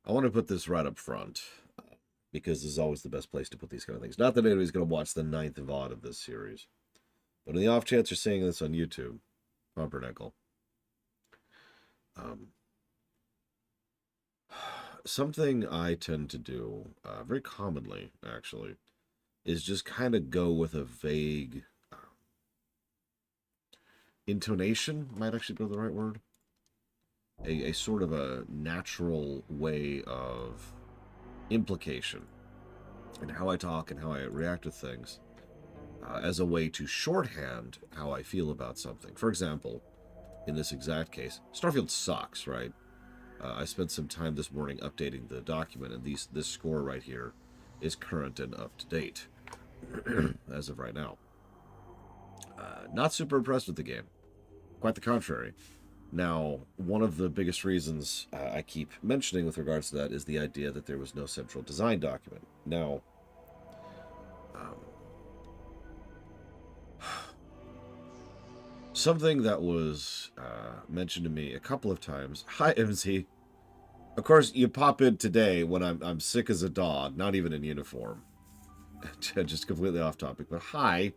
I want to put this right up front because this is always the best place to put these kind of things. Not that anybody's going to watch the ninth VOD of this series, but in the off chance you're seeing this on YouTube, pumpernickel. Um, Something I tend to do very commonly, actually, is just kind of go with a vague intonation, might actually be the right word. A sort of a natural way of implication in how I talk and how I react to things as a way to shorthand how I feel about something. For example, in this exact case, Starfield sucks, right? I spent some time this morning updating the document, and this score right here is current and up to date as of right now. Not super impressed with the game. Quite the contrary. Now, one of the biggest reasons I keep mentioning with regards to that is the idea that there was no central design document. Now, um, something that was mentioned to me a couple of times. Hi, MZ. Of course, you pop in today when I'm sick as a dog, not even in uniform. Just completely off topic. But hi,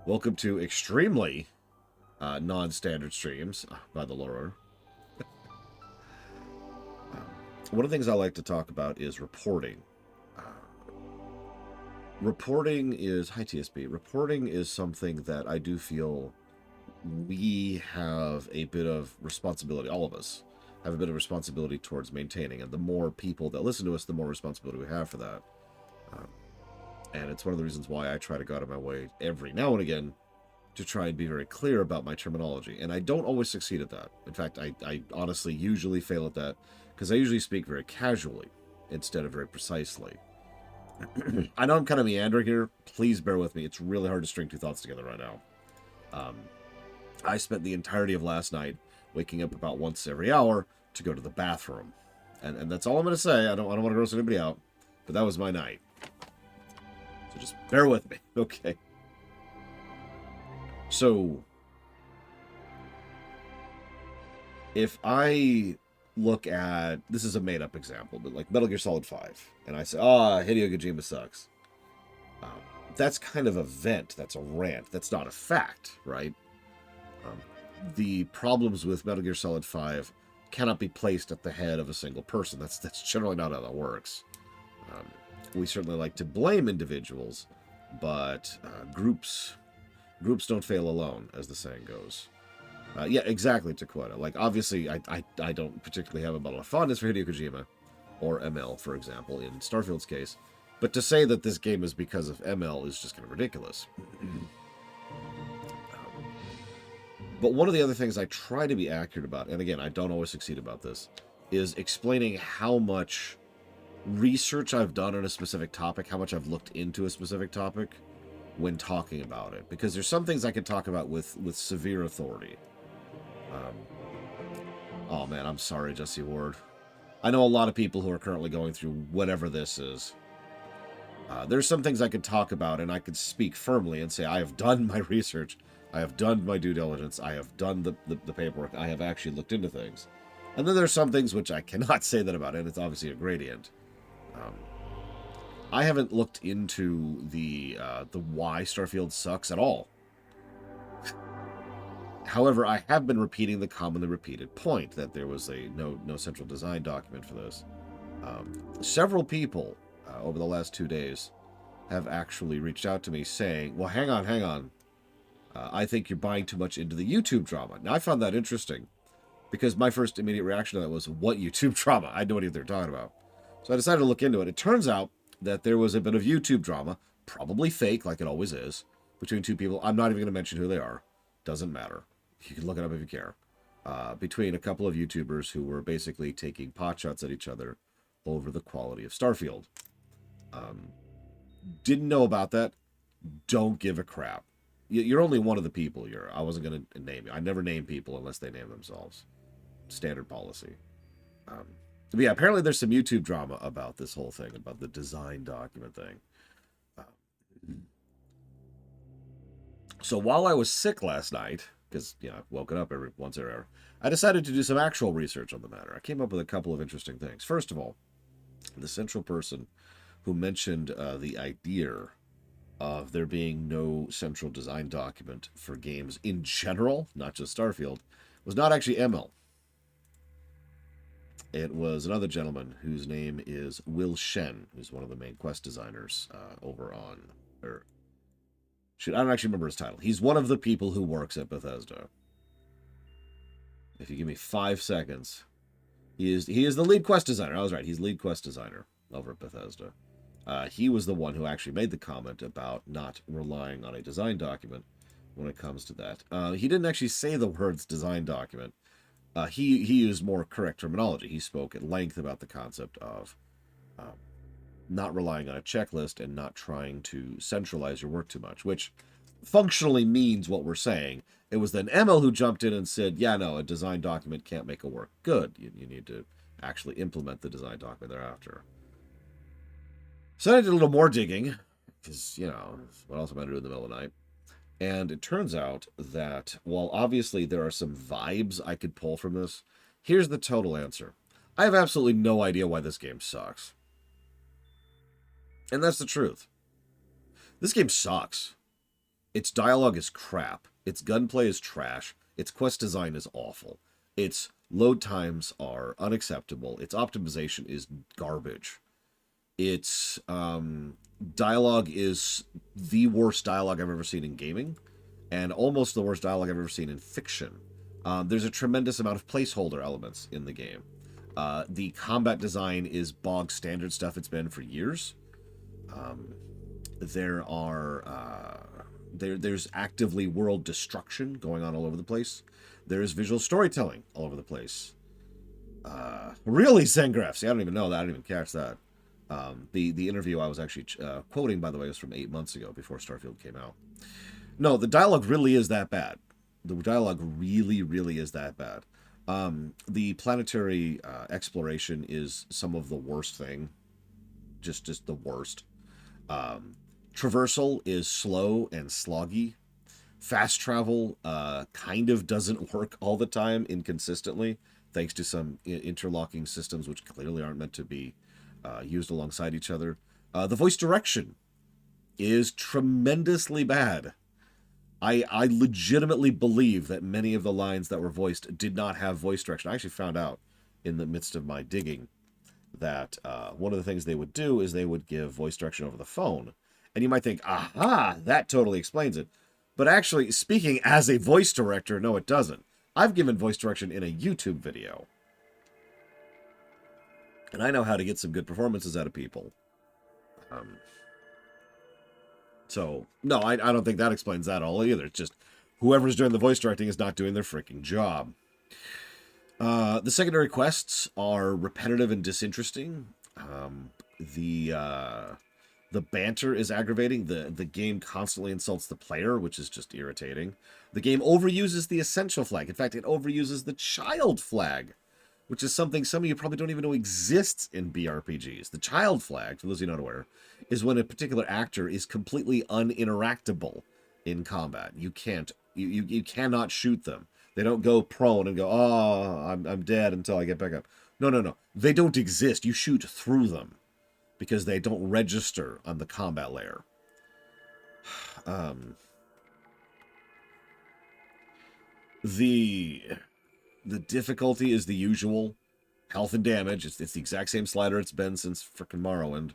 welcome to extremely non-standard streams by the Lord. One of the things I like to talk about is reporting. Reporting is, hi TSB, reporting is something that I do feel we have a bit of responsibility, all of us have a bit of responsibility towards maintaining, and the more people that listen to us, the more responsibility we have for that. Um, and it's one of the reasons why I try to go out of my way every now and again to try and be very clear about my terminology. And I don't always succeed at that. In fact, I honestly usually fail at that because I usually speak very casually instead of very precisely. I know I'm kind of meandering here. Please bear with me. It's really hard to string two thoughts together right now. Um, I spent the entirety of last night waking up about once every hour to go to the bathroom. And that's all I'm going to say. I don't want to gross anybody out, but that was my night. So just bear with me, okay? So, if I look at, this is a made-up example, but like Metal Gear Solid 5, and I say, Hideo Kojima sucks. Um, that's kind of a vent. That's a rant. That's not a fact, right? Um, the problems with Metal Gear Solid 5 cannot be placed at the head of a single person. That's generally not how that works. We certainly like to blame individuals, but groups don't fail alone, as the saying goes. Yeah, exactly, Taquata. Like, obviously, I don't particularly have a lot of fondness for Hideo Kojima, or ML, for example, in Starfield's case. But to say that this game is because of ML is just kind of ridiculous. But one of the other things I try to be accurate about, and again, I don't always succeed about this, is explaining how much research I've done on a specific topic, how much I've looked into a specific topic when talking about it. Because there's some things I can talk about with severe authority. Oh man, I'm sorry, Jesse Ward. I know a lot of people who are currently going through whatever this is. There's some things I could talk about and I could speak firmly and say, I have done my research. I have done my due diligence. I have done the paperwork. I have actually looked into things. And then there's some things which I cannot say that about, and it's obviously a gradient. I haven't looked into the why Starfield sucks at all. However, I have been repeating the commonly repeated point that there was a no central design document for this. Several people over the last 2 days have actually reached out to me saying, well, hang on. I think you're buying too much into the YouTube drama. Now, I found that interesting because my first immediate reaction to that was, what YouTube drama? I had no idea what they're talking about. So I decided to look into it. It turns out that there was a bit of YouTube drama, probably fake, like it always is, between two people. I'm not even going to mention who they are. Doesn't matter. You can look it up if you care. Between a couple of YouTubers who were basically taking potshots at each other over the quality of Starfield. Didn't know about that. Don't give a crap. You're only one of the people. I wasn't going to name you. I never name people unless they name themselves. Standard policy. But yeah, apparently there's some YouTube drama about this whole thing, about the design document thing. So while I was sick last night, because, I've woken up every once in an hour. I decided to do some actual research on the matter. I came up with a couple of interesting things. First of all, the central person who mentioned the idea of there being no central design document for games in general, not just Starfield, was not actually ML. It was another gentleman whose name is Will Shen, who's one of the main quest designers over on... I don't actually remember his title. He's one of the people who works at Bethesda. If you give me 5 seconds. He is the lead quest designer. I was right. He's lead quest designer over at Bethesda. He was the one who actually made the comment about not relying on a design document when it comes to that. He didn't actually say the words design document. He used more correct terminology. He spoke at length about the concept of not relying on a checklist and not trying to centralize your work too much, which functionally means what we're saying. It was then ML who jumped in and said, yeah, no, a design document can't make a work good. You need to actually implement the design document thereafter. So I did a little more digging, because, what else am I going to do in the middle of the night? And it turns out that while obviously there are some vibes I could pull from this, here's the total answer. I have absolutely no idea why this game sucks. And that's the truth. This game sucks. Its dialogue is crap. Its gunplay is trash. Its quest design is awful. Its load times are unacceptable. Its optimization is garbage. Its dialogue is the worst dialogue I've ever seen in gaming, and almost the worst dialogue I've ever seen in fiction. There's a tremendous amount of placeholder elements in the game. The combat design is bog standard stuff it's been for years. There's actively world destruction going on all over the place. There's visual storytelling all over the place. Really, Zengraph? See, I don't even know that. I didn't even catch that. The interview I was actually quoting, by the way, was from 8 months ago, before Starfield came out. No, the dialogue really is that bad. The dialogue really, really is that bad. The planetary exploration is some of the worst thing. Just the worst. Traversal is slow and sloggy. Fast travel kind of doesn't work all the time, inconsistently, thanks to some interlocking systems which clearly aren't meant to be used alongside each other. The voice direction is tremendously bad. I legitimately believe that many of the lines that were voiced did not have voice direction. I actually found out in the midst of my digging that one of the things they would do is they would give voice direction over the phone. And you might think, aha, that totally explains it. But actually, speaking as a voice director, no, it doesn't. I've given voice direction in a YouTube video. And I know how to get some good performances out of people. So, no, I don't think that explains that all either. It's just whoever's doing the voice directing is not doing their freaking job. The secondary quests are repetitive and disinteresting. The banter is aggravating. The game constantly insults the player, which is just irritating. The game overuses the essential flag. In fact, it overuses the child flag, which is something some of you probably don't even know exists in BRPGs. The child flag, for those of you not aware, is when a particular actor is completely uninteractable in combat. You cannot shoot them. They don't go prone and go, oh, I'm dead until I get back up. No. They don't exist. You shoot through them because they don't register on the combat layer. The difficulty is the usual. Health and damage. It's the exact same slider it's been since frickin' Morrowind.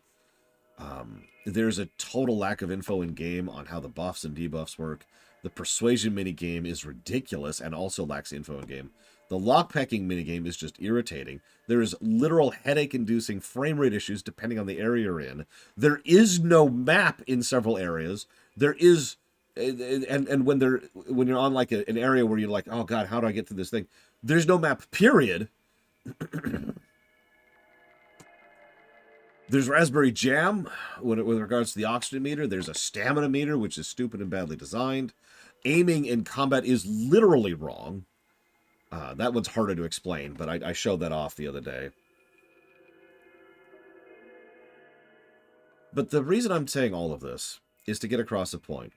There's a total lack of info in-game on how the buffs and debuffs work. The persuasion minigame is ridiculous and also lacks info in-game. The lockpicking minigame is just irritating. There is literal headache-inducing frame rate issues depending on the area you're in. There is no map in several areas. There is... And when you're on like an area where you're like, oh god, how do I get through this thing? There's no map, period. There's raspberry jam with regards to the oxygen meter. There's a stamina meter, which is stupid and badly designed. Aiming in combat is literally wrong. That one's harder to explain, but I showed that off the other day. But the reason I'm saying all of this is to get across a point.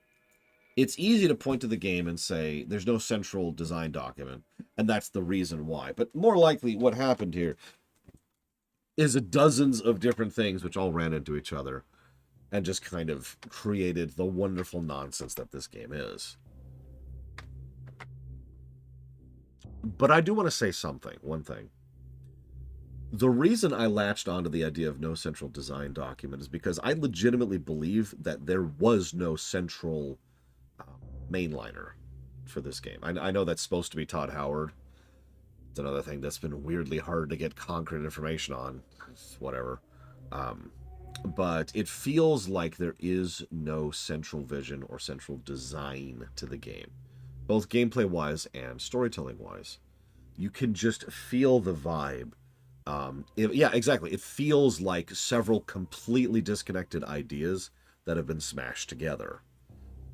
it's easy to point to the game and say there's no central design document, and that's the reason why. But more likely, what happened here is dozens of different things which all ran into each other and just kind of created the wonderful nonsense that this game is. But I do want to say one thing. The reason I latched onto the idea of no central design document is because I legitimately believe that there was no central mainliner for this game. I know that's supposed to be Todd Howard. It's another thing that's been weirdly hard to get concrete information on. Whatever. But it feels like there is no central vision or central design to the game, both gameplay-wise and storytelling-wise. You can just feel the vibe. Yeah, exactly. It feels like several completely disconnected ideas that have been smashed together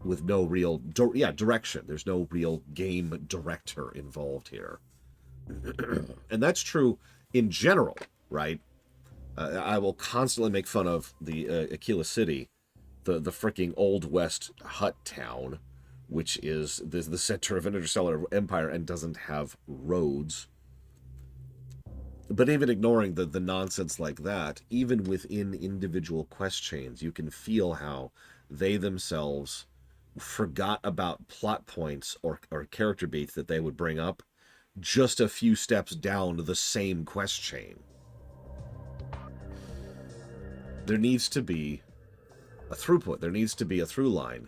with no real direction. There's no real game director involved here. And that's true in general, right? I will constantly make fun of the Aquila City, the freaking Old West hut town, which is the center of an interstellar empire and doesn't have roads. But even ignoring the nonsense like that, even within individual quest chains, you can feel how they themselves forgot about plot points or character beats that they would bring up just a few steps down the same quest chain. There needs to be a throughput. There needs to be a through line.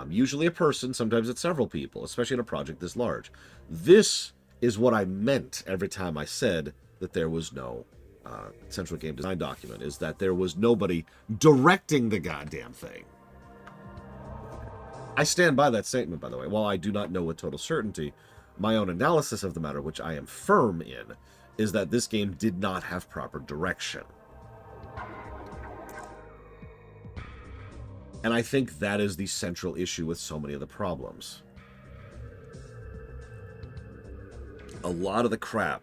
Usually a person, sometimes it's several people, especially in a project this large. This is what I meant every time I said that there was no central game design document, is that there was nobody directing the goddamn thing. I stand by that statement, by the way. While I do not know with total certainty, my own analysis of the matter, which I am firm in, is that this game did not have proper direction. And I think that is the central issue with so many of the problems. A lot of the crap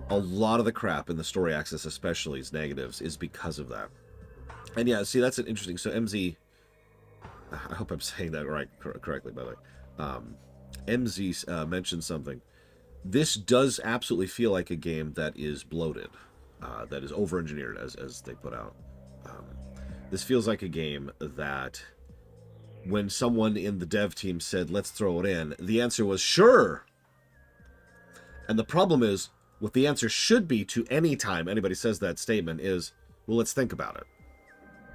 in the story axis, especially its negatives, is because of that. And yeah, see, that's an interesting... So MZ... I hope I'm saying that right correctly, by the way. MZ mentioned something. This does absolutely feel like a game that is bloated, that is over-engineered, as they put out. This feels like a game that when someone in the dev team said, let's throw it in, the answer was, sure! And the problem is, what the answer should be to any time anybody says that statement is, well, let's think about it.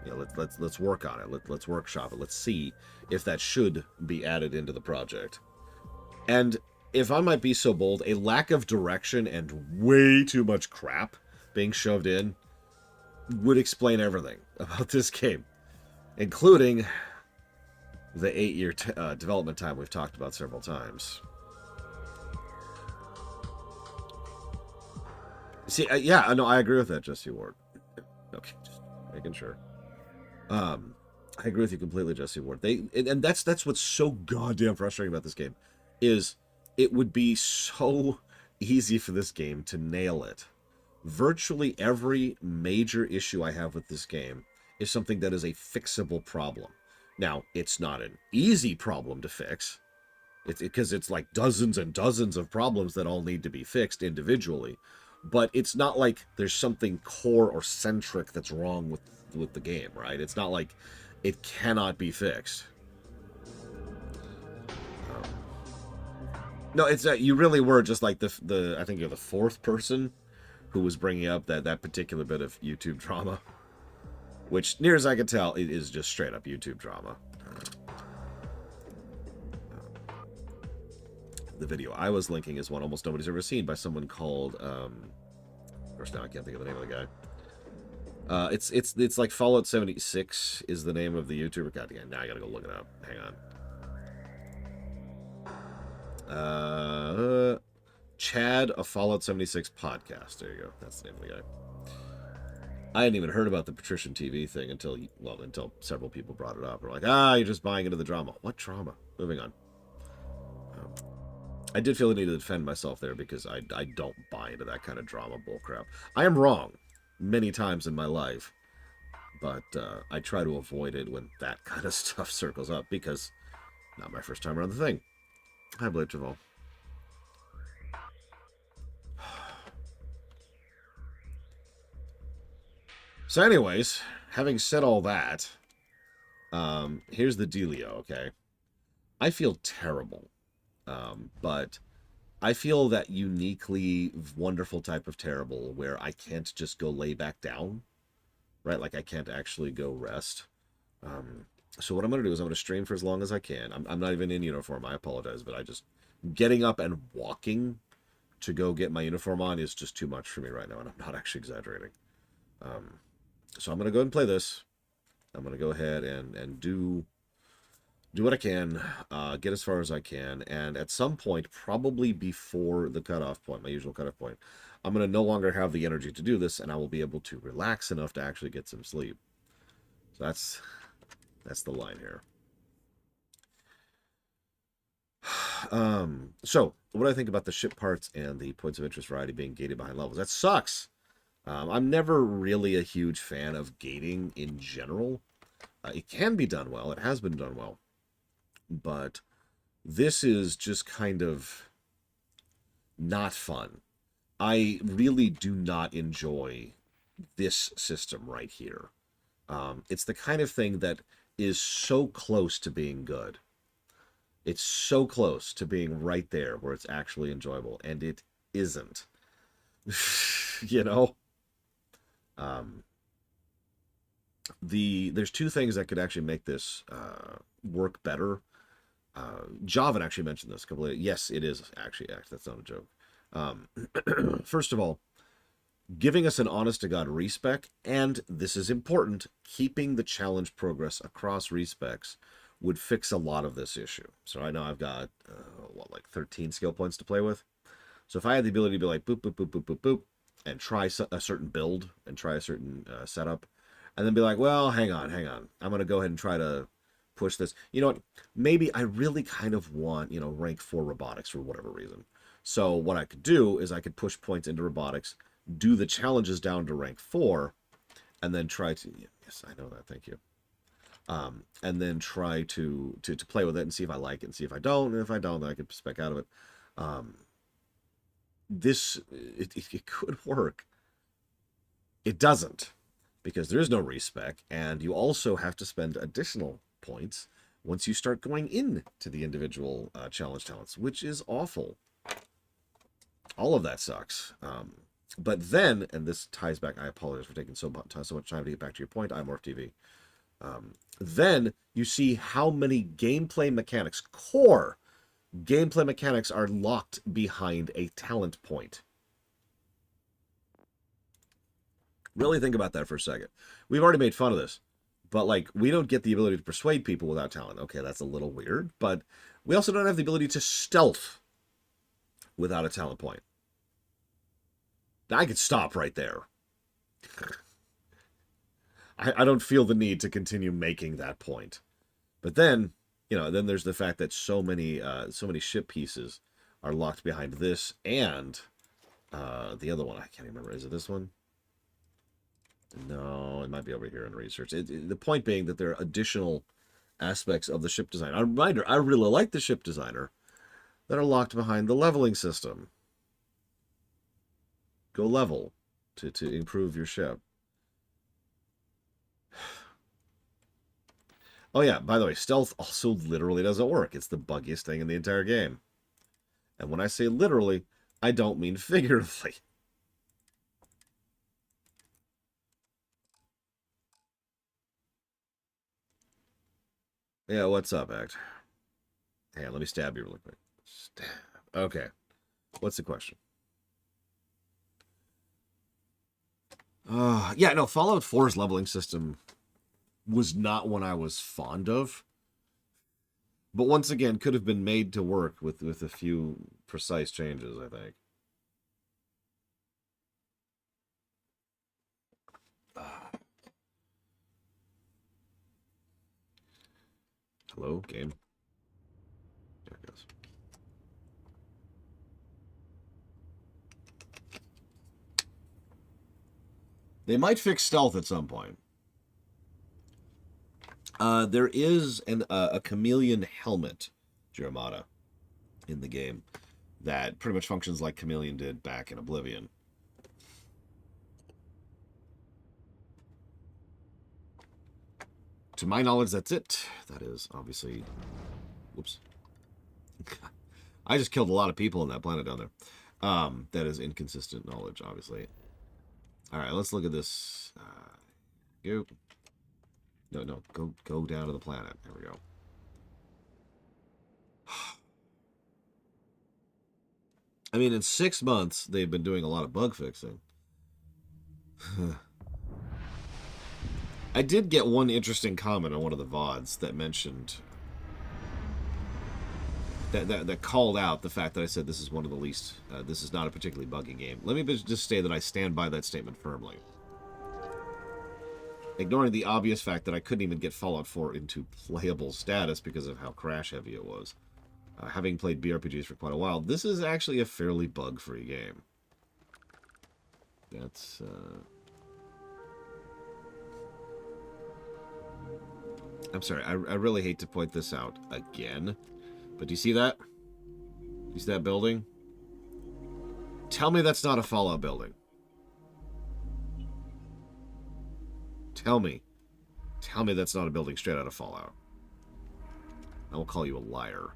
You know, let's work on it. Let's workshop it. Let's see if that should be added into the project. And if I might be so bold, a lack of direction and way too much crap being shoved in would explain everything about this game, including the 8-year development time we've talked about several times. See, yeah, no, I agree with that, Jesse Ward. Okay, just making sure. I agree with you completely, Jesse Ward. And that's what's so goddamn frustrating about this game, is it would be so easy for this game to nail it. Virtually every major issue I have with this game is something that is a fixable problem. Now, it's not an easy problem to fix, because it's like dozens and dozens of problems that all need to be fixed individually. But it's not like there's something core or centric that's wrong with the game, right? It's not like it cannot be fixed. No, it's you really were just like the I think you're the fourth person who was bringing up that particular bit of YouTube drama, which, near as I can tell, it is just straight up YouTube drama. The video I was linking is one almost nobody's ever seen by someone called, of course now I can't think of the name of the guy. It's like Fallout 76 is the name of the YouTuber. God damn, now I gotta go look it up. Hang on. Chad, a Fallout 76 podcast. There you go. That's the name of the guy. I hadn't even heard about the Patrician TV thing until several people brought it up. We're like, you're just buying into the drama. What drama? Moving on. I did feel the need to defend myself there because I don't buy into that kind of drama bullcrap. I am wrong many times in my life, but I try to avoid it when that kind of stuff circles up, because not my first time around the thing. Hi, Blade Travel. So anyways, having said all that, here's the dealio, okay? I feel terrible, but I feel that uniquely wonderful type of terrible where I can't just go lay back down, right? Like I can't actually go rest. Um, so what I'm going to do is I'm going to stream for as long as I can. I'm not even in uniform. I apologize, but I just getting up and walking to go get my uniform on is just too much for me right now, and I'm not actually exaggerating. Um, so I'm going to go ahead and play this. I'm going to go ahead and do what I can, get as far as I can, and at some point, probably before the cutoff point, my usual cutoff point, I'm going to no longer have the energy to do this, and I will be able to relax enough to actually get some sleep. So that's the line here. So what do I think about the ship parts and the points of interest variety being gated behind levels? That sucks. I'm never really a huge fan of gating in general. It can be done well. It has been done well. But this is just kind of not fun. I really do not enjoy this system right here. It's the kind of thing that is so close to being good. It's so close to being right there where it's actually enjoyable, and it isn't. You know? There's two things that could actually make this work better. Javan actually mentioned this completely. Yes, it is actually. That's not a joke. First of all, giving us an honest-to-God respec, and this is important, keeping the challenge progress across respecs would fix a lot of this issue. So right now I've got, like 13 skill points to play with. So if I had the ability to be like, boop, boop, boop, boop, boop, boop, and try a certain build, and try a certain setup, and then be like, well, hang on. I'm going to go ahead and try to push this. You know what? Maybe I really kind of want, rank 4 robotics for whatever reason. So what I could do is I could push points into robotics, do the challenges down to rank 4, and then try to, yes, I know that, thank you. And then try to play with it and see if I like it and see if I don't. And if I don't, then I could spec out of it. It could work. It doesn't, because there is no respec, and you also have to spend additional points once you start going into the individual challenge talents, which is awful. All of that sucks. But then, and this ties back, I apologize for taking so much time to get back to your point, iMorph TV. Then you see how many gameplay mechanics, core gameplay mechanics, are locked behind a talent point. Really think about that for a second. We've already made fun of this, but like, we don't get the ability to persuade people without talent. Okay, that's a little weird, but we also don't have the ability to stealth without a talent point. Now, I could stop right there. I don't feel the need to continue making that point. But then, then there's the fact that so many ship pieces are locked behind this and the other one. I can't remember. Is it this one? No, it might be over here in research. The point being that there are additional aspects of the ship design. A reminder, I really like the ship designer that are locked behind the leveling system. Go level to improve your ship. Oh yeah, by the way, stealth also literally doesn't work. It's the buggiest thing in the entire game. And when I say literally, I don't mean figuratively. Yeah, what's up, Act? Hey, let me stab you really quick. Stab. Okay. What's the question? Yeah, no, Fallout 4's leveling system was not one I was fond of. But once again, could have been made to work with a few precise changes, I think. Hello, game. There it goes. They might fix stealth at some point. There is a chameleon helmet, Jeremata, in the game that pretty much functions like Chameleon did back in Oblivion. To my knowledge, that's it. That is obviously... Whoops. I just killed a lot of people on that planet down there. That is inconsistent knowledge, obviously. Alright, let's look at this. Go. No. Go down to the planet. There we go. I mean, in 6 months, they've been doing a lot of bug fixing. I did get one interesting comment on one of the VODs that mentioned... That called out the fact that I said this is one of the least... this is not a particularly buggy game. Let me just say that I stand by that statement firmly. Ignoring the obvious fact that I couldn't even get Fallout 4 into playable status because of how crash-heavy it was. Having played BRPGs for quite a while, this is actually a fairly bug-free game. That's... I'm sorry, I really hate to point this out again, but do you see that? You see that building? Tell me that's not a Fallout building. Tell me that's not a building straight out of Fallout. I will call you a liar.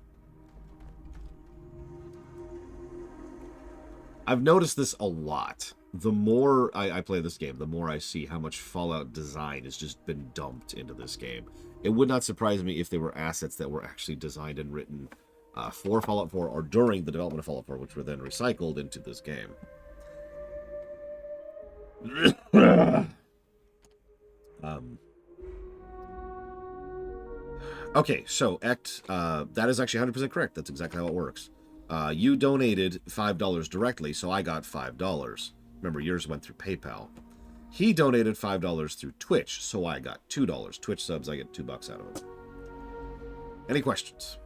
I've noticed this a lot. The more I play this game, the more I see how much Fallout design has just been dumped into this game. It would not surprise me if there were assets that were actually designed and written for Fallout 4 or during the development of Fallout 4, which were then recycled into this game. Okay, so that is actually 100% correct. That's exactly how it works. You donated $5 directly, so I got $5. Remember, yours went through PayPal. He donated $5 through Twitch, so I got $2. Twitch subs, I get $2 out of it. Any questions?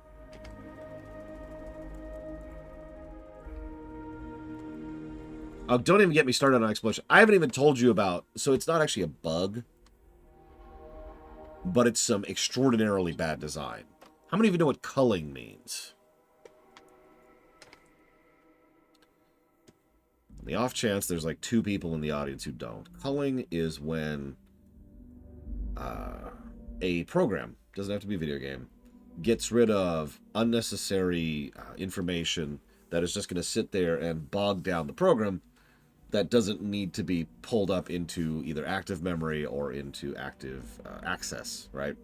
Oh, don't even get me started on explosion. I haven't even told you about... So it's not actually a bug, but it's some extraordinarily bad design. How many of you know what culling means? On the off chance there's like 2 people in the audience who don't. Culling is when a program, doesn't have to be a video game, gets rid of unnecessary information that is just going to sit there and bog down the program that doesn't need to be pulled up into either active memory or into active access, right?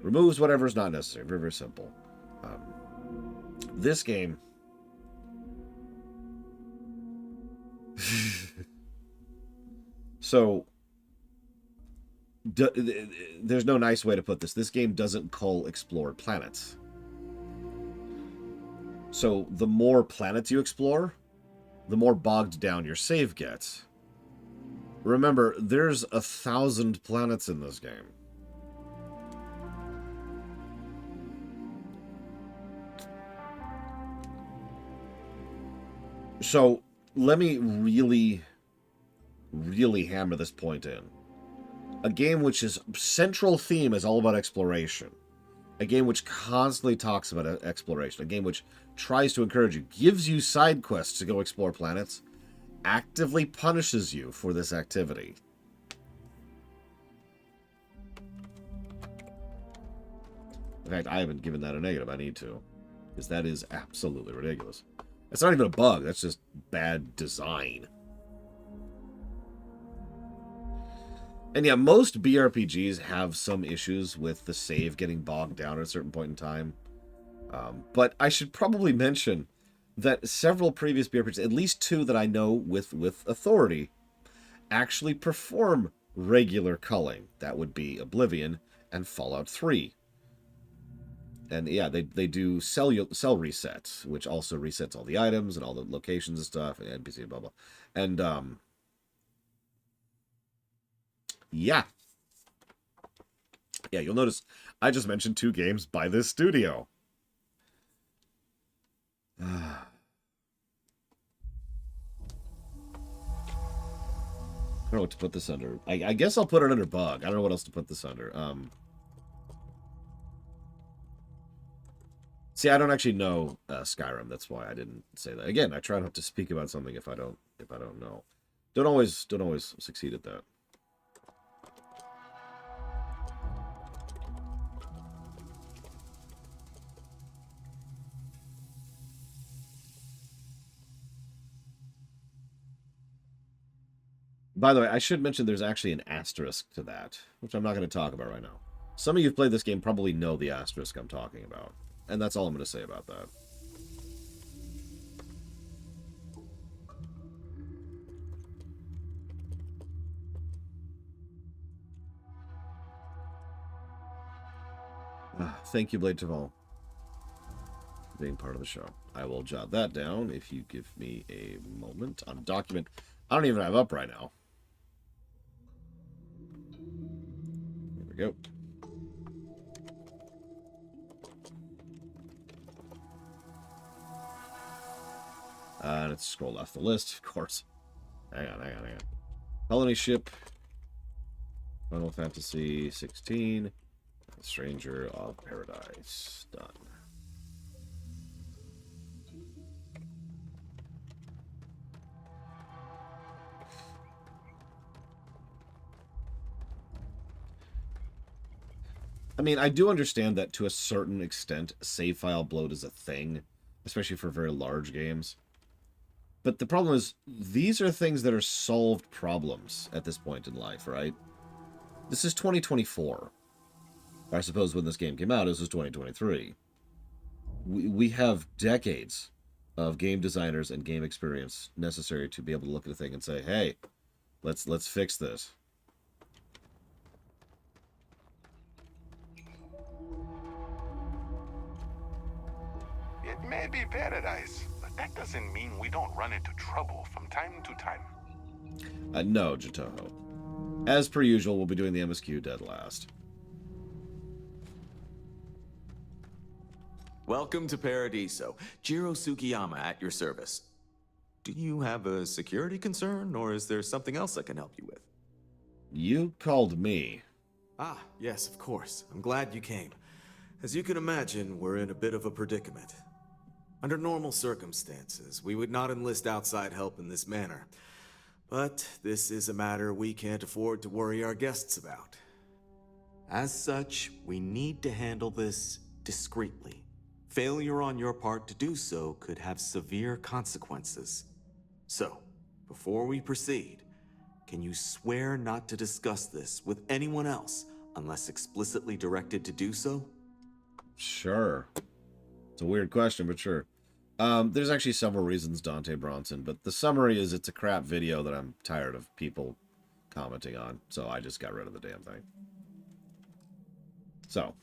Removes whatever is not necessary. Very, very simple. This game... So, there's no nice way to put this. This game doesn't cull explored planets. So, the more planets you explore, the more bogged down your save gets. Remember, there's 1,000 planets in this game. So, let me really hammer this point in. A game which is central theme is all about exploration. A game which constantly talks about exploration. A game which tries to encourage you, gives you side quests to go explore planets, actively punishes you for this activity. In fact, I haven't given that a negative. I need to. Because that is absolutely ridiculous. That's not even a bug. That's just bad design. And yeah, most BRPGs have some issues with the save getting bogged down at a certain point in time. But I should probably mention that several previous BRPGs, at least 2 that I know with authority, actually perform regular culling. That would be Oblivion and Fallout 3. And yeah, they do cell resets, which also resets all the items and all the locations and stuff, and NPC and blah blah. And yeah, you'll notice I just mentioned 2 games by this studio. I don't know what to put this under. I guess I'll put it under bug. I don't know what else to put this under. See, I don't actually know Skyrim. That's why I didn't say that. Again, I try not to speak about something if I don't know. Don't always succeed at that. By the way, I should mention there's actually an asterisk to that, which I'm not going to talk about right now. Some of you who've played this game probably know the asterisk I'm talking about, and that's all I'm going to say about that. Thank you, Blade Taval, for being part of the show. I will jot that down if you give me a moment on document. I don't even have up right now. There we go. Let's scroll off the list, of course. Hang on. Colony ship. Final Fantasy 16. Stranger of Paradise. Done. I mean, I do understand that to a certain extent, save file bloat is a thing, especially for very large games. But the problem is, these are things that are solved problems at this point in life, right? This is 2024. I suppose when this game came out, this was 2023. We have decades of game designers and game experience necessary to be able to look at a thing and say, hey, let's fix this. It may be paradise, but that doesn't mean we don't run into trouble from time to time. No, Jatoho. As per usual, we'll be doing the MSQ dead last. Welcome to Paradiso. Jiro Sugiyama at your service. Do you have a security concern, or is there something else I can help you with? You called me. Ah, yes, of course. I'm glad you came. As you can imagine, we're in a bit of a predicament. Under normal circumstances, we would not enlist outside help in this manner. But this is a matter we can't afford to worry our guests about. As such, we need to handle this discreetly. Failure on your part to do so could have severe consequences. So, before we proceed, can you swear not to discuss this with anyone else unless explicitly directed to do so? Sure. It's a weird question, but sure. There's actually several reasons, Dante Bronson, but the summary is it's a crap video that I'm tired of people commenting on, so I just got rid of the damn thing. So,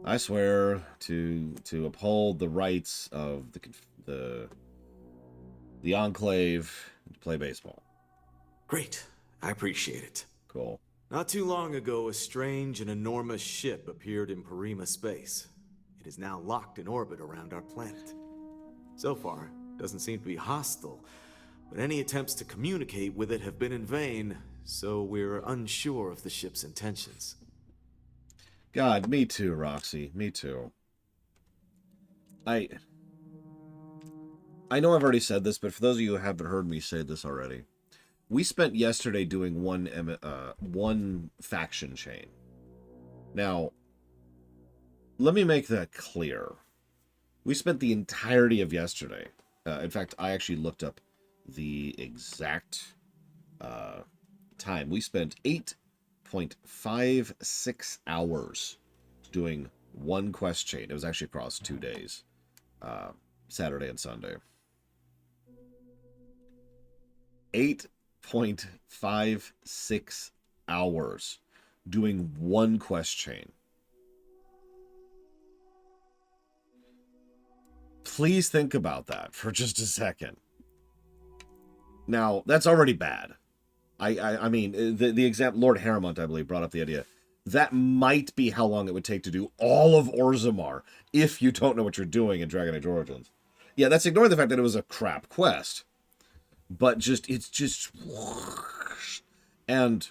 I swear to uphold the rights of the Enclave to play baseball. Great. I appreciate it. Cool. Not too long ago, a strange and enormous ship appeared in Parima space. It is now locked in orbit around our planet. So far, it doesn't seem to be hostile, but any attempts to communicate with it have been in vain, so we're unsure of the ship's intentions. God, me too, Roxy. Me too. I know I've already said this, but for those of you who haven't heard me say this already, we spent yesterday doing one faction chain. Now, let me make that clear. We spent the entirety of yesterday. In fact, I actually looked up the exact time. We spent 8.56 hours doing one quest chain. It was actually across 2 days, Saturday and Sunday. 8.56 hours doing one quest chain. Please think about that for just a second. Now, that's already bad. I mean, the example, Lord Harrimont, I believe, brought up the idea. That might be how long it would take to do all of Orzammar if you don't know what you're doing in Dragon Age Origins. Yeah, that's ignoring the fact that it was a crap quest. But it's just... And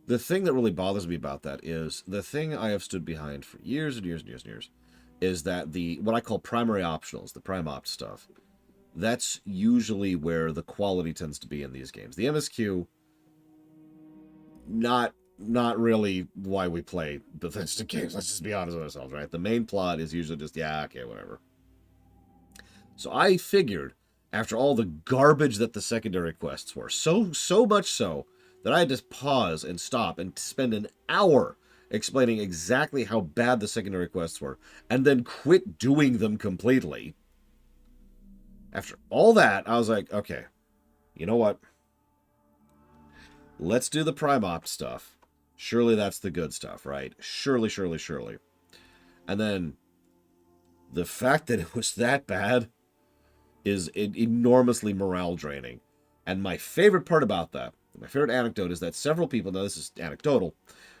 the thing that really bothers me about that is the thing I have stood behind for years and years and years and years is that what I call primary optionals, the prime opt stuff, that's usually where the quality tends to be in these games. The MSQ, not really why we play Bethesda games. Let's just be honest with ourselves, right? The main plot is usually just, yeah, okay, whatever. So I figured, after all the garbage that the secondary quests were, so much so that I had to pause and stop and spend an hour explaining exactly how bad the secondary quests were, and then quit doing them completely. After all that, I was like, okay, you know what? Let's do the Prime Opt stuff. Surely that's the good stuff, right? Surely. And then the fact that it was that bad is enormously morale draining. And my favorite part about that, my favorite anecdote, is that several people, now this is anecdotal,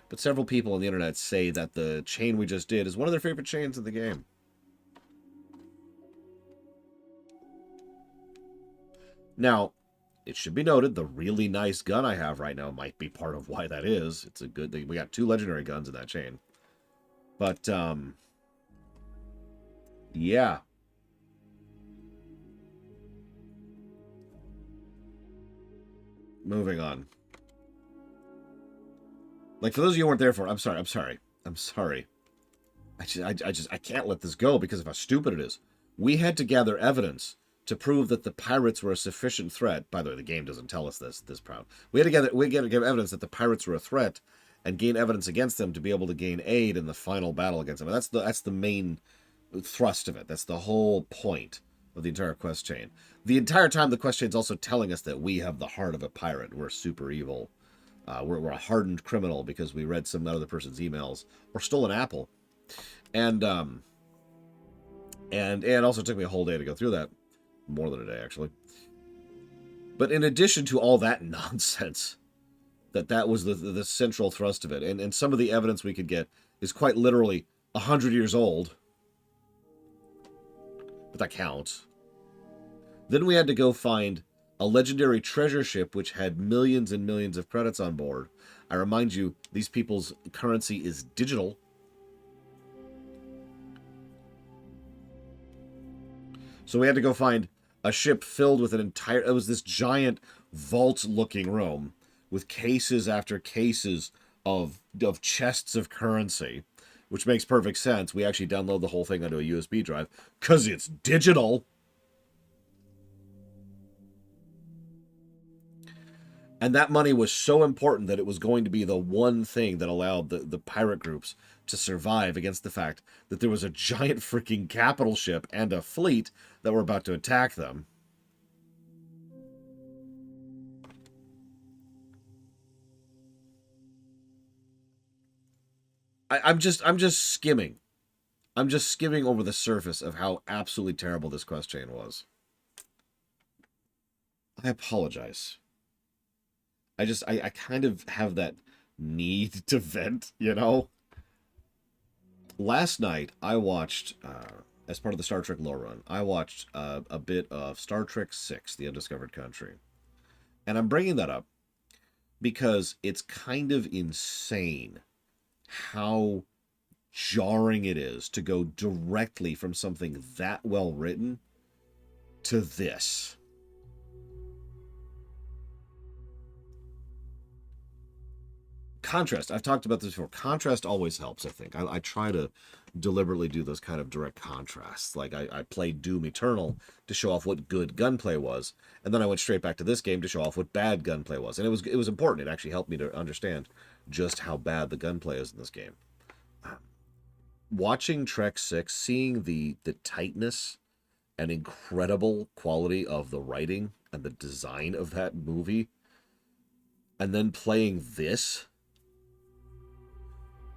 but several people on the internet say that the chain we just did is one of their favorite chains in the game. Now, it should be noted, the really nice gun I have right now might be part of why that is. It's a good thing. We got 2 legendary guns in that chain. But, yeah. Moving on. Like, for those of you who weren't there for it, I'm sorry. I can't let this go because of how stupid it is. We had to gather evidence to prove that the pirates were a sufficient threat. By the way, the game doesn't tell us this proud. We had to give evidence that the pirates were a threat and gain evidence against them to be able to gain aid in the final battle against them. And that's the main thrust of it. That's the whole point of the entire quest chain. The entire time, the quest chain's also telling us that we have the heart of a pirate. We're super evil. We're a hardened criminal because we read some other person's emails or stole an apple. And it also took me a whole day to go through that. More than a day, actually. But in addition to all that nonsense, that was the central thrust of it. And some of the evidence we could get is quite literally 100 years old. But that counts. Then we had to go find a legendary treasure ship which had millions and millions of credits on board. I remind you, these people's currency is digital. So we had to go find a ship filled with it was this giant vault-looking room with cases after cases of chests of currency, which makes perfect sense. We actually download the whole thing onto a USB drive because it's digital. And that money was so important that it was going to be the one thing that allowed the pirate groups to survive against the fact that there was a giant freaking capital ship and a fleet that were about to attack them. I'm just skimming. I'm just skimming over the surface of how absolutely terrible this quest chain was. I apologize. I kind of have that need to vent, you know? Last night, I watched, as part of the Star Trek lore run, I watched a bit of Star Trek VI, The Undiscovered Country. And I'm bringing that up because it's kind of insane how jarring it is to go directly from something that well written to this. Contrast. I've talked about this before. Contrast always helps, I think. I try to deliberately do those kind of direct contrasts. Like, I played Doom Eternal to show off what good gunplay was, and then I went straight back to this game to show off what bad gunplay was. And it was important. It actually helped me to understand just how bad the gunplay is in this game. Watching Trek 6, seeing the tightness and incredible quality of the writing and the design of that movie, and then playing this...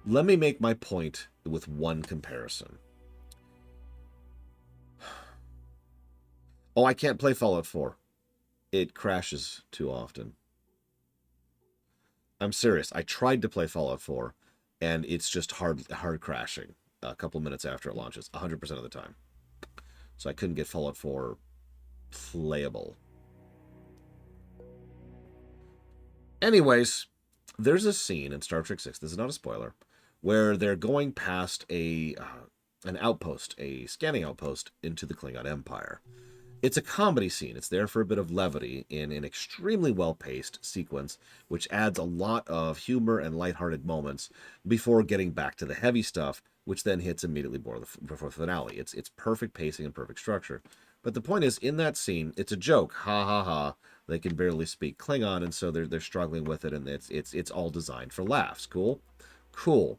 Let me make my point with one comparison. Oh, I can't play Fallout 4. It crashes too often. I'm serious. I tried to play Fallout 4, and it's just hard crashing a couple minutes after it launches, 100% of the time. So I couldn't get Fallout 4 playable. Anyways, there's a scene in Star Trek VI, this is not a spoiler, where they're going past a an outpost, a scanning outpost into the Klingon Empire. It's a comedy scene. It's there for a bit of levity in an extremely well-paced sequence, which adds a lot of humor and lighthearted moments before getting back to the heavy stuff, which then hits immediately before the finale. It's perfect pacing and perfect structure. But the point is, in that scene, it's a joke. Ha ha ha. They can barely speak Klingon, and so they're struggling with it, and it's all designed for laughs. Cool? Cool.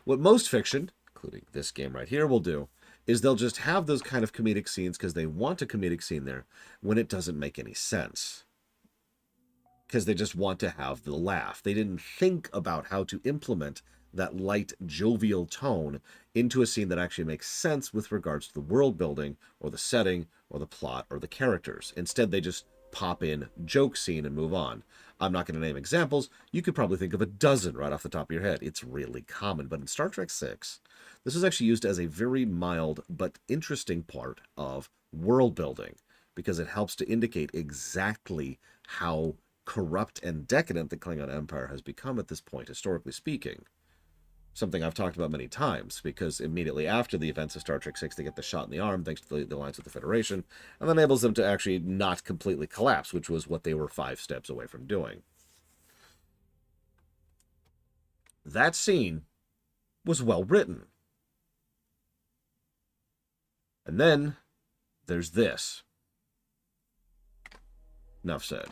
What most fiction, including this game right here, will do is they'll just have those kind of comedic scenes because they want a comedic scene there when it doesn't make any sense. Because they just want to have the laugh. They didn't think about how to implement that light, jovial tone into a scene that actually makes sense with regards to the world building or the setting or the plot or the characters. Instead, they just pop in, joke scene, and move on. I'm not going to name examples. You could probably think of a dozen right off the top of your head. It's really common. But in Star Trek VI, this is actually used as a very mild but interesting part of world building because it helps to indicate exactly how corrupt and decadent the Klingon Empire has become at this point, historically speaking. Something I've talked about many times, because immediately after the events of Star Trek VI, they get the shot in the arm thanks to the alliance with the Federation, and that enables them to actually not completely collapse, which was what they were 5 steps away from doing. That scene was well written. And then there's this. Enough said.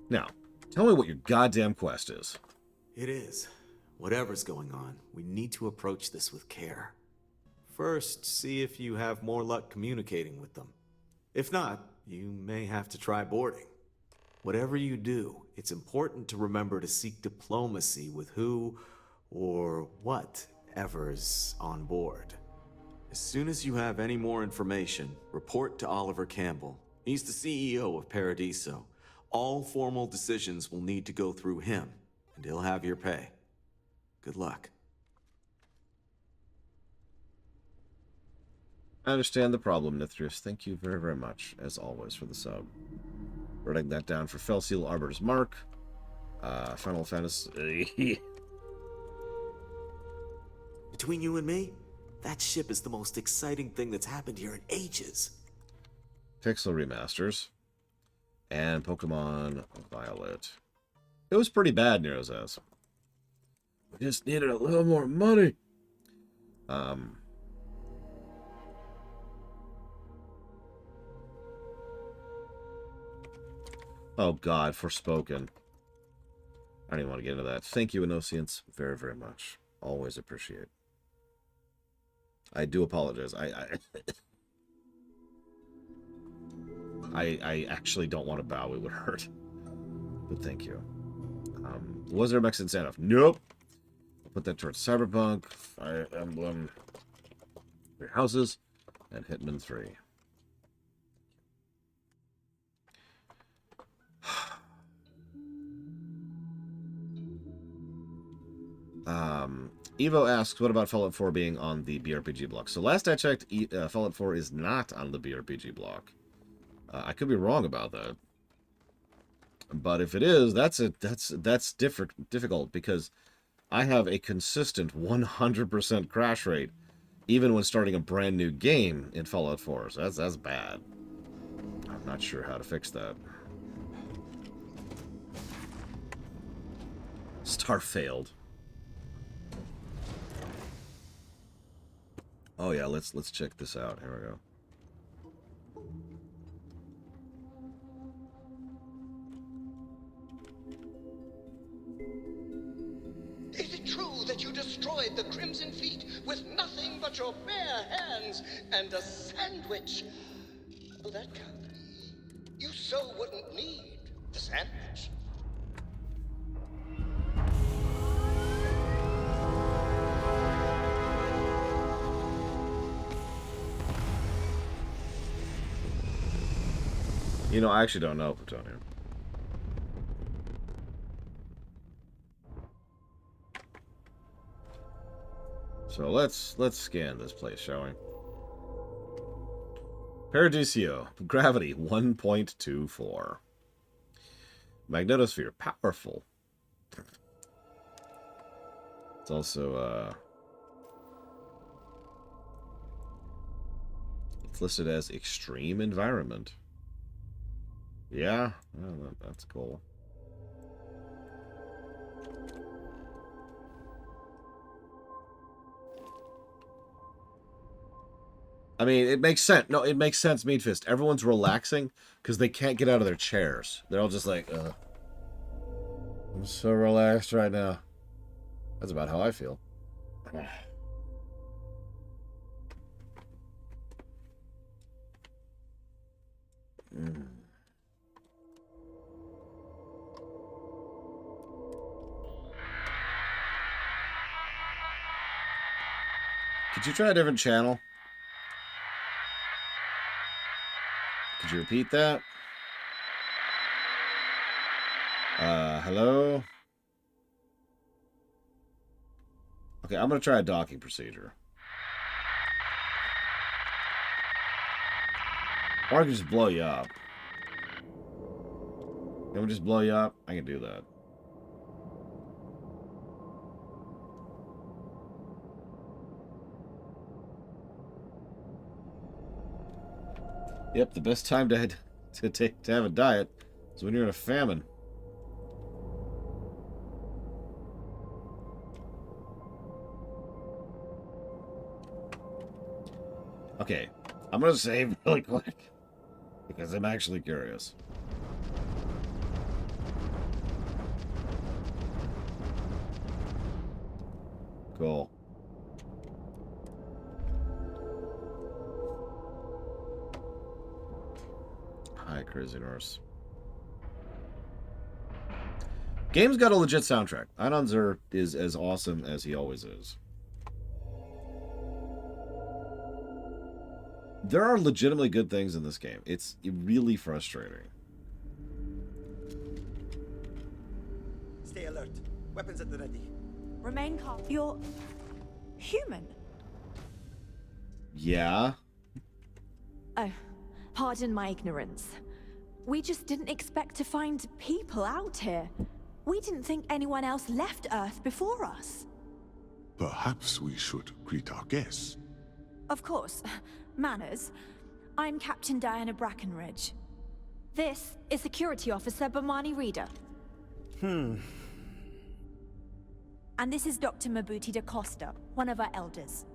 Now, tell me what your goddamn quest is. It is. Whatever's going on, we need to approach this with care. First, see if you have more luck communicating with them. If not, you may have to try boarding. Whatever you do, it's important to remember to seek diplomacy with who or whatever's on board. As soon as you have any more information, report to Oliver Campbell. He's the CEO of Paradiso. All formal decisions will need to go through him, and he'll have your pay. Good luck. I understand the problem, Nithrius. Thank you very, very much, as always, for the sub. Writing that down for Felseal Arbiter's Mark. Final Fantasy. Between you and me, that ship is the most exciting thing that's happened here in ages. Pixel remasters. And Pokemon Violet. It was pretty bad, Nero says. We just needed a little more money. Oh God, Forspoken. I don't even want to get into that. Thank you, Innocence, very, very much. Always appreciate. I do apologize. I actually don't want to bow. It would hurt. But thank you. Was there a Mexican standoff? Nope. I'll put that towards Cyberpunk, Fire Emblem, 3 Houses, and Hitman 3. Evo asks, what about Fallout 4 being on the BRPG block? So last I checked, Fallout 4 is not on the BRPG block. I could be wrong about that. But if it is, that's difficult because I have a consistent 100% crash rate even when starting a brand new game in Fallout 4. So that's bad. I'm not sure how to fix that. Starfield. Oh yeah, let's check this out. Here we go. Is it true that you destroyed the Crimson Fleet with nothing but your bare hands and a sandwich? Well, that can't be. You so wouldn't need the sandwich. You know, I actually don't know, Plutonium. So let's scan this place, shall we? Paradiso, gravity 1.24. Magnetosphere, powerful. It's also It's listed as extreme environment. Yeah, that's cool. I mean, it makes sense. No, it makes sense, Meat Fist. Everyone's relaxing because they can't get out of their chairs. They're all just like, I'm so relaxed right now. That's about how I feel. Could you try a different channel? Could you repeat that? Hello? Okay, I'm going to try a docking procedure. Or I can just blow you up. Can we just blow you up? I can do that. Yep, the best time to have a diet is when you're in a famine. Okay, I'm gonna save really quick because I'm actually curious. Cool. Hi, Crazy Norse. Game's got a legit soundtrack. Einanzer is as awesome as he always is. There are legitimately good things in this game. It's really frustrating. Stay alert. Weapons at the ready. Remain calm. You're human. Yeah. Oh, pardon my ignorance. We just didn't expect to find people out here. We didn't think anyone else left Earth before us. Perhaps we should greet our guests. Of course. Manners. I'm Captain Diana Brackenridge. This is Security Officer Bomani Reader. And this is Dr. Mabuti da Costa, one of our elders.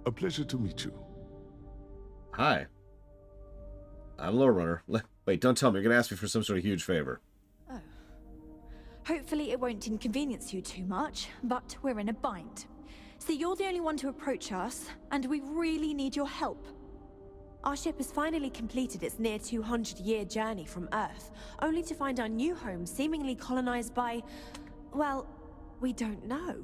A pleasure to meet you. Hi. I'm Lore Runner. Wait, don't tell me. You're going to ask me for some sort of huge favor. Oh. Hopefully it won't inconvenience you too much, but we're in a bind. See, you're the only one to approach us, and we really need your help. Our ship has finally completed its near 200-year journey from Earth, only to find our new home seemingly colonized by, well, we don't know.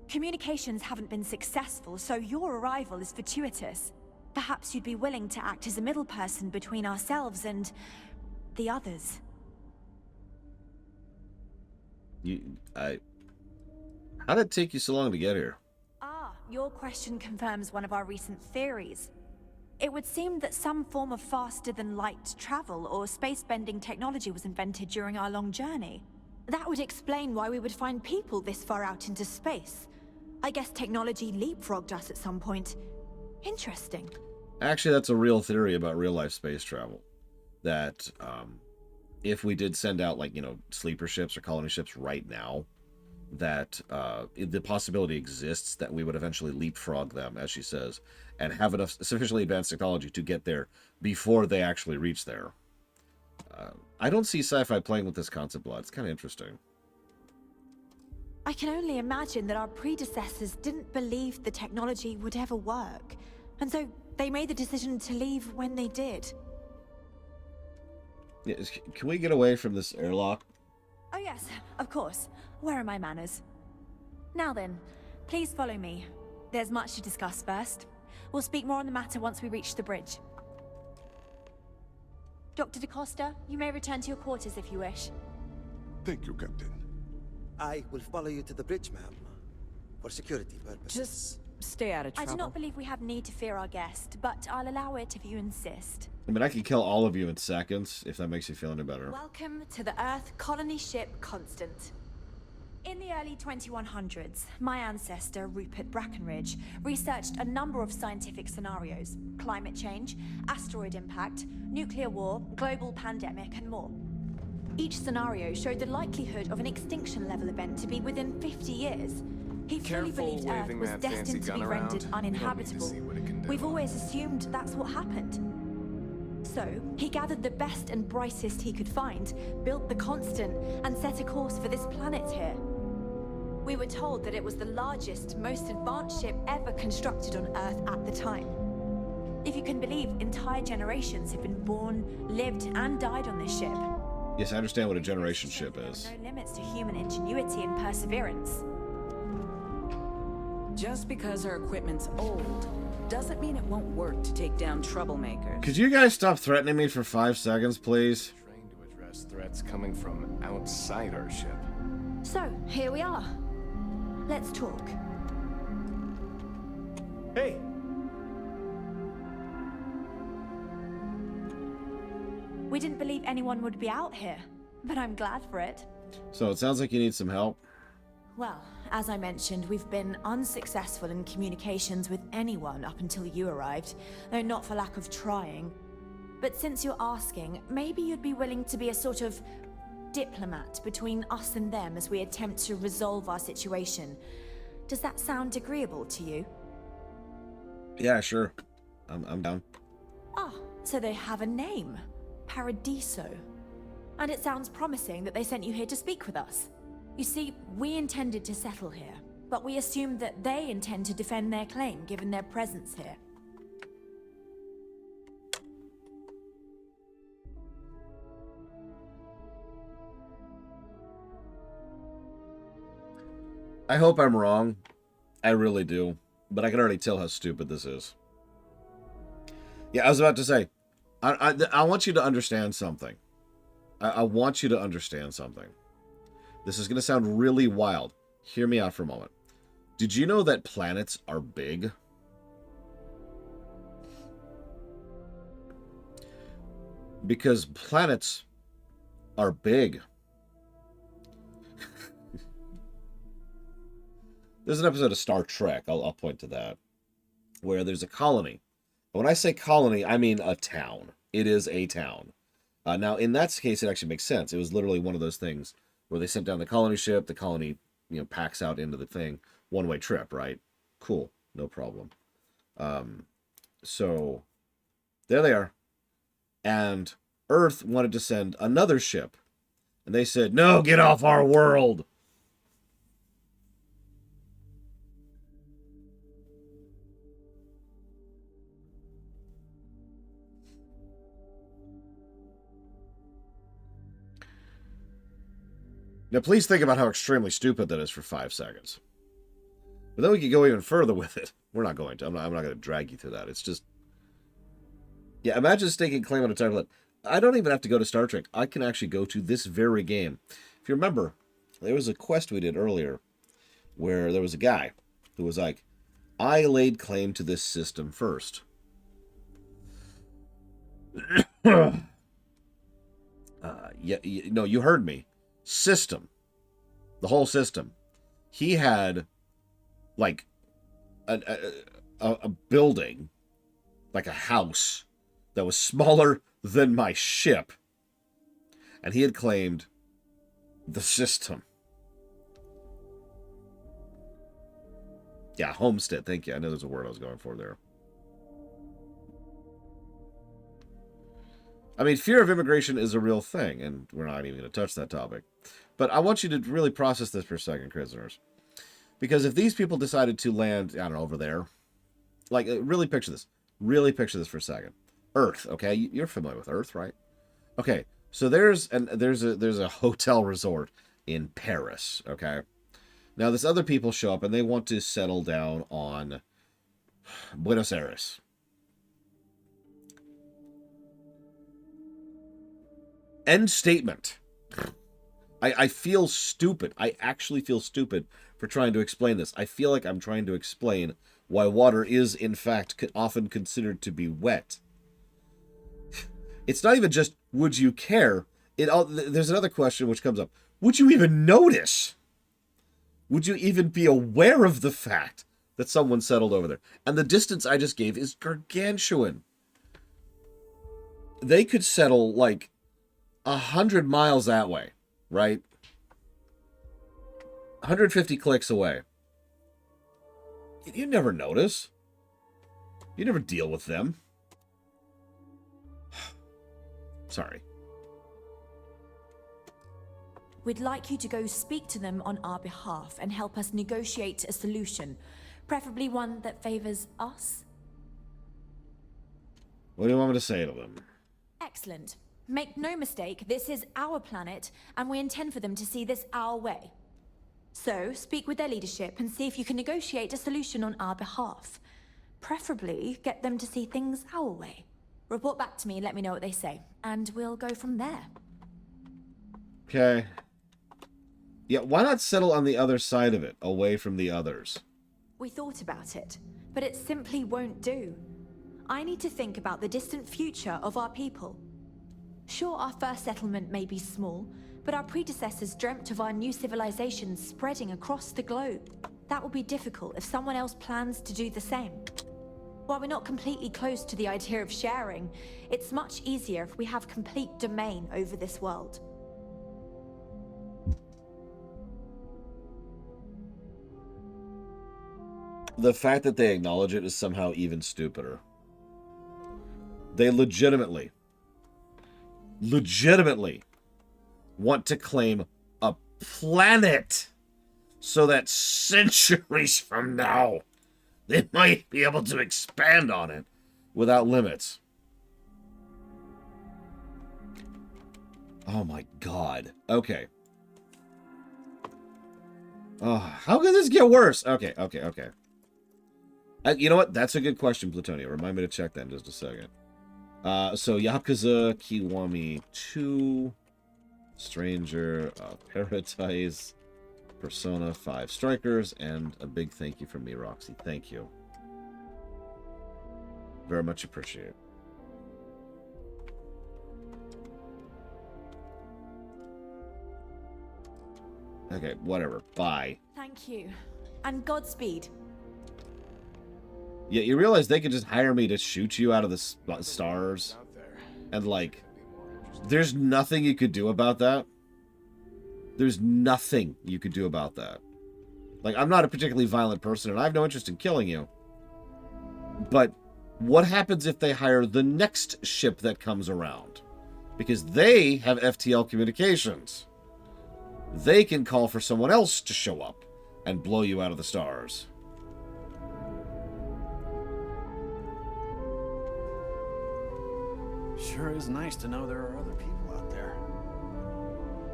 Communications haven't been successful, so your arrival is fortuitous. Perhaps you'd be willing to act as a middle person between ourselves and the others. How did it take you so long to get here? Ah, your question confirms one of our recent theories. It would seem that some form of faster-than-light travel or space-bending technology was invented during our long journey. That would explain why we would find people this far out into space. I guess technology leapfrogged us at some point. Interesting. Actually, that's a real theory about real-life space travel. That, if we did send out, like, sleeper ships or colony ships right now, that the possibility exists that we would eventually leapfrog them, as she says, and have enough sufficiently advanced technology to get there before they actually reach there. I don't see sci-fi playing with this concept a lot. It's kind of interesting. I can only imagine that our predecessors didn't believe the technology would ever work, and so they made the decision to leave when they did. Yeah, can we get away from this airlock? Oh yes, of course. Where are my manners? Now then, please follow me. There's much to discuss first. We'll speak more on the matter once we reach the bridge. Dr. DaCosta, you may return to your quarters if you wish. Thank you, Captain. I will follow you to the bridge, ma'am. For security purposes. Just stay out of trouble. I do not believe we have need to fear our guest, but I'll allow it if you insist. I mean, I can kill all of you in seconds, if that makes you feel any better. Welcome to the Earth colony ship Constant. In the early 2100s, my ancestor, Rupert Brackenridge, researched a number of scientific scenarios: climate change, asteroid impact, nuclear war, global pandemic, and more. Each scenario showed the likelihood of an extinction-level event to be within 50 years. He fully believed Earth was destined to be rendered uninhabitable. We've always assumed that's what happened. So, he gathered the best and brightest he could find, built the Constant, and set a course for this planet here. We were told that it was the largest, most advanced ship ever constructed on Earth at the time. If you can believe, entire generations have been born, lived, and died on this ship. Yes, I understand what a generation ship is. No limits to human ingenuity and perseverance. Just because our equipment's old doesn't mean it won't work to take down troublemakers. Could you guys stop threatening me for 5 seconds, please? Trained to address threats coming from outside our ship. So, here we are. Let's talk. Hey! We didn't believe anyone would be out here, but I'm glad for it. So it sounds like you need some help. Well, as I mentioned, we've been unsuccessful in communications with anyone up until you arrived, though not for lack of trying. But since you're asking, maybe you'd be willing to be a sort of diplomat between us and them as we attempt to resolve our situation. Does that sound agreeable to you? Yeah, sure. I'm down. Ah, so they have a name. Paradiso. And it sounds promising that they sent you here to speak with us. You see, we intended to settle here, but we assumed that they intend to defend their claim given their presence here. I hope I'm wrong. I really do. But I can already tell how stupid this is. Yeah, I was about to say, I want you to understand something. I want you to understand something. This is going to sound really wild. Hear me out for a moment. Did you know that planets are big? Because planets are big. There's an episode of Star Trek, I'll point to that, where there's a colony. When I say colony, I mean a town. It is a town. Now, in that case, it actually makes sense. It was literally one of those things where they sent down the colony ship, the colony, packs out into the thing. One-way trip, right? Cool. No problem. So, there they are. And Earth wanted to send another ship. And they said, no, get off our world! Now, please think about how extremely stupid that is for 5 seconds. But then we could go even further with it. We're not going to. I'm not going to drag you through that. It's just... Yeah, imagine staking claim on a time. I don't even have to go to Star Trek. I can actually go to this very game. If you remember, there was a quest we did earlier where there was a guy who was like, I laid claim to this system first. No, you heard me. System. The whole system. He had, like, a building, like a house, that was smaller than my ship. And he had claimed the system. Yeah, homestead. Thank you. I know there's a word I was going for there. I mean, fear of immigration is a real thing, and we're not even going to touch that topic. But I want you to really process this for a second, prisoners. Because if these people decided to land, I don't know, over there, like, really picture this. Really picture this for a second. Earth, okay? You're familiar with Earth, right? Okay, so there's a hotel resort in Paris, okay? Now, this other people show up, and they want to settle down on Buenos Aires. End statement. I feel stupid. I actually feel stupid for trying to explain this. I feel like I'm trying to explain why water is, in fact, often considered to be wet. It's not even just, would you care? There's another question which comes up. Would you even notice? would you even be aware of the fact that someone settled over there? And the distance I just gave is gargantuan. They could settle like 100 miles that way, right? 150 clicks away. You never notice. You never deal with them. Sorry. We'd like you to go speak to them on our behalf and help us negotiate a solution, preferably one that favors us. What do you want me to say to them? Excellent. Make no mistake, this is our planet, and we intend for them to see this our way. So, speak with their leadership and see if you can negotiate a solution on our behalf. Preferably, get them to see things our way. Report back to me and let me know what they say, and we'll go from there. Okay. Yeah, why not settle on the other side of it, away from the others? We thought about it, but it simply won't do. I need to think about the distant future of our people. Sure, our first settlement may be small, but our predecessors dreamt of our new civilization spreading across the globe. That will be difficult if someone else plans to do the same. While we're not completely close to the idea of sharing, it's much easier if we have complete domain over this world. The fact that they acknowledge it is somehow even stupider. They legitimately want to claim a planet so that centuries from now they might be able to expand on it without limits. Oh my god. Okay. Oh, how could this get worse? Okay. You know what? That's a good question, Plutonia. Remind me to check that in just a second. So Yakuza Kiwami 2, Stranger of Paradise, Persona 5 Strikers, and a big thank you from me, Roxy. Thank you. Very much appreciate. Okay, whatever. Bye. Thank you. And Godspeed. Yeah, you realize they could just hire me to shoot you out of the stars? And, like, there's nothing you could do about that. There's nothing you could do about that. Like, I'm not a particularly violent person, and I have no interest in killing you. But what happens if they hire the next ship that comes around? Because they have FTL communications. They can call for someone else to show up and blow you out of the stars. Sure is nice to know there are other people out there.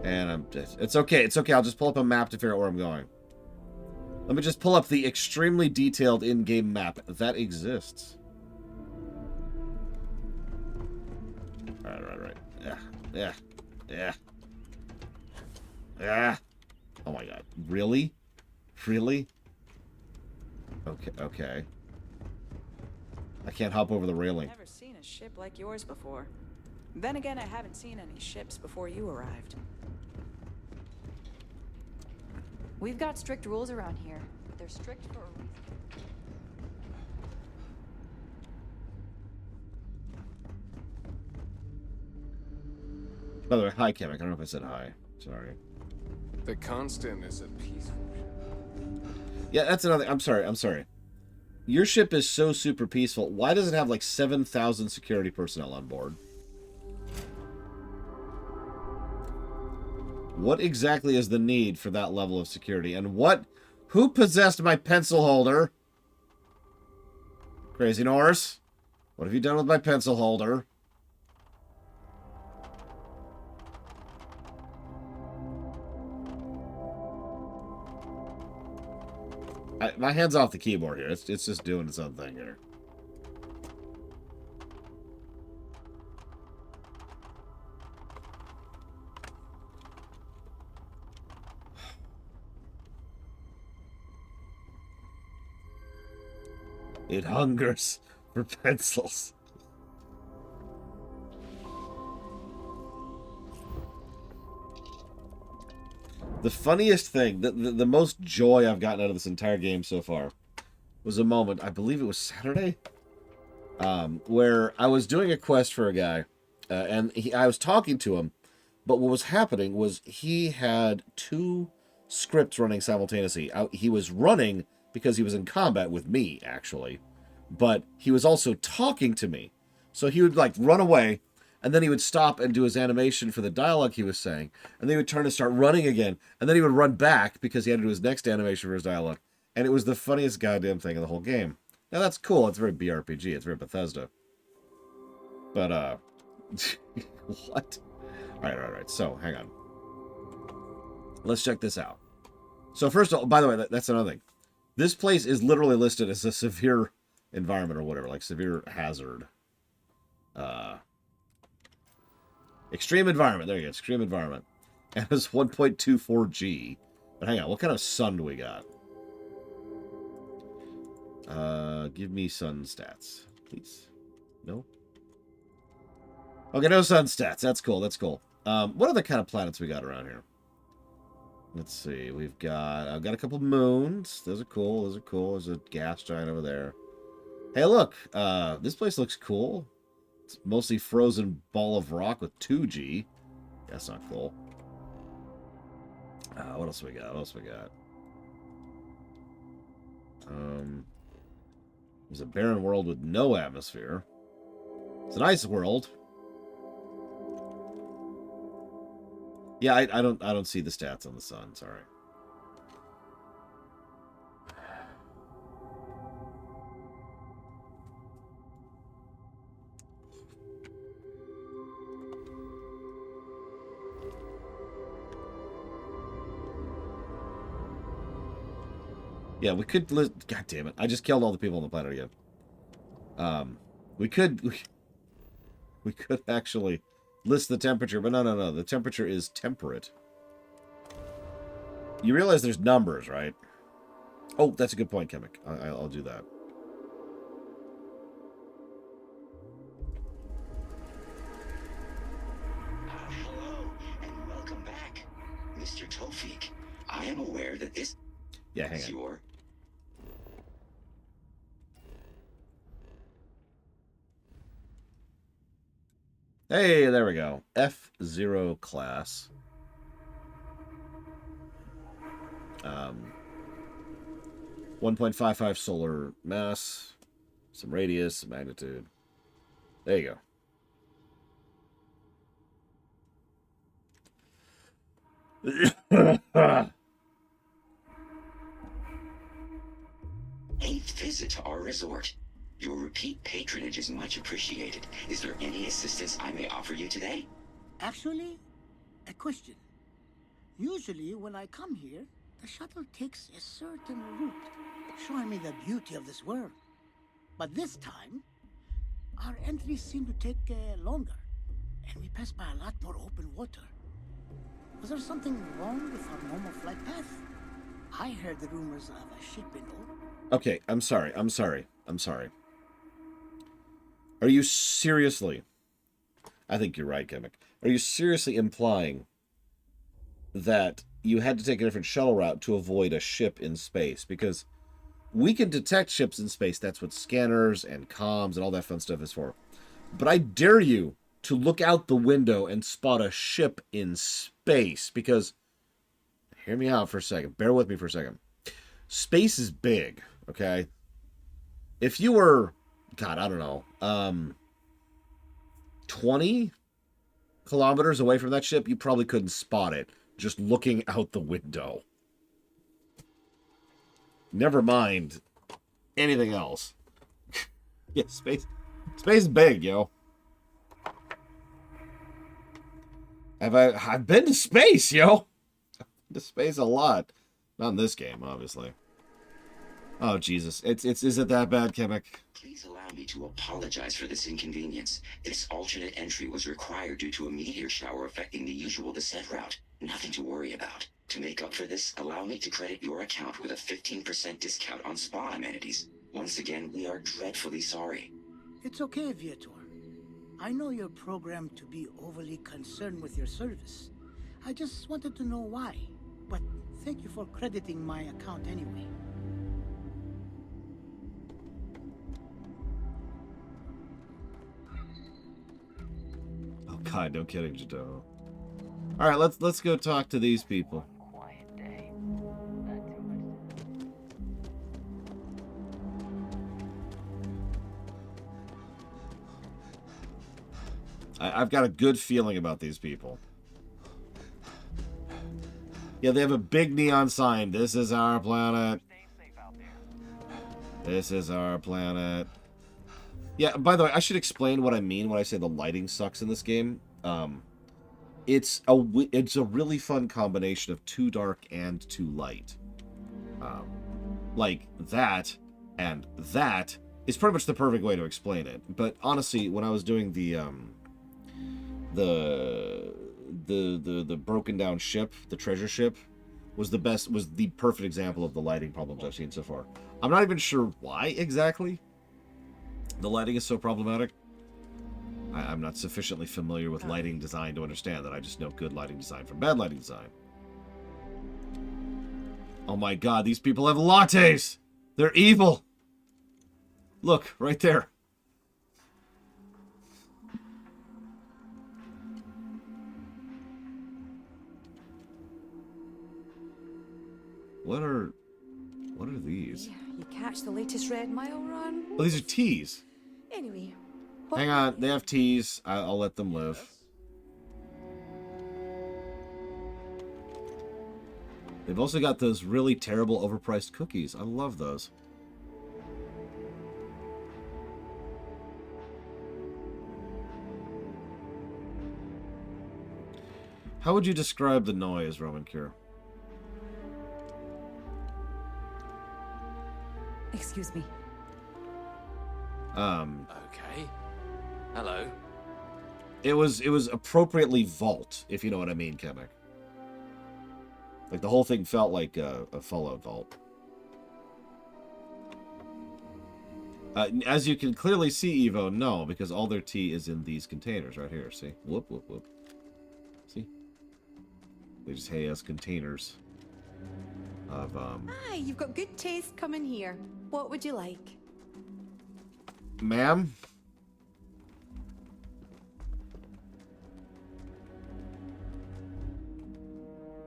And it's okay. It's okay. I'll just pull up a map to figure out where I'm going. Let me just pull up the extremely detailed in-game map that exists. Right. Yeah. Oh my god. Really? Okay. I can't hop over the railing. Never seen a ship like yours before. Then again, I haven't seen any ships before you arrived. We've got strict rules around here, but they're strict for a reason. By the way, hi, Kamek. I don't know if I said hi. Sorry. The Constant is a peaceful ship. Yeah, that's another... I'm sorry. Your ship is so super peaceful. Why does it have like 7,000 security personnel on board? What exactly is the need for that level of security? And who possessed my pencil holder? Crazy Norse? What have you done with my pencil holder? My hand's off the keyboard here. It's just doing its own thing here. It hungers for pencils. The funniest thing, the most joy I've gotten out of this entire game so far was a moment, I believe it was Saturday, where I was doing a quest for a guy, and I was talking to him, but what was happening was he had two scripts running simultaneously. He was running because he was in combat with me, actually, but he was also talking to me. So he would, like, run away, and then he would stop and do his animation for the dialogue he was saying, and then he would turn and start running again, and then he would run back because he had to do his next animation for his dialogue. And it was the funniest goddamn thing in the whole game. Now, that's cool. It's very BRPG. It's very Bethesda. But, what? All right. So, hang on. Let's check this out. So, first of all, by the way, that's another thing. This place is literally listed as a severe environment or whatever, like severe hazard. Extreme environment. There you go. Extreme environment. And it's 1.24 G. But hang on. What kind of sun do we got? Give me sun stats, please. No? Okay, no sun stats. That's cool. That's cool. What other kind of planets we got around here? Let's see. I've got a couple moons. Those are cool. Those are cool. There's a gas giant over there. Hey, look. This place looks cool. It's mostly frozen ball of rock with 2G. That's not cool. What else we got? There's a barren world with no atmosphere. It's an ice world. Yeah, I don't see the stats on the sun. Sorry. Yeah, we could list. God damn it! I just killed all the people on the planet again. We could actually list the temperature, but no. The temperature is temperate. You realize there's numbers, right? Oh, that's a good point, Chemic. I'll do that. Hello, and welcome back, Mr. Tofik. I am aware that this hang is on. your... Hey, there we go. F0 class. 1.55 solar mass, some radius, some magnitude. There you go. Eighth visit to our resort. Your repeat patronage is much appreciated. Is there any assistance I may offer you today? Actually, a question. Usually when I come here, the shuttle takes a certain route, showing me the beauty of this world. But this time, our entries seem to take longer, and we pass by a lot more open water. Was there something wrong with our normal flight path? I heard the rumors of a ship and all. Okay, I'm sorry. Are you seriously... I think you're right, Chemic. Are you seriously implying that you had to take a different shuttle route to avoid a ship in space? Because we can detect ships in space. That's what scanners and comms and all that fun stuff is for. But I dare you to look out the window and spot a ship in space. Because, hear me out for a second. Bear with me for a second. Space is big, okay? If you were, God, I don't know, 20 kilometers away from that ship, you probably couldn't spot it just looking out the window. Never mind anything else. Yeah, space is big, yo. I've been to space, yo. I've been to space a lot. Not in this game, obviously. Oh, Jesus. Is it that bad, Chemic? Please allow me to apologize for this inconvenience. This alternate entry was required due to a meteor shower affecting the usual descent route. Nothing to worry about. To make up for this, allow me to credit your account with a 15% discount on spa amenities. Once again, we are dreadfully sorry. It's okay, Viator. I know you're programmed to be overly concerned with your service. I just wanted to know why. but thank you for crediting my account anyway. Oh God, no kidding, Jado. All right, let's go talk to these people. I've got a good feeling about these people. Yeah, they have a big neon sign. This is our planet. This is our planet. Yeah, by the way, I should explain what I mean when I say the lighting sucks in this game. It's a really fun combination of too dark and too light. Like that and that is pretty much the perfect way to explain it. But honestly, when I was doing the broken down ship, the treasure ship, was the perfect example of the lighting problems I've seen so far. I'm not even sure why exactly the lighting is so problematic. I'm not sufficiently familiar with lighting design to understand that. I just know good lighting design from bad lighting design. Oh my God, these people have lattes! They're evil! Look, right there. What are these? You catch the latest Red Mile run? Oh, these are teas. Anyway. Hang on, they have teas. I'll let them live. They've also got those really terrible overpriced cookies. I love those. How would you describe the noise, Roman Cure? Excuse me. Okay. Hello. It was appropriately vault, if you know what I mean, Kemek. Like the whole thing felt like a Fallout vault. As you can clearly see, Evo, no, because all their tea is in these containers right here. See? Whoop, whoop, whoop. See? They just hay us containers of Hi, you've got good taste coming here. What would you like? Ma'am?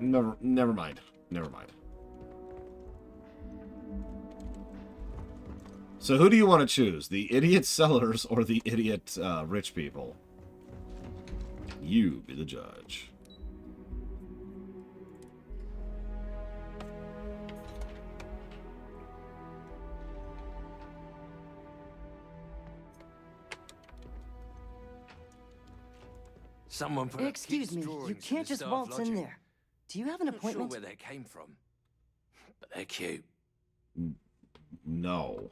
Never mind. Never mind. So who do you want to choose? The idiot sellers or the idiot rich people? You be the judge. Someone put Excuse me, you can't just waltz in there. Do you have an appointment? I'm not sure where they came from, but they're cute. No.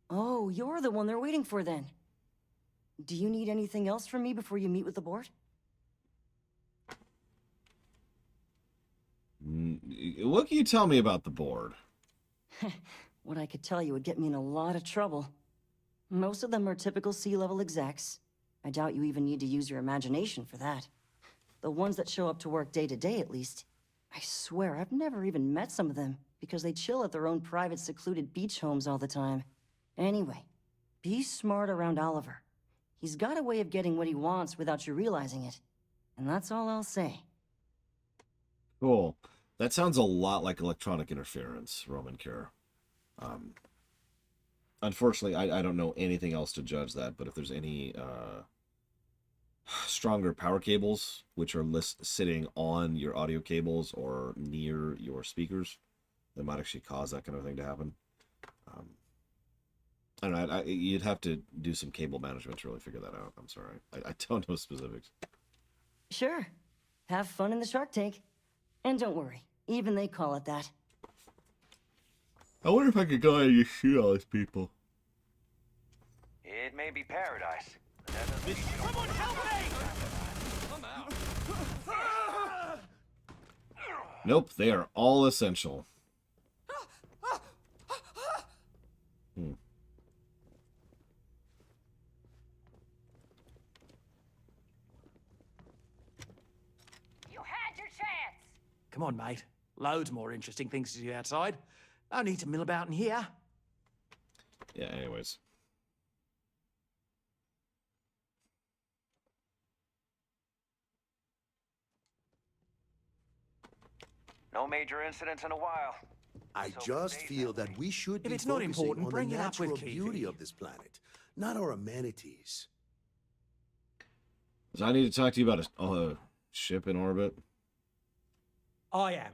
Oh, you're the one they're waiting for then. Do you need anything else from me before you meet with the board? What can you tell me about the board? What I could tell you would get me in a lot of trouble. Most of them are typical C-level execs. I doubt you even need to use your imagination for that. The ones that show up to work day to day, at least. I swear, I've never even met some of them, because they chill at their own private secluded beach homes all the time. Anyway, be smart around Oliver. He's got a way of getting what he wants without you realizing it. And that's all I'll say. Cool. That sounds a lot like electronic interference, Roman Cure. Unfortunately, I don't know anything else to judge that, but if there's any stronger power cables, which are sitting on your audio cables or near your speakers, that might actually cause that kind of thing to happen. I don't know, you'd have to do some cable management to really figure that out. I'm sorry. I don't know specifics. Sure. Have fun in the Shark Tank. And don't worry, even they call it that. I wonder if I could go ahead and just shoot all these people. It may be paradise. Someone help me! I'm out. Nope, they are all essential. You had your chance. Come on, mate. Loads more interesting things to do outside. No need to mill about in here. Yeah, anyways. No major incidents in a while. I just feel that we should If be it's not focusing important, on bring the it up with natural beauty Kiwi. of this planet, not our amenities. So I need to talk to you about a ship in orbit. I am.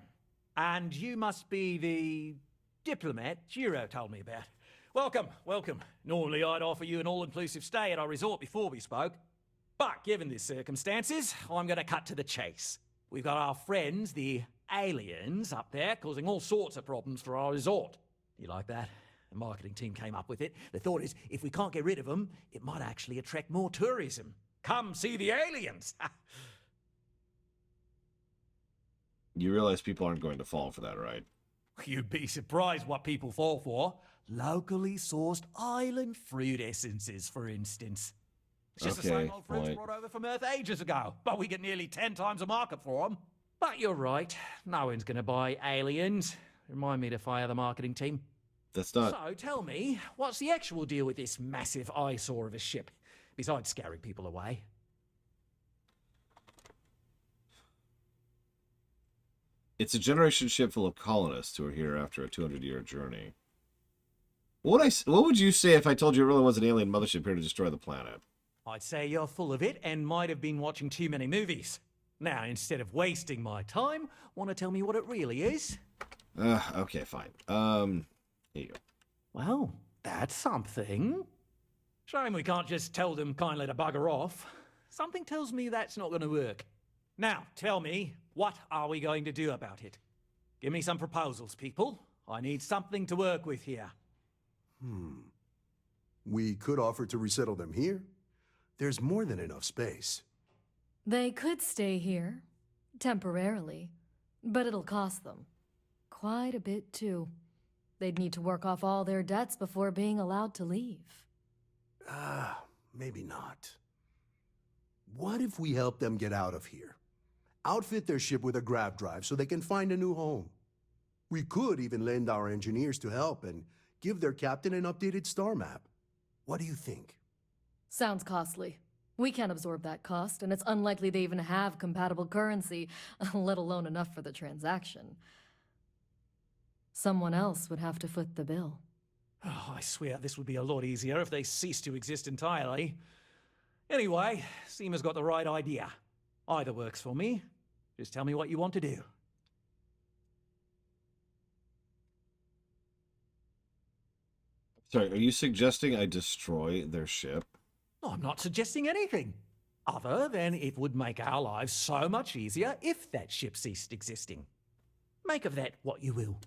And you must be the diplomat Jiro told me about. Welcome, welcome. Normally I'd offer you an all-inclusive stay at our resort before we spoke. But given the circumstances, I'm going to cut to the chase. We've got our friends, the aliens, up there, causing all sorts of problems for our resort. You like that? The marketing team came up with it. The thought is, if we can't get rid of them, it might actually attract more tourism. Come see the aliens! You realize people aren't going to fall for that, right? You'd be surprised what people fall for. Locally sourced island fruit essences, for instance. It's just the same old fruits brought over from Earth ages ago, but we get nearly 10 times the market for them. But you're right, no one's going to buy aliens. Remind me to fire the marketing team. That's not... So tell me, what's the actual deal with this massive eyesore of a ship, besides scaring people away? It's a generation ship full of colonists who are here after a 200-year journey. What would you say if I told you it really was an alien mothership here to destroy the planet? I'd say you're full of it and might have been watching too many movies. Now, instead of wasting my time, want to tell me what it really is? Okay, fine. Here you go. Well, that's something. Shame we can't just tell them kindly to bugger off. Something tells me that's not going to work. Now, tell me, what are we going to do about it? Give me some proposals, people. I need something to work with here. We could offer to resettle them here. There's more than enough space. They could stay here, temporarily, but it'll cost them. Quite a bit, too. They'd need to work off all their debts before being allowed to leave. Maybe not. What if we help them get out of here? Outfit their ship with a grav drive so they can find a new home. We could even lend our engineers to help and give their captain an updated star map. What do you think? Sounds costly. We can't absorb that cost, and it's unlikely they even have compatible currency, let alone enough for the transaction. Someone else would have to foot the bill. Oh, I swear this would be a lot easier if they ceased to exist entirely. Anyway, Seema's got the right idea. Either works for me. Just tell me what you want to do. Sorry, are you suggesting I destroy their ship? I'm not suggesting anything, other than it would make our lives so much easier if that ship ceased existing. Make of that what you will.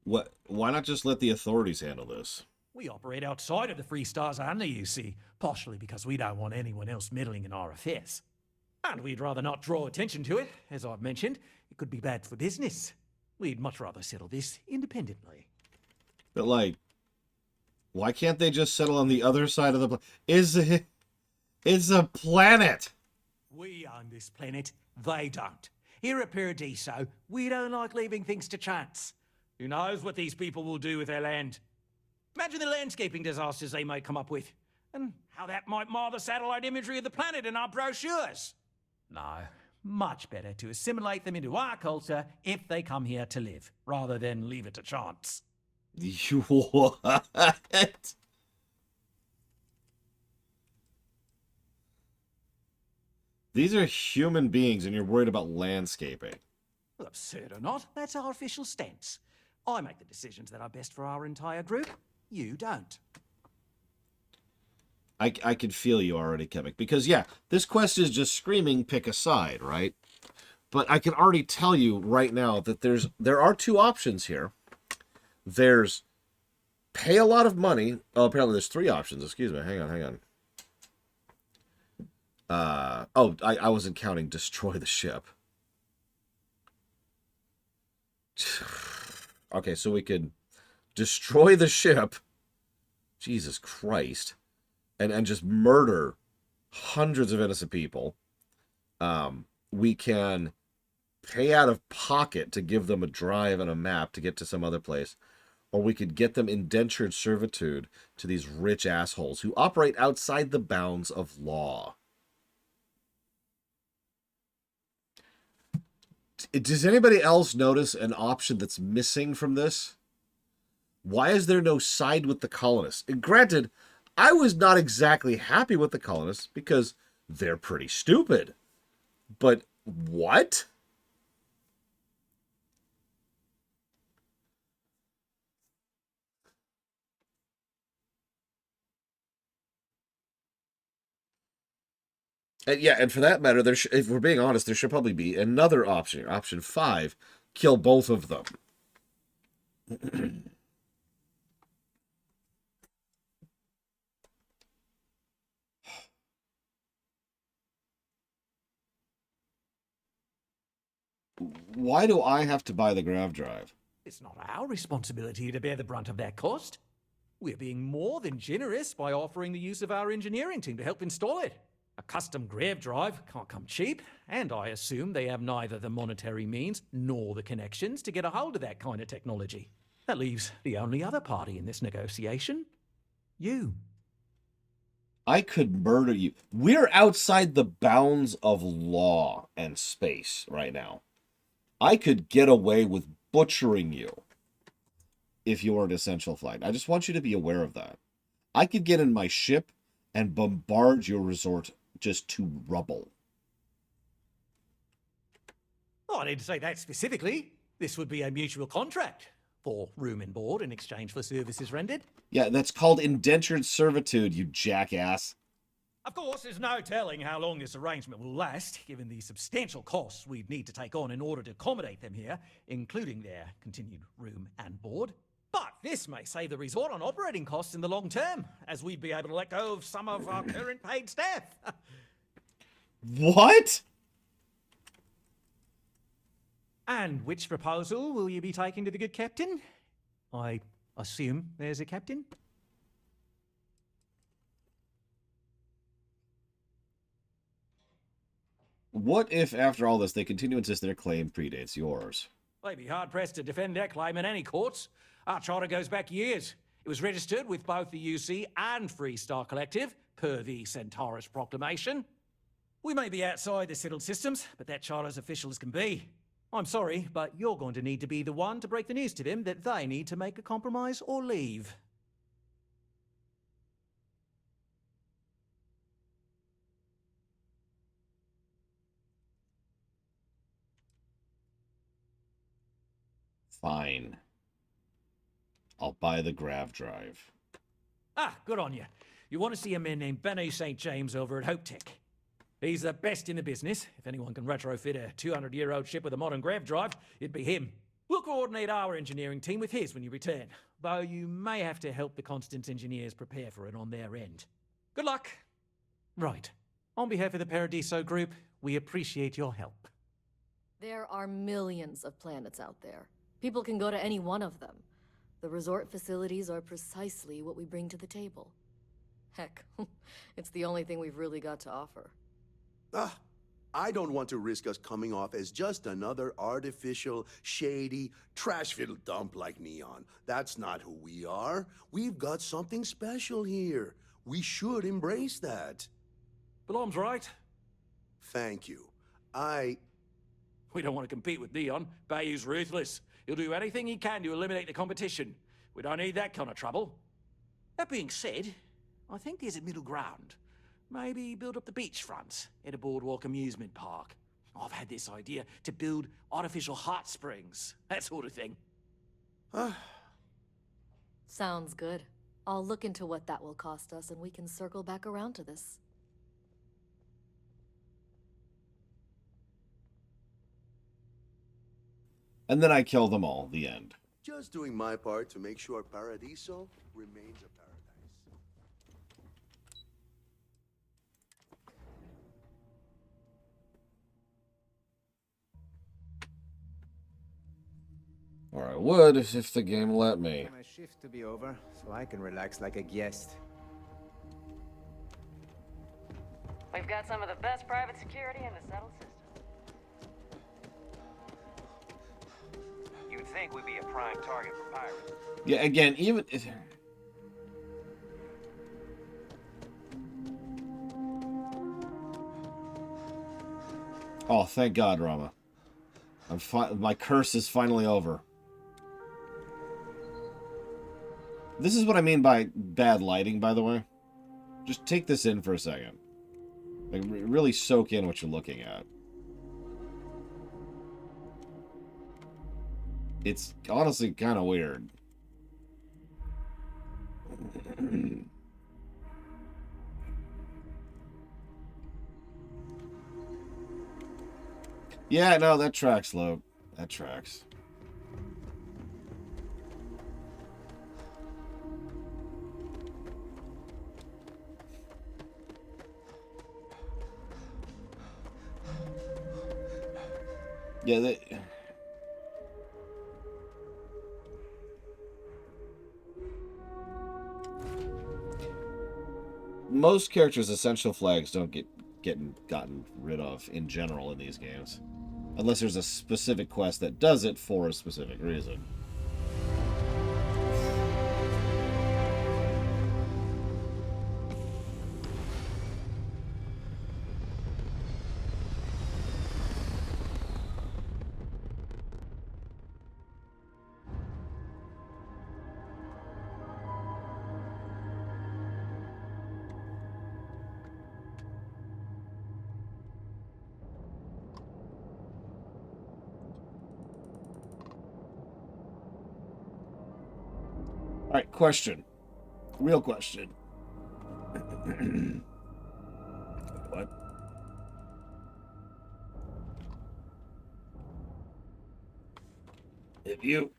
What? Why not just let the authorities handle this? We operate outside of the Free Stars only, you see, partially because we don't want anyone else meddling in our affairs. And we'd rather not draw attention to it. As I've mentioned, it could be bad for business. We'd much rather settle this independently. But, like, why can't they just settle on the other side of the planet? It's a planet! We own this planet, they don't. Here at Paradiso, we don't like leaving things to chance. Who knows what these people will do with their land? Imagine the landscaping disasters they might come up with, and how that might mar the satellite imagery of the planet in our brochures. No, much better to assimilate them into our culture if they come here to live, rather than leave it to chance. What? These are human beings and you're worried about landscaping. Well, absurd or not, that's our official stance. I make the decisions that are best for our entire group. You don't. I can feel you already, Kevik. Because, yeah, this quest is just screaming, pick a side, right? But I can already tell you right now that there are two options here. There's pay a lot of money. Oh, apparently there's three options. Excuse me. Hang on. I wasn't counting destroy the ship. Okay, so we could destroy the ship. Jesus Christ. And just murder hundreds of innocent people. We can pay out of pocket to give them a drive and a map to get to some other place, or we could get them indentured servitude to these rich assholes who operate outside the bounds of law. Does anybody else notice an option that's missing from this? Why is there no side with the colonists? And granted, I was not exactly happy with the colonists because they're pretty stupid. But what? And yeah, and for that matter, if we're being honest, there should probably be another option. Option 5, kill both of them. Why do I have to buy the grav drive? It's not our responsibility to bear the brunt of that cost. We're being more than generous by offering the use of our engineering team to help install it. A custom grav drive can't come cheap, and I assume they have neither the monetary means nor the connections to get a hold of that kind of technology. That leaves the only other party in this negotiation. You. I could murder you. We're outside the bounds of law and space right now. I could get away with butchering you if you were an essential flight. I just want you to be aware of that. I could get in my ship and bombard your resort just to rubble. Oh, I didn't say that specifically. This would be a mutual contract for room and board in exchange for services rendered. Yeah, that's called indentured servitude, you jackass. Of course, there's no telling how long this arrangement will last, given the substantial costs we'd need to take on in order to accommodate them here, including their continued room and board. But this may save the resort on operating costs in the long term, as we'd be able to let go of some of our current paid staff. What? And which proposal will you be taking to the good captain? I assume there's a captain? What if, after all this, they continue to insist their claim predates yours? They'd be hard-pressed to defend their claim in any courts. Our charter goes back years. It was registered with both the UC and Freestar Collective, per the Centaurus Proclamation. We may be outside the settled systems, but that charter's official as can be. I'm sorry, but you're going to need to be the one to break the news to them that they need to make a compromise or leave. Fine. I'll buy the grav drive. Ah, good on you. You want to see a man named Benny St. James over at Hope Tech. He's the best in the business. If anyone can retrofit a 200-year-old ship with a modern grav drive, it'd be him. We'll coordinate our engineering team with his when you return, though you may have to help the Constance engineers prepare for it on their end. Good luck. Right. On behalf of the Paradiso Group, we appreciate your help. There are millions of planets out there. People can go to any one of them. The resort facilities are precisely what we bring to the table. Heck, it's the only thing we've really got to offer. I don't want to risk us coming off as just another artificial, shady, trash-filled dump like Neon. That's not who we are. We've got something special here. We should embrace that. Belom's right. Thank you. We don't want to compete with Neon. Bayou's ruthless. He'll do anything he can to eliminate the competition. We don't need that kind of trouble. That being said, I think there's a middle ground. Maybe build up the beachfront at a boardwalk amusement park. I've had this idea to build artificial hot springs, that sort of thing. Sounds good. I'll look into what that will cost us and we can circle back around to this. And then I kill them all. The end. Just doing my part to make sure Paradiso remains a paradise. Or I would if the game let me. My shift to be over, so I can relax like a guest. We've got some of the best private security in the settled system. You'd think we'd be a prime target for pirates. Yeah, again, even... Oh, thank God, Rama. My curse is finally over. This is what I mean by bad lighting, by the way. Just take this in for a second. Like, really soak in what you're looking at. It's honestly kind of weird. Yeah, no, that tracks, Lope. That tracks. Yeah, most characters' essential flags don't get gotten rid of in general in these games, unless there's a specific quest that does it for a specific reason. All right, question. Real question. What? If you...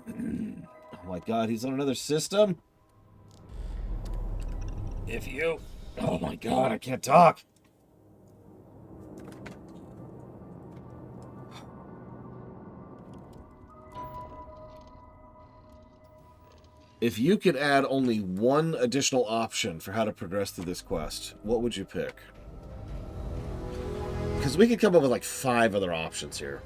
Oh my God, he's on another system? If you... Oh my God, I can't talk. If you could add only one additional option for how to progress through this quest, what would you pick? Because we could come up with like 5 other options here.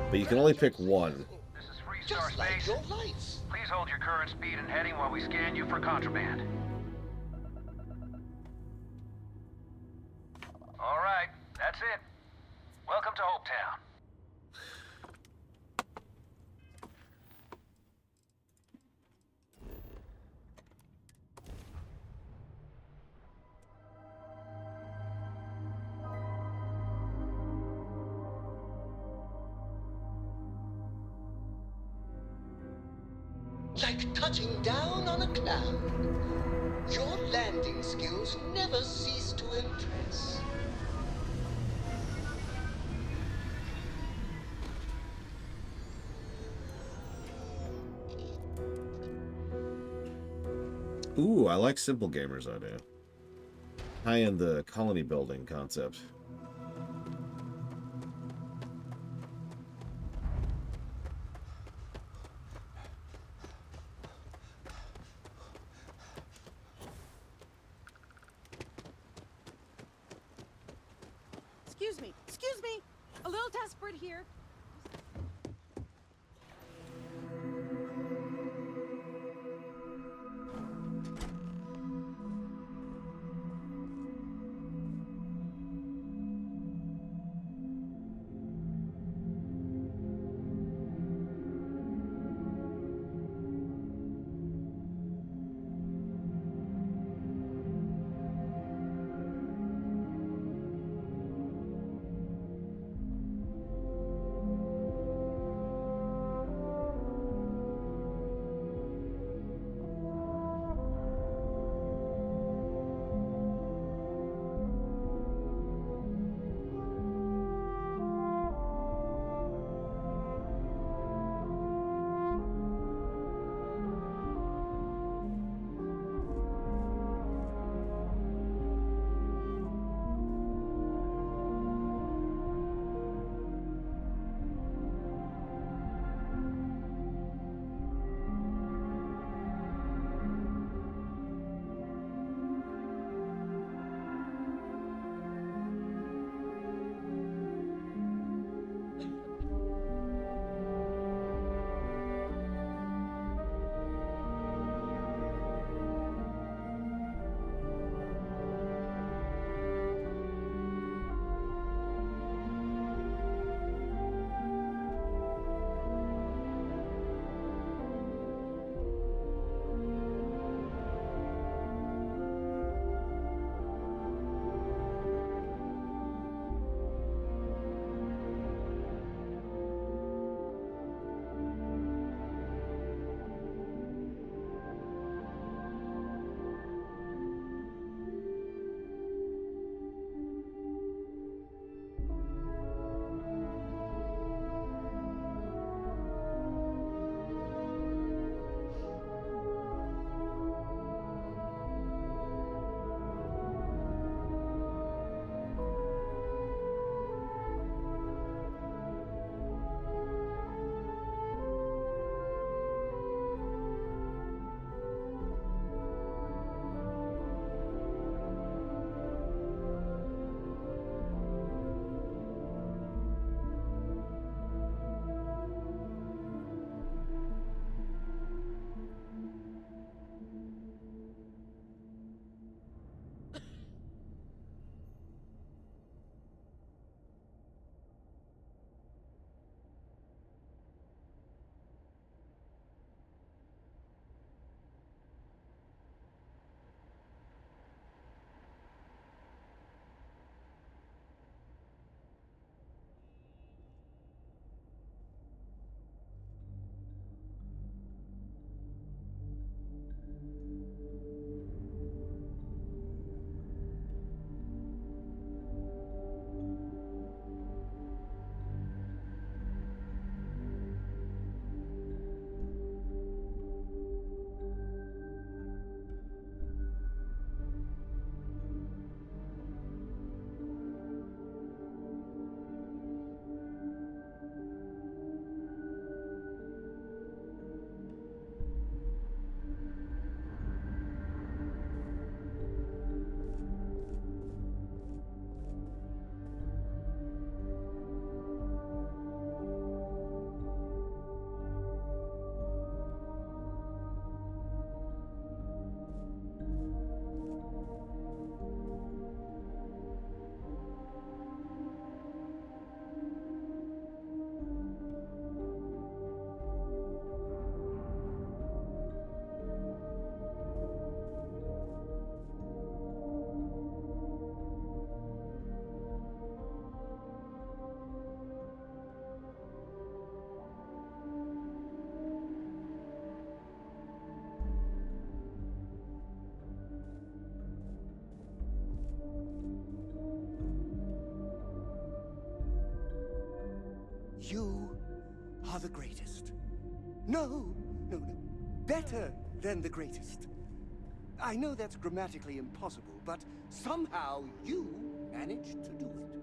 But you can only pick one. This is Freestar Space. Please hold your current speed and heading while we scan you for contraband. All right, that's it. Welcome to Hopetown. Like touching down on a cloud. Your landing skills never cease to impress. Ooh, I like Simple Gamer's idea. High in the colony building concept. Excuse me. A little desperate here. You are the greatest. No, no, no. Better than the greatest. I know that's grammatically impossible, but somehow you managed to do it.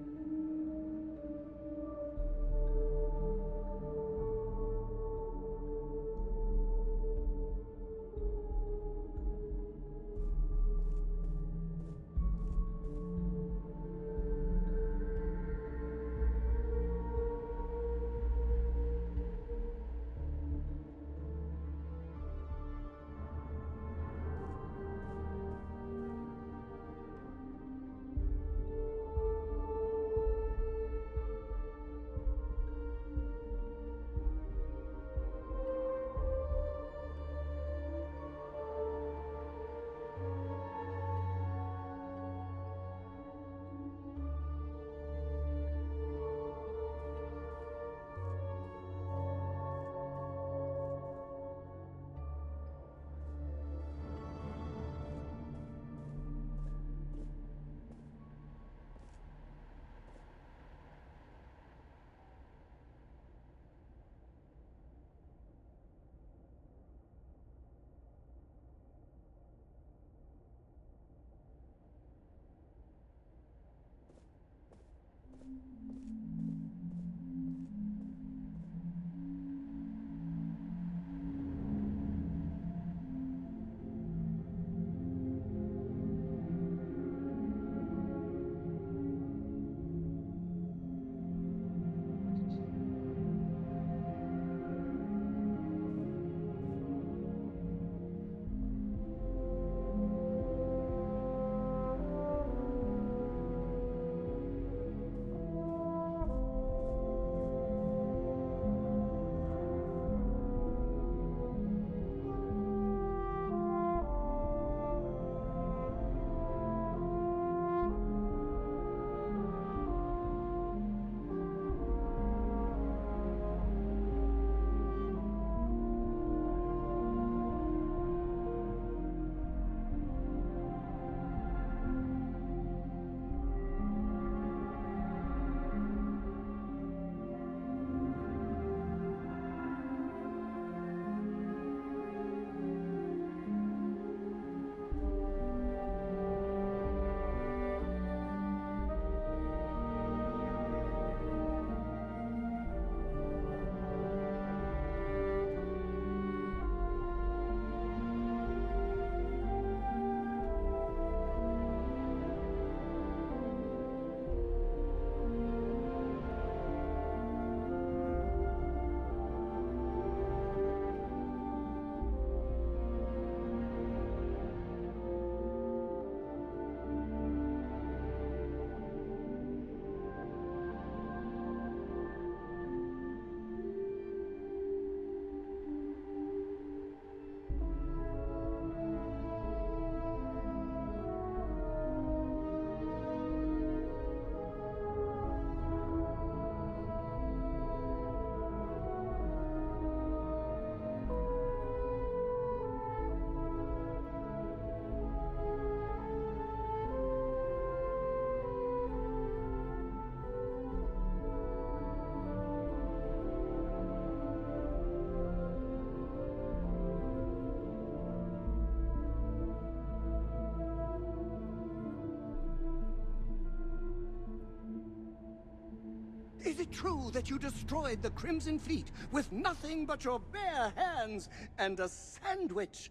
Is it true that you destroyed the Crimson Fleet with nothing but your bare hands and a sandwich?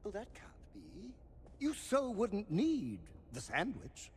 Oh, that can't be. You so wouldn't need the sandwich.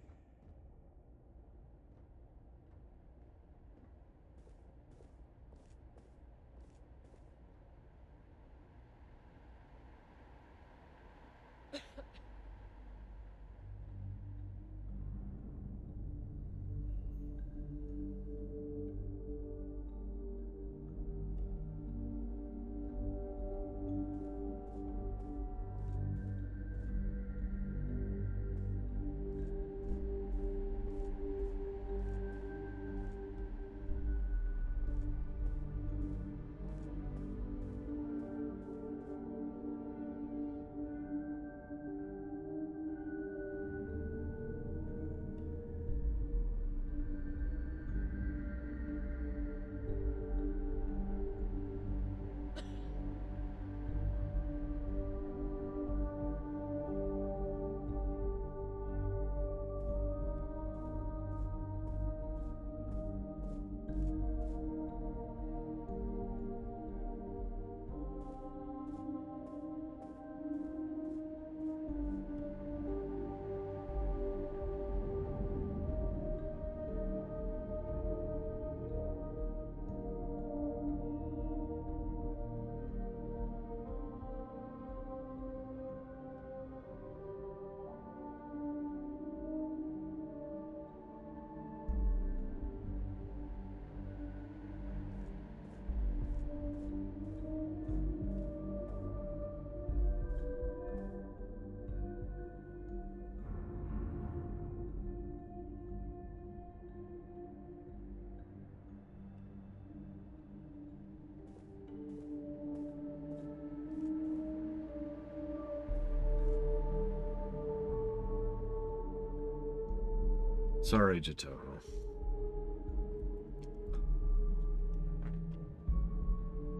Sorry, Jitoho.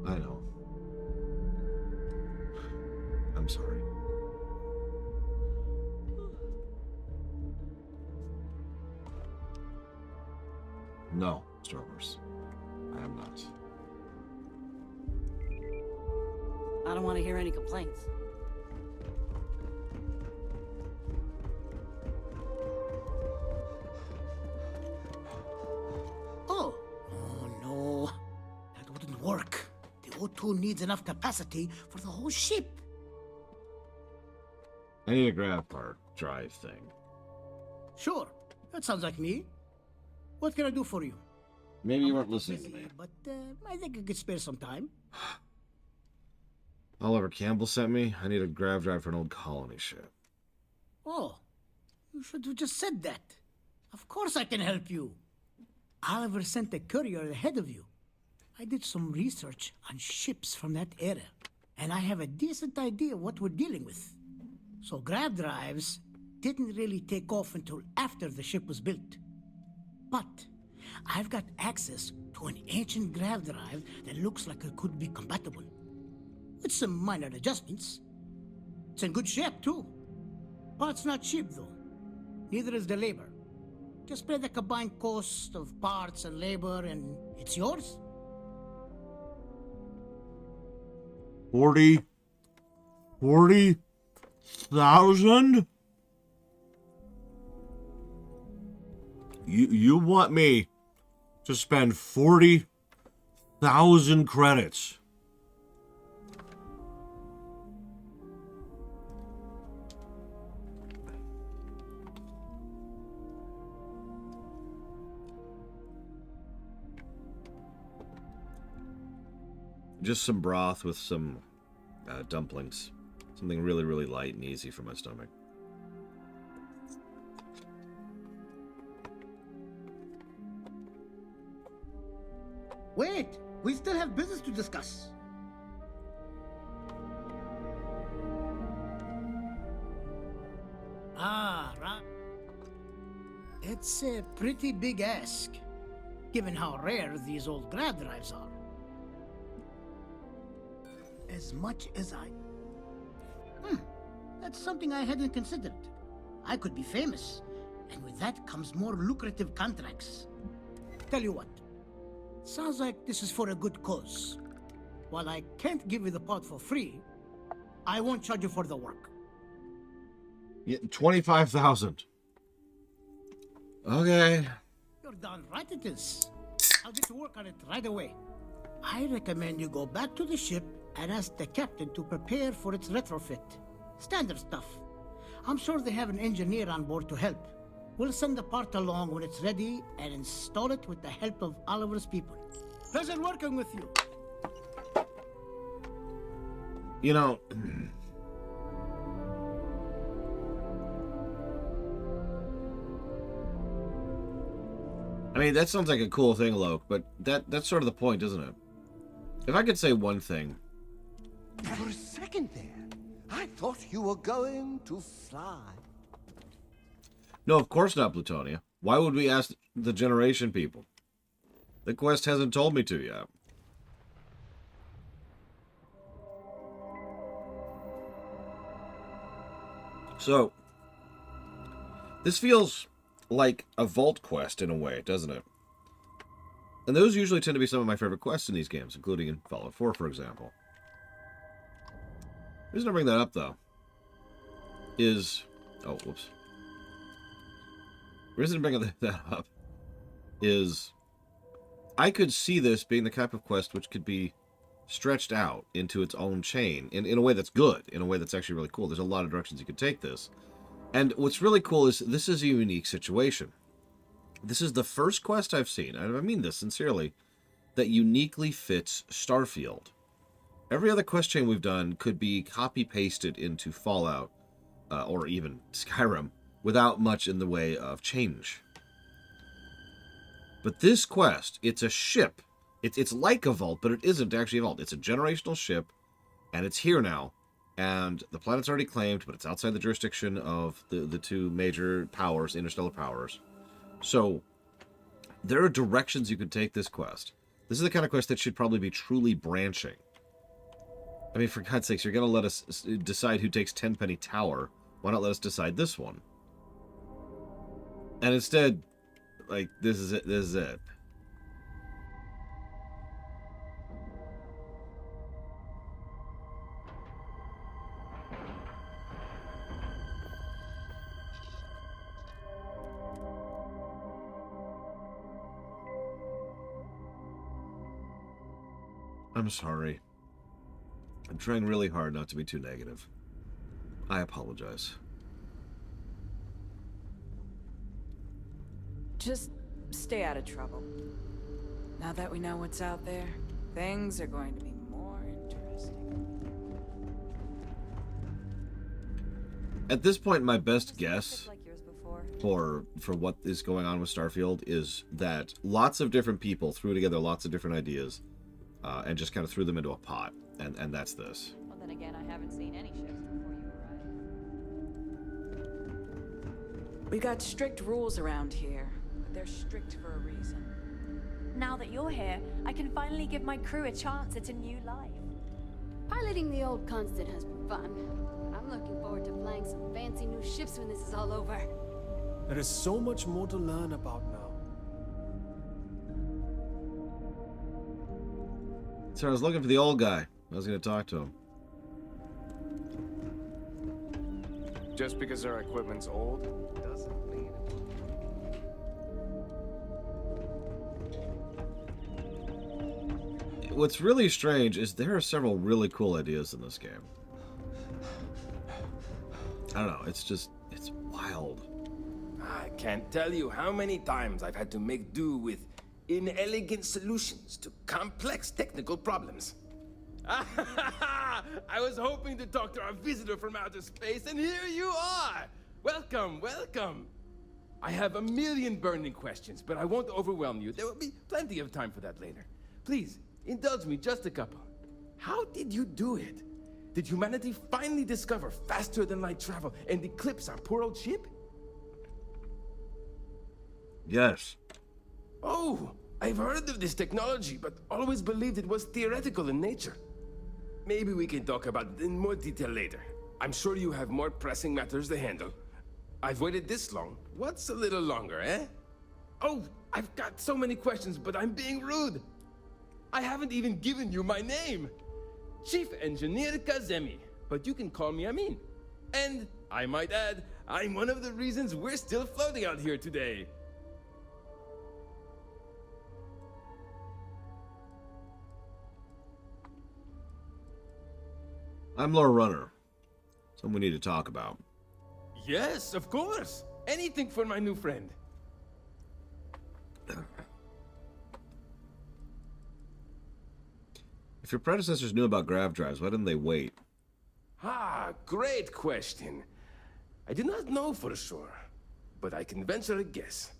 I know. I'm sorry. No, Star Wars. I am not. I don't want to hear any complaints. Oh no. That wouldn't work. The O2 needs enough capacity for the whole ship. I need a grav part drive thing. Sure. That sounds like me. What can I do for you? Maybe you weren't listening to me. But I think I could spare some time. Oliver Campbell sent me. I need a grav drive for an old colony ship. Oh, you should have just said that. Of course I can help you. Oliver sent a courier ahead of you. I did some research on ships from that era, and I have a decent idea what we're dealing with. So grav drives didn't really take off until after the ship was built. But I've got access to an ancient grav drive that looks like it could be compatible. With some minor adjustments. It's in good shape, too. Parts not cheap, though. Neither is the labor. Just pay the combined cost of parts and labor, and it's yours. 40,000? You want me to spend 40,000 credits? Just some broth with some dumplings. Something really, really light and easy for my stomach. Wait, we still have business to discuss. Ah, right. It's a pretty big ask, given how rare these old grav drives are. As much as that's something I hadn't considered. I could be famous, and with that comes more lucrative contracts. Tell you what, sounds like this is for a good cause. While I can't give you the part for free, I won't charge you for the work. Yeah, 25,000. Okay. You're darn right it is. I'll get to work on it right away. I recommend you go back to the ship and ask the captain to prepare for its retrofit. Standard stuff. I'm sure they have an engineer on board to help. We'll send the part along when it's ready and install it with the help of Oliver's people. Pleasure working with you. You know, I mean, that sounds like a cool thing, Loke, but that's sort of the point, isn't it? If I could say one thing. For a second there, I thought you were going to fly. No, of course not, Plutonia. Why would we ask the Generation people? The quest hasn't told me to yet. So, this feels like a vault quest in a way, doesn't it? And those usually tend to be some of my favorite quests in these games, including in Fallout 4, for example. The reason I bring that up, though, is... Oh, whoops. The reason I bring that up is I could see this being the type of quest which could be stretched out into its own chain in a way that's good, in a way that's actually really cool. There's a lot of directions you could take this. And what's really cool is this is a unique situation. This is the first quest I've seen, and I mean this sincerely, that uniquely fits Starfield. Every other quest chain we've done could be copy-pasted into Fallout, or even Skyrim, without much in the way of change. But this quest, it's a ship. It's like a vault, but it isn't actually a vault. It's a generational ship, and it's here now. And the planet's already claimed, but it's outside the jurisdiction of the two major powers, interstellar powers. So, there are directions you could take this quest. This is the kind of quest that should probably be truly branching. I mean, for God's sakes, you're going to let us decide who takes Tenpenny Tower. Why not let us decide this one? And instead, like, this is it. This is it. I'm sorry. I'm trying really hard not to be too negative. I apologize. Just stay out of trouble. Now that we know what's out there, things are going to be more interesting. At this point, my best guess for what is going on with Starfield is that lots of different people threw together lots of different ideas and just kind of threw them into a pot, and that's this. Well, then again, I haven't seen any ships before you arrived. We got strict rules around here, but they're strict for a reason. Now that you're here, I can finally give my crew a chance at a new life. Piloting the old Constant has been fun. I'm looking forward to flying some fancy new ships when this is all over. There is so much more to learn about now. So I was looking for the old guy. I was going to talk to him. Just because our equipment's old doesn't mean What's really strange is there are several really cool ideas in this game. I don't know, it's wild. I can't tell you how many times I've had to make do with inelegant solutions to complex technical problems. I was hoping to talk to our visitor from outer space, and here you are! Welcome, welcome! I have a million burning questions, but I won't overwhelm you. There will be plenty of time for that later. Please, indulge me just a couple. How did you do it? Did humanity finally discover faster than light travel and eclipse our poor old ship? Yes. Oh, I've heard of this technology, but always believed it was theoretical in nature. Maybe we can talk about it in more detail later. I'm sure you have more pressing matters to handle. I've waited this long. What's a little longer, eh? Oh, I've got so many questions, but I'm being rude. I haven't even given you my name. Chief Engineer Kazemi, but you can call me Amin. And, I might add, I'm one of the reasons we're still floating out here today. I'm Lore Runner. Something we need to talk about. Yes, of course. Anything for my new friend. If your predecessors knew about grav drives, why didn't they wait? Ah, great question. I do not know for sure, but I can venture a guess.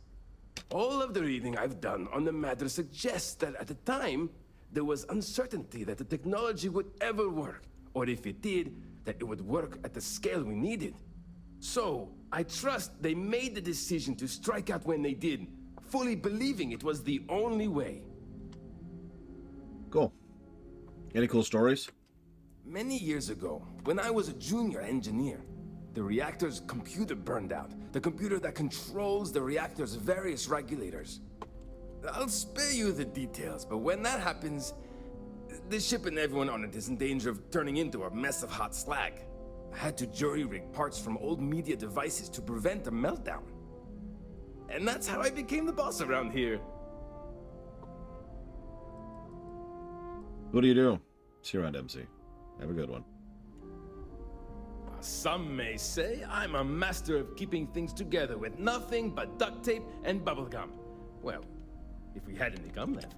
All of the reading I've done on the matter suggests that at the time, there was uncertainty that the technology would ever work, or if it did, that it would work at the scale we needed. So, I trust they made the decision to strike out when they did, fully believing it was the only way. Cool. Any cool stories? Many years ago, when I was a junior engineer, the reactor's computer burned out. The computer that controls the reactor's various regulators. I'll spare you the details, but when that happens, the ship and everyone on it is in danger of turning into a mess of hot slag. I had to jury-rig parts from old media devices to prevent a meltdown. And that's how I became the boss around here. What do you do? See you around, MC. Have a good one. Some may say I'm a master of keeping things together with nothing but duct tape and bubblegum. Well, if we had any gum left.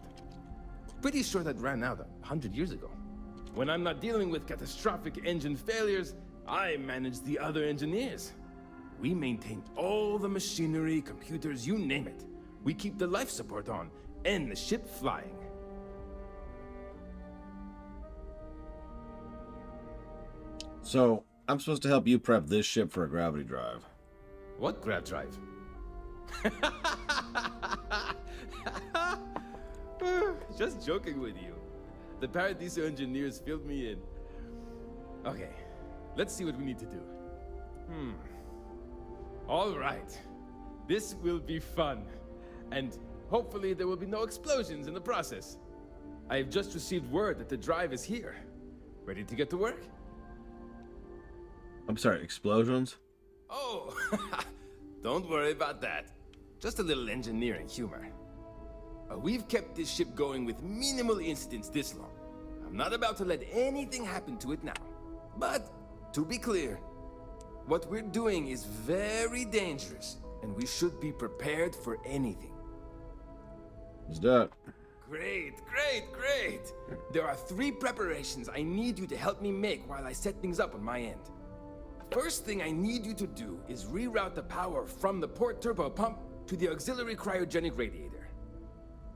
Pretty sure that ran out 100 years ago. When I'm not dealing with catastrophic engine failures, I manage the other engineers. We maintain all the machinery, computers, you name it. We keep the life support on, and the ship flying. So, I'm supposed to help you prep this ship for a gravity drive. What grav drive? Just joking with you. The Paradiso engineers filled me in. Okay, let's see what we need to do. All right. This will be fun. And hopefully there will be no explosions in the process. I have just received word that the drive is here. Ready to get to work? I'm sorry, explosions? Oh, don't worry about that. Just a little engineering humor. We've kept this ship going with minimal incidents this long. I'm not about to let anything happen to it now. But, to be clear, what we're doing is very dangerous, and we should be prepared for anything. Let's do it. Great, great, great! There are 3 preparations I need you to help me make while I set things up on my end. First thing I need you to do is reroute the power from the port turbo pump to the auxiliary cryogenic radiator.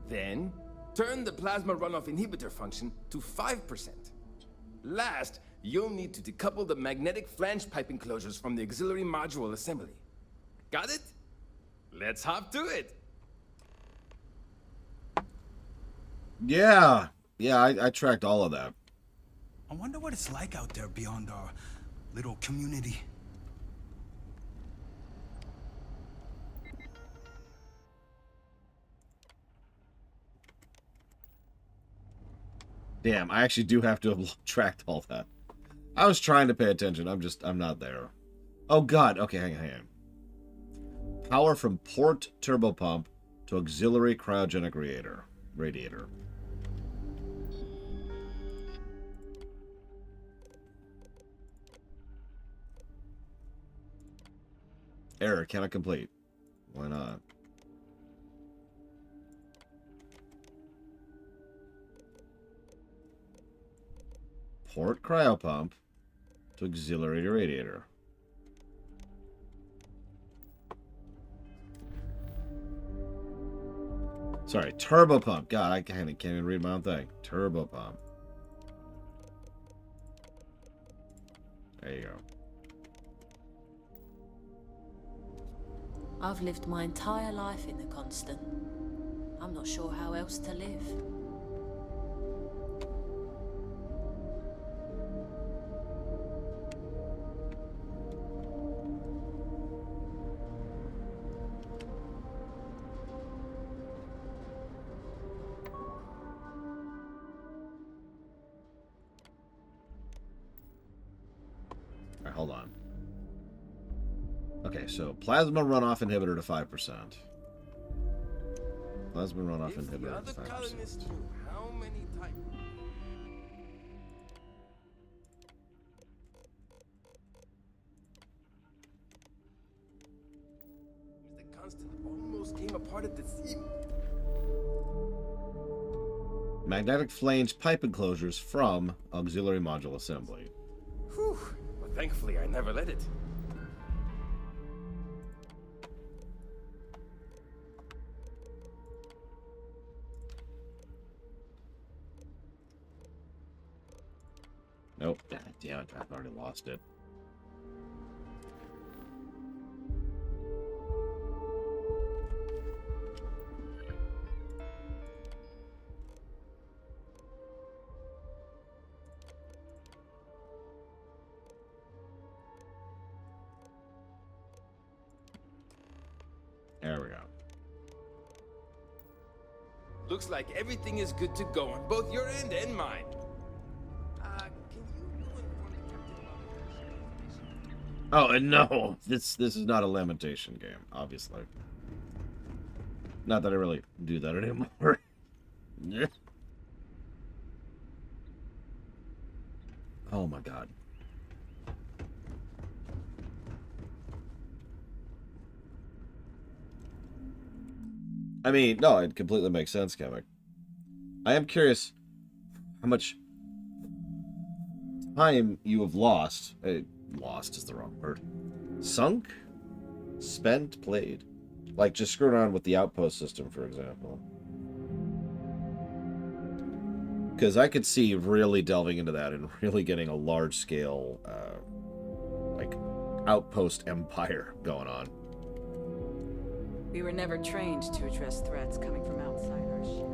Then, turn the plasma runoff inhibitor function to 5%. Last, you'll need to decouple the magnetic flange pipe enclosures from the auxiliary module assembly. Got it? Let's hop to it! Yeah, I tracked all of that. I wonder what it's like out there beyond our little community. Damn, I actually do have to have tracked all that. I was trying to pay attention. I'm not there. Oh god, okay, hang on. Power from port turbo pump to auxiliary cryogenic radiator. Error, cannot complete. Why not? Port cryopump to auxiliary radiator. Sorry, turbo pump. God, I can't even read my own thing. Turbo pump. There you go. I've lived my entire life in the Constant. I'm not sure how else to live. Alright, hold on. Okay, so plasma runoff inhibitor to 5%. Plasma runoff inhibitor to 5%. How many times? The Constant almost came apart at the seam. Magnetic flange pipe enclosures from auxiliary module assembly. Whew. Well, thankfully, I never let it. Nope. Damn it, I've already lost it. There we go. Looks like everything is good to go on both your end and mine. Oh, and no, this is not a lamentation game, obviously. Not that I really do that anymore. Oh my god. I mean, no, it completely makes sense, Kevin. I am curious how much time you have lost. Lost is the wrong word. Sunk? Spent? Played? Like, just screwing around with the outpost system, for example. Because I could see really delving into that and really getting a large-scale, like, outpost empire going on. We were never trained to address threats coming from outside our ship.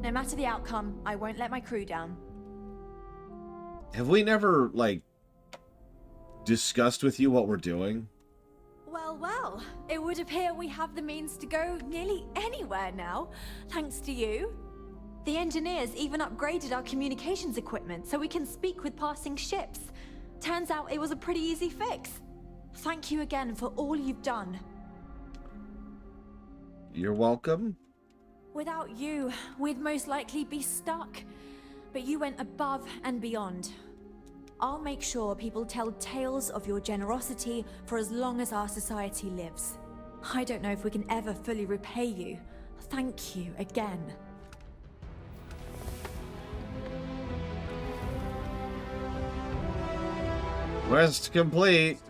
No matter the outcome, I won't let my crew down. Have we never, like, discussed with you what we're doing? Well, well, it would appear we have the means to go nearly anywhere now, thanks to you. The engineers even upgraded our communications equipment so we can speak with passing ships. Turns out it was a pretty easy fix. Thank you again for all you've done. You're welcome. Without you, we'd most likely be stuck. But you went above and beyond. I'll make sure people tell tales of your generosity for as long as our society lives. I don't know if we can ever fully repay you. Thank you again. Quest complete.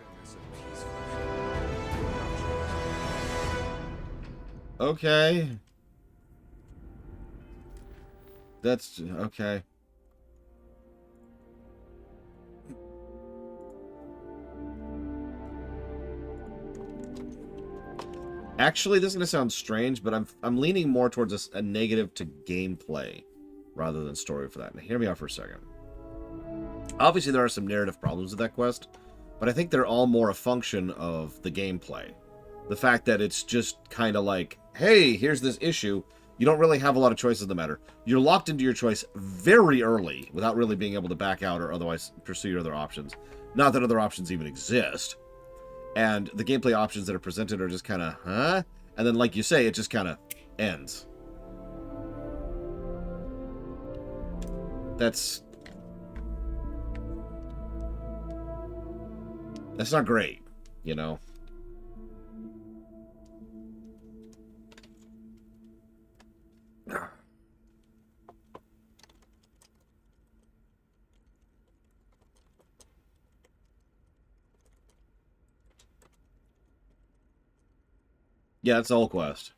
Okay. That's okay. Actually, this is gonna sound strange, but I'm leaning more towards a negative to gameplay rather than story for that. Now, hear me out for a second. Obviously, there are some narrative problems with that quest, but I think they're all more a function of the gameplay. The fact that it's just kind of like, hey, here's this issue. You don't really have a lot of choices in the matter. You're locked into your choice very early without really being able to back out or otherwise pursue your other options. Not that other options even exist. And the gameplay options that are presented are just kind of, huh? And then, like you say, it just kind of ends. That's not great, you know? Yeah, it's the whole quest.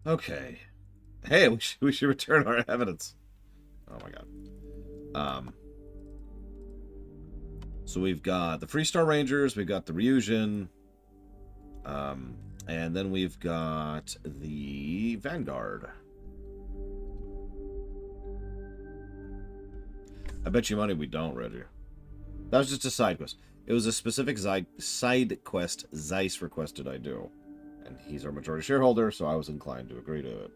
Okay. Hey, we should return our evidence. Oh my god. So we've got the Freestar Rangers, we've got the Ryujin, and then we've got the Vanguard. I bet you money we don't, Reggie. That was just a side quest. It was a specific side quest Zeiss requested I do. And he's our majority shareholder, so I was inclined to agree to it.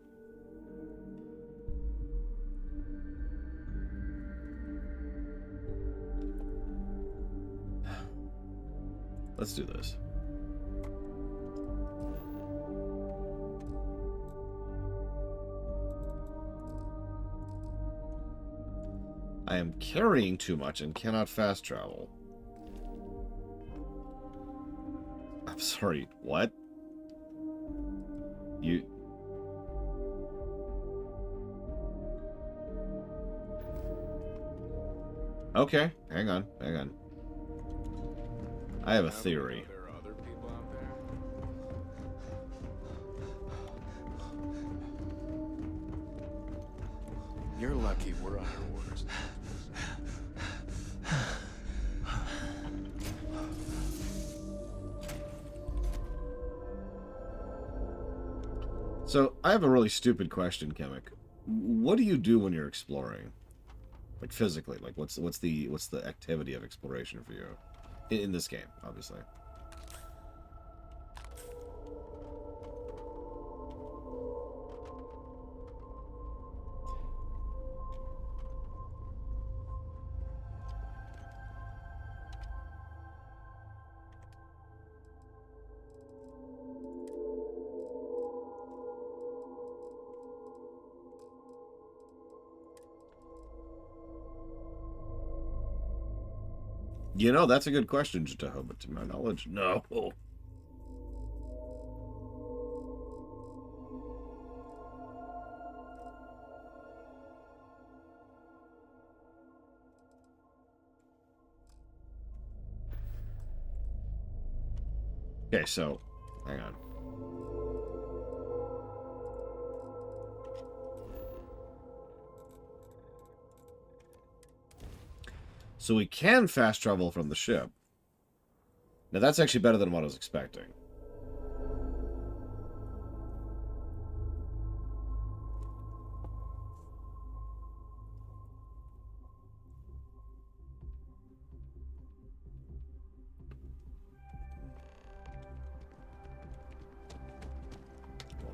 Let's do this. I am carrying too much and cannot fast travel. I'm sorry, what? You... Okay, hang on. I have a theory. You're lucky we're under orders. So, I have a really stupid question, Chemic. What do you do when you're exploring? Like, physically? Like, what's the activity of exploration for you? In this game, obviously. You know, that's a good question, Jataho, but to my knowledge, no. Okay, so, hang on. So we can fast travel from the ship. Now that's actually better than what I was expecting.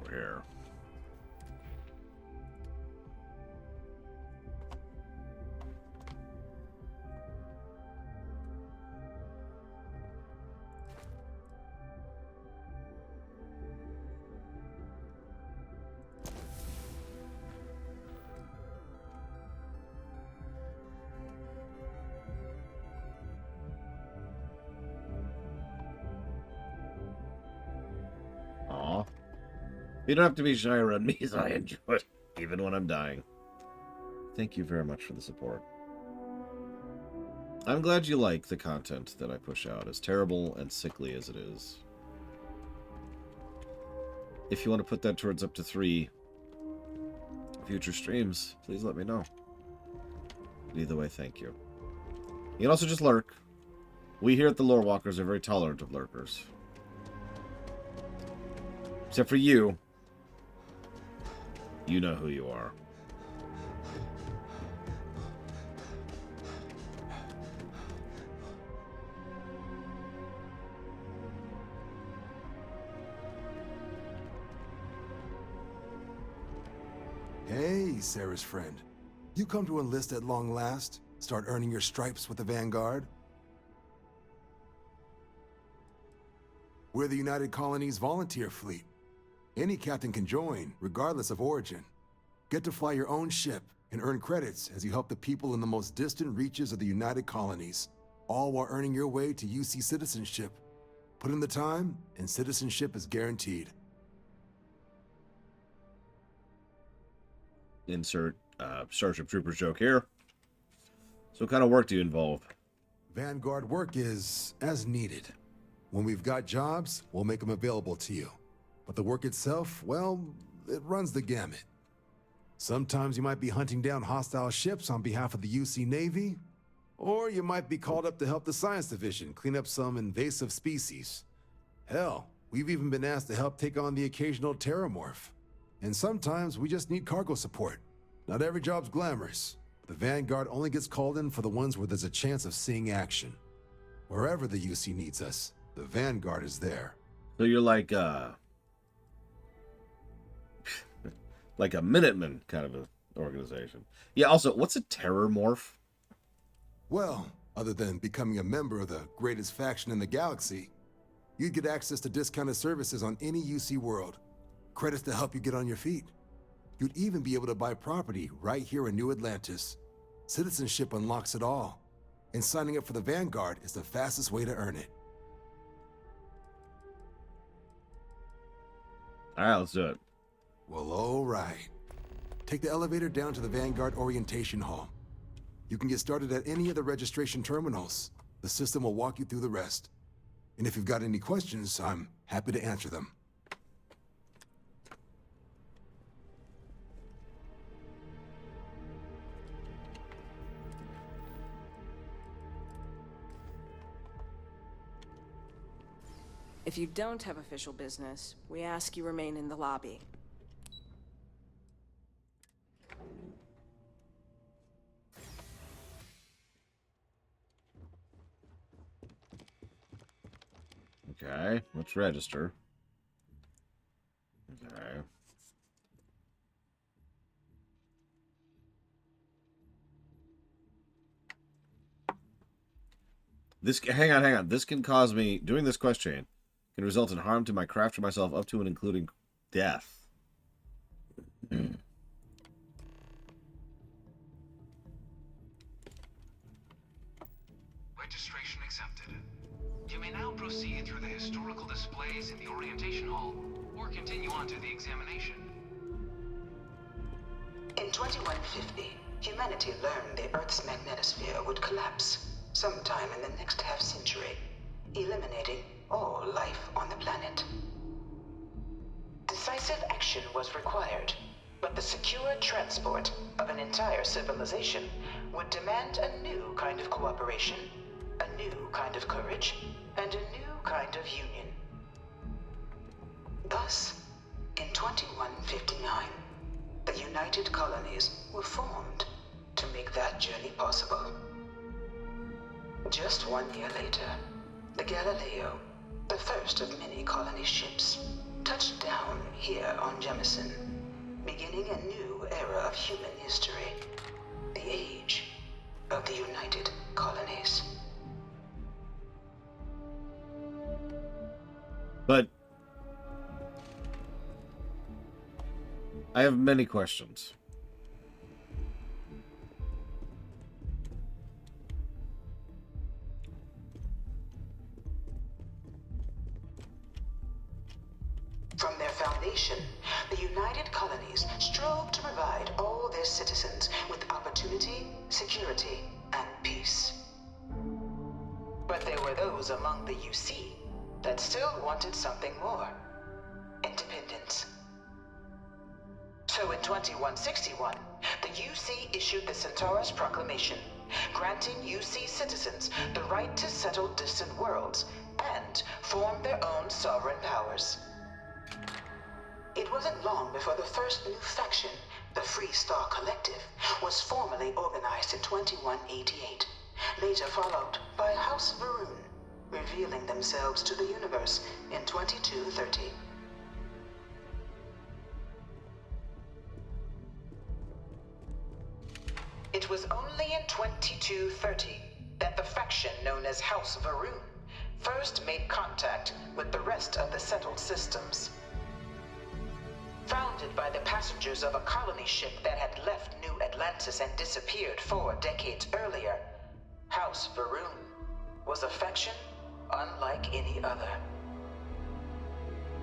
Over here. Aw. You don't have to be shy around me as I enjoy it, even when I'm dying. Thank you very much for the support. I'm glad you like the content that I push out, as terrible and sickly as it is. If you want to put that towards up to 3 future streams, please let me know. But either way, thank you. You can also just lurk. We here at the Lore Walkers are very tolerant of lurkers. Except for you. You know who you are. Hey, Sarah's friend. You come to enlist at long last? Start earning your stripes with the Vanguard? We're the United Colonies Volunteer Fleet. Any captain can join, regardless of origin. Get to fly your own ship and earn credits as you help the people in the most distant reaches of the United Colonies, all while earning your way to UC citizenship. Put in the time, and citizenship is guaranteed. Insert Starship Troopers joke here. So what kind of work do you involve? Vanguard work is as needed. When we've got jobs, we'll make them available to you. But the work itself, well, it runs the gamut. Sometimes you might be hunting down hostile ships on behalf of the UC Navy, or you might be called up to help the Science Division clean up some invasive species. Hell, we've even been asked to help take on the occasional terramorph. And sometimes we just need cargo support. Not every job's glamorous. The Vanguard only gets called in for the ones where there's a chance of seeing action. Wherever the UC needs us, the Vanguard is there. So you're like like a Minuteman kind of an organization. Yeah, also, what's a terramorph? Well, other than becoming a member of the greatest faction in the galaxy, you'd get access to discounted services on any UC world. Credits to help you get on your feet. You'd even be able to buy property right here in New Atlantis. Citizenship unlocks it all. And signing up for the Vanguard is the fastest way to earn it. Alright, let's do it. Well, alright. Take the elevator down to the Vanguard Orientation Hall. You can get started at any of the registration terminals. The system will walk you through the rest. And if you've got any questions, I'm happy to answer them. If you don't have official business, we ask you remain in the lobby. Okay, let's register. Okay. Hang on. This can cause me, doing this quest chain, can result in harm to my craft or myself up to and including death. Registration accepted. You may now proceed through the historical displays in the orientation hall, or continue on to the examination. In 2150, humanity learned the Earth's magnetosphere would collapse sometime in the next half-century, eliminating all life on the planet. Decisive action was required, but the secure transport of an entire civilization would demand a new kind of cooperation, a new kind of courage, and a new kind of union. Thus, in 2159, the United Colonies were formed to make that journey possible. Just 1 year later, the Galileo, the first of many colony ships, touched down here on Jemison, beginning a new era of human history, the age of the United Colonies. But I have many questions. From their foundation, the United Colonies strove to provide all their citizens with opportunity, security, and peace. But there were those among the UC that still wanted something more: independence. So in 2161, the UC issued the Centaurus Proclamation, granting UC citizens the right to settle distant worlds and form their own sovereign powers. It wasn't long before the first new faction, the Free Star Collective, was formally organized in 2188, later followed by House Varun, revealing themselves to the universe in 2230. It was only in 2230 that the faction known as House Varun first made contact with the rest of the settled systems. Founded by the passengers of a colony ship that had left New Atlantis and disappeared 4 decades earlier, House Varun was a faction unlike any other.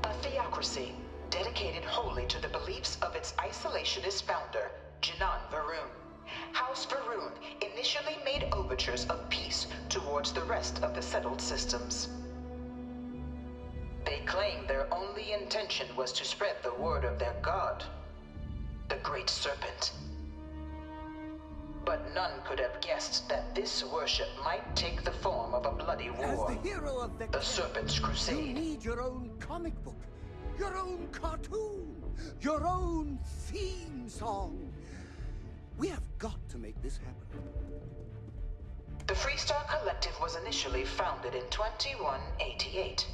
A theocracy dedicated wholly to the beliefs of its isolationist founder, Janan Varun. House Varun initially made overtures of peace towards the rest of the settled systems. They claimed their only intention was to spread the word of their god, the Great Serpent. But none could have guessed that this worship might take the form of a bloody war. As the hero of the Serpent's Crusade. You need your own comic book, your own cartoon, your own theme song. We have got to make this happen. The Freestar Collective was initially founded in 2188.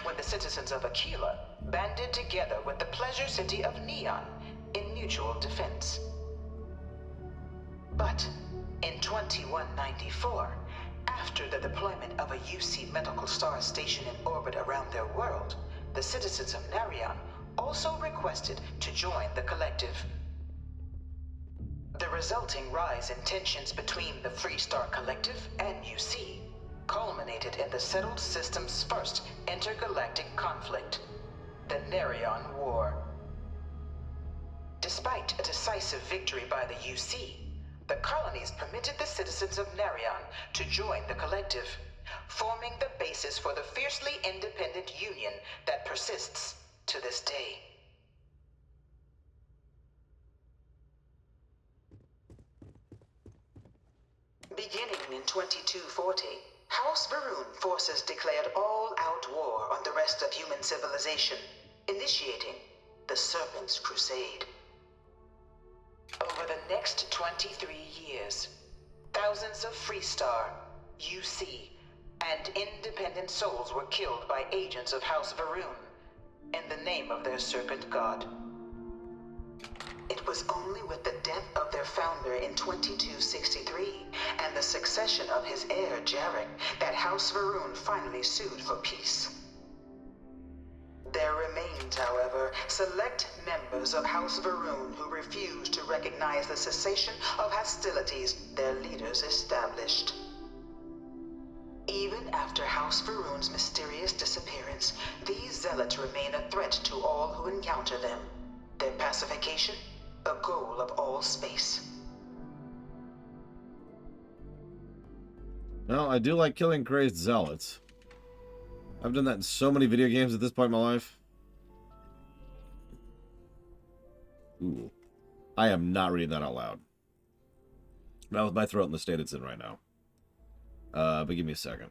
When the citizens of Aquila banded together with the pleasure city of Neon in mutual defense. But in 2194, after the deployment of a UC medical star station in orbit around their world, the citizens of Narion also requested to join the collective. The resulting rise in tensions between the Freestar Collective and UC culminated in the settled system's first intergalactic conflict, the Narion War. Despite a decisive victory by the UC, the colonies permitted the citizens of Narion to join the collective, forming the basis for the fiercely independent union that persists to this day. Beginning in 2240, House Varun forces declared all-out war on the rest of human civilization, initiating the Serpent's Crusade. Over the next 23 years, thousands of Freestar, UC, and independent souls were killed by agents of House Varun in the name of their serpent god. It was only with the death of their founder in 2263 and the succession of his heir Jarek that House Varun finally sued for peace. There remained, however, select members of House Varun who refused to recognize the cessation of hostilities their leaders established. Even after House Varun's mysterious disappearance, these zealots remain a threat to all who encounter them. Their pacification, a goal of all space. Well, I do like killing crazed zealots. I've done that in so many video games at this point in my life. Ooh. I am not reading that out loud. Not with my throat in the state it's in right now. But give me a second.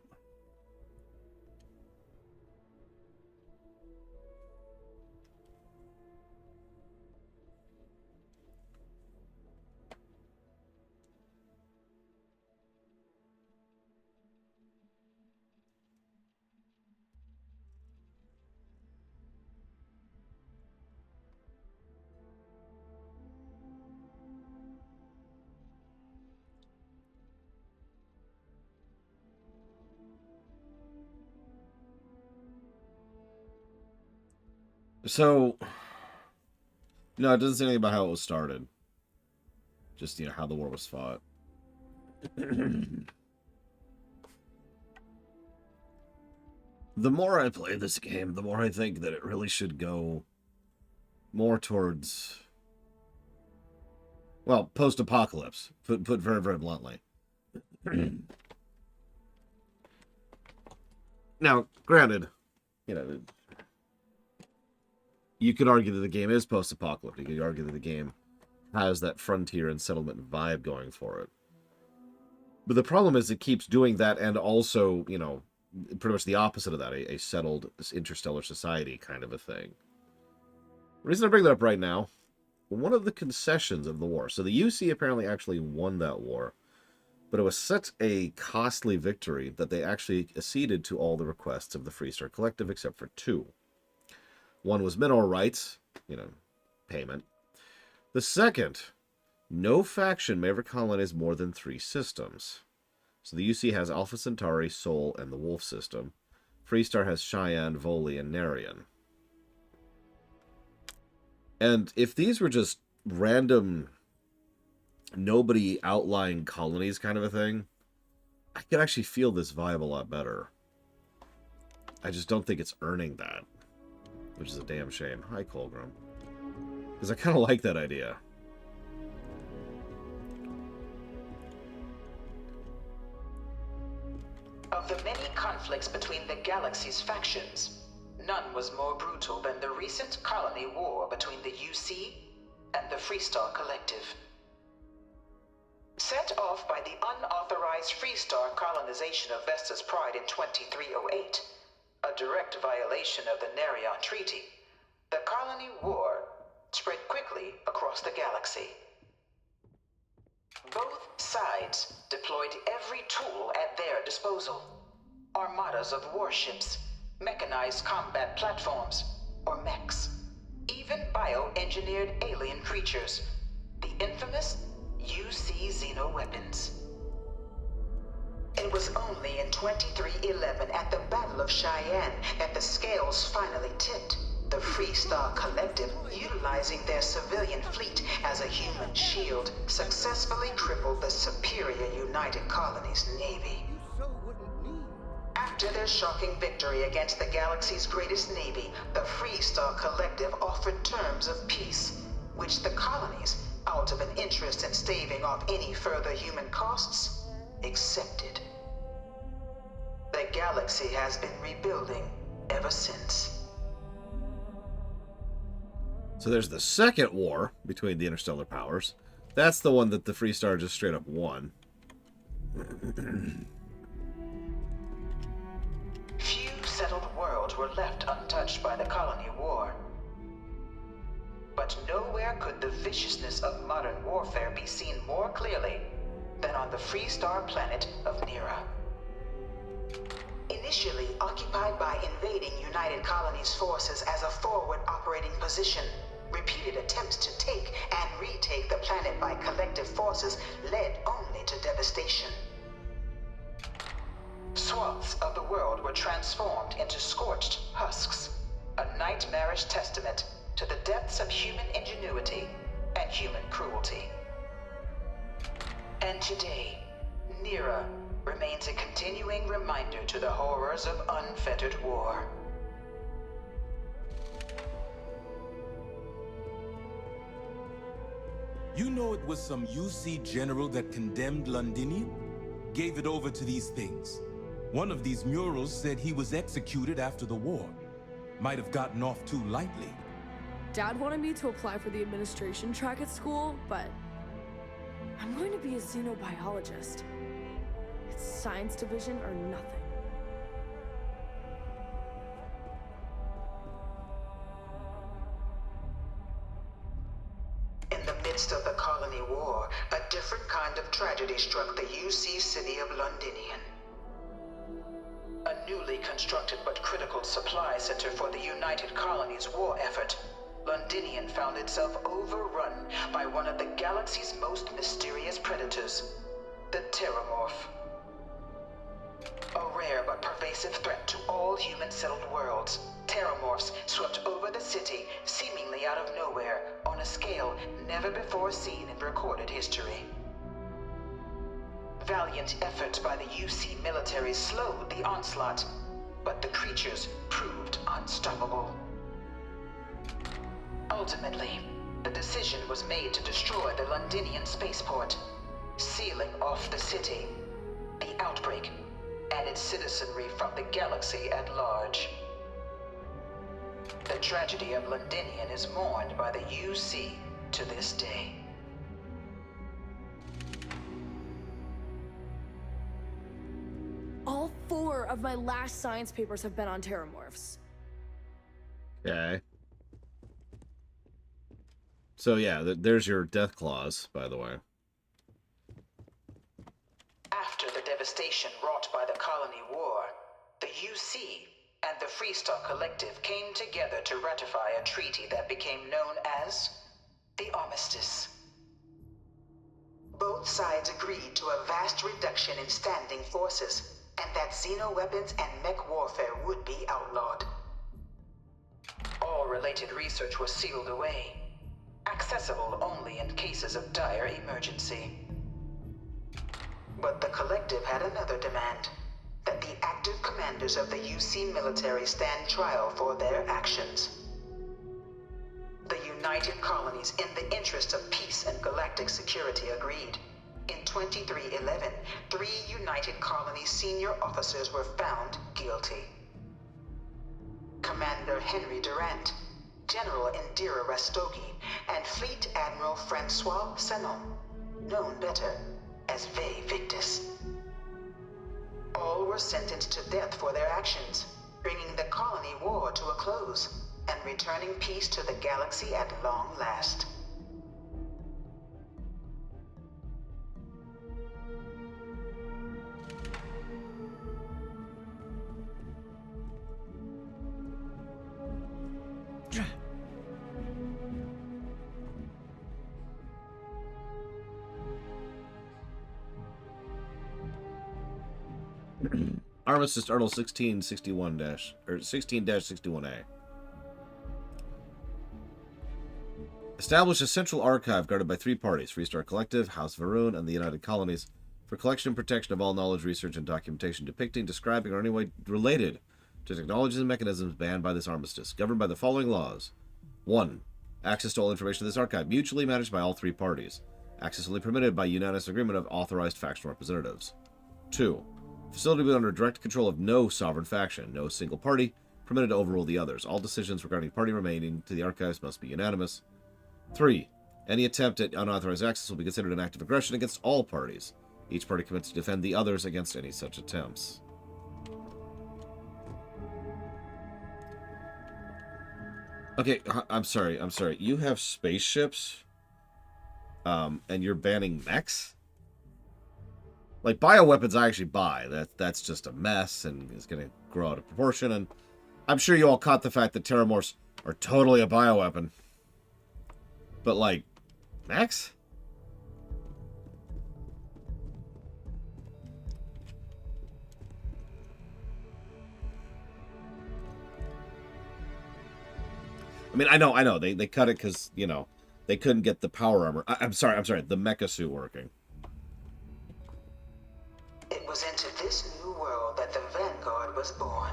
So, no, it doesn't say anything about how it was started. Just, you know, how the war was fought. The more I play this game, the more I think that it really should go more towards, well, post-apocalypse. Put very, very bluntly. Now, granted, you know, you could argue that the game is post-apocalyptic. You could argue that the game has that frontier and settlement vibe going for it. But the problem is it keeps doing that and also, you know, pretty much the opposite of that, a settled interstellar society kind of a thing. The reason I bring that up right now, one of the concessions of the war, so the UC apparently actually won that war, but it was such a costly victory that they actually acceded to all the requests of the Freestar Collective except for two. One was mineral rights, you know, payment. The second, no faction may ever colonize more than 3 systems. So the UC has Alpha Centauri, Sol, and the Wolf system. Freestar has Cheyenne, Voli, and Narian. And if these were just random, nobody outlying colonies kind of a thing, I could actually feel this vibe a lot better. I just don't think it's earning that, which is a damn shame. Hi, Colgrim. Because I kind of like that idea. Of the many conflicts between the galaxy's factions, none was more brutal than the recent colony war between the UC and the Freestar Collective. Set off by the unauthorized Freestar colonization of Vesta's Pride in 2308, a direct violation of the Narion Treaty, the colony war spread quickly across the galaxy. Both sides deployed every tool at their disposal. Armadas of warships, mechanized combat platforms, or mechs. Even bioengineered alien creatures. The infamous UC xeno-weapons. It was only in 2311 at the Battle of Cheyenne that the scales finally tipped. The Freestar Collective, utilizing their civilian fleet as a human shield, successfully crippled the superior United Colonies Navy. After their shocking victory against the galaxy's greatest navy, the Freestar Collective offered terms of peace, which the colonies, out of an interest in staving off any further human costs, accepted. The galaxy has been rebuilding ever since. So there's the second war between the interstellar powers. That's the one that the Freestar just straight up won. Few settled worlds were left untouched by the colony war. But nowhere could the viciousness of modern warfare be seen more clearly than on the Freestar planet of Nira. Initially occupied by invading United Colonies forces as a forward operating position, repeated attempts to take and retake the planet by collective forces led only to devastation. Swaths of the world were transformed into scorched husks, a nightmarish testament to the depths of human ingenuity and human cruelty. And today, Nira remains a continuing reminder to the horrors of unfettered war. You know it was some UC general that condemned Londinium? Gave it over to these things. One of these murals said he was executed after the war. Might have gotten off too lightly. Dad wanted me to apply for the administration track at school, but I'm going to be a xenobiologist. It's science division or nothing. In the midst of the colony war, a different kind of tragedy struck the UC city of Londinian. A newly constructed but critical supply center for the United Colonies' war effort, Londinian found itself overrun by one of the galaxy's most mysterious predators, the Terramorph. A rare but pervasive threat to all human-settled worlds, Terramorphs swept over the city, seemingly out of nowhere, on a scale never before seen in recorded history. Valiant efforts by the UC military slowed the onslaught, but the creatures proved unstoppable. Ultimately, the decision was made to destroy the Londinian spaceport, sealing off the city, the outbreak, and its citizenry from the galaxy at large. The tragedy of Londinian is mourned by the UC to this day. All 4 of my last science papers have been on Terramorphs. Okay. So yeah, there's your death clause, by the way. After the devastation wrought by the colony war, the UC and the Freestar Collective came together to ratify a treaty that became known as the Armistice. Both sides agreed to a vast reduction in standing forces, and that xeno-weapons and mech warfare would be outlawed. All related research was sealed away, accessible only in cases of dire emergency. But the Collective had another demand, that the active commanders of the UC military stand trial for their actions. The United Colonies, in the interest of peace and galactic security, agreed. In 2311, 3 United Colonies senior officers were found guilty. Commander Henry Durant, General Indira Rastogi, and Fleet Admiral Francois Sanon, known better as Ve Victus. All were sentenced to death for their actions, bringing the colony war to a close and returning peace to the galaxy at long last. Armistice Article 16-61A. Establish a central archive guarded by 3 parties, Freestar Collective, House Varun, and the United Colonies, for collection and protection of all knowledge, research, and documentation depicting, describing, or any way related to technologies and mechanisms banned by this armistice, governed by the following laws. 1. Access to all information in this archive, mutually managed by all 3 parties. Access only permitted by unanimous agreement of authorized factional representatives. 2. Facility will be under direct control of no sovereign faction, no single party permitted to overrule the others. All decisions regarding party remaining to the archives must be unanimous. 3. Any attempt at unauthorized access will be considered an act of aggression against all parties. Each party commits to defend the others against any such attempts. Okay, I'm sorry. You have spaceships, and you're banning mechs? Like, bioweapons I actually buy. That's just a mess and is going to grow out of proportion. And I'm sure you all caught the fact that Terramorphs are totally a bioweapon. But, like, mechs? I mean, I know. They cut it because, you know, they couldn't get the power armor. I'm sorry, the mecha suit working. It was into this new world that the Vanguard was born.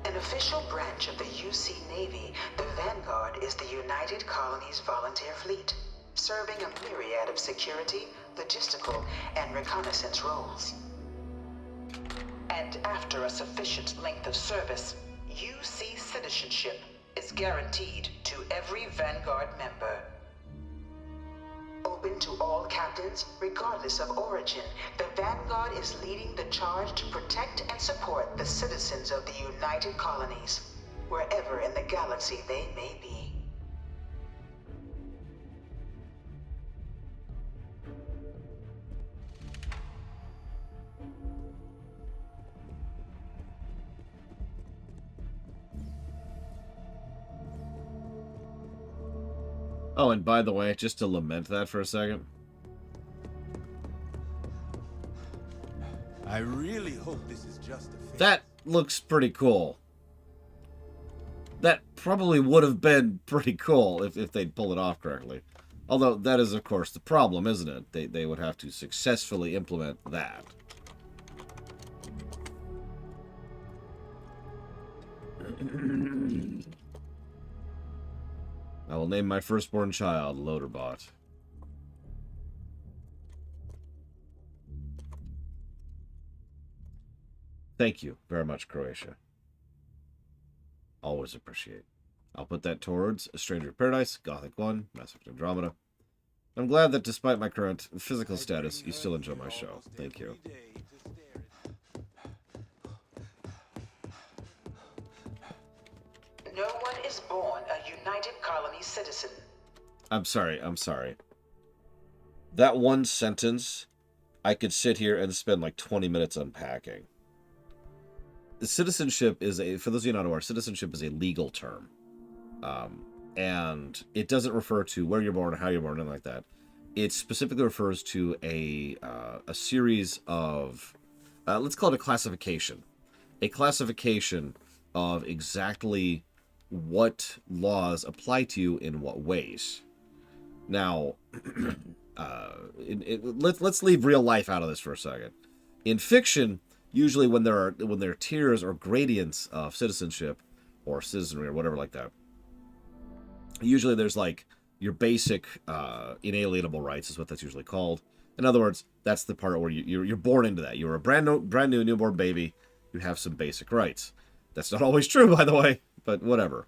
An official branch of the UC Navy, the Vanguard is the United Colonies Volunteer Fleet, serving a myriad of security, logistical, and reconnaissance roles. And after a sufficient length of service, UC citizenship is guaranteed to every Vanguard member. Open to all captains, regardless of origin, the Vanguard is leading the charge to protect and support the citizens of the United Colonies, wherever in the galaxy they may be. Oh, and by the way, just to lament that for a second. I really hope this is just a phase. That looks pretty cool. That probably would have been pretty cool if they'd pull it off correctly. Although that is, of course, the problem, isn't it? They would have to successfully implement that. I will name my firstborn child Loaderbot. Thank you very much, Croatia. Always appreciate. I'll put that towards A Stranger in Paradise, Gothic 1, Mass Effect Andromeda. I'm glad that despite my current physical status, you still enjoy my show. Thank you. No one is born a United Colony citizen. I'm sorry. That one sentence, I could sit here and spend like 20 minutes unpacking. Citizenship is for those of you not aware, citizenship is a legal term. And it doesn't refer to where you're born, how you're born, anything like that. It specifically refers to a series of, let's call it a classification. A classification of exactly what laws apply to you in what ways. Now, let's leave real life out of this for a second. In fiction, usually when there are tiers or gradients of citizenship or citizenry or whatever like that, usually there's like your basic inalienable rights is what that's usually called. In other words, that's the part where you're born into that. You're a brand new newborn baby. You have some basic rights. That's not always true, by the way, but whatever.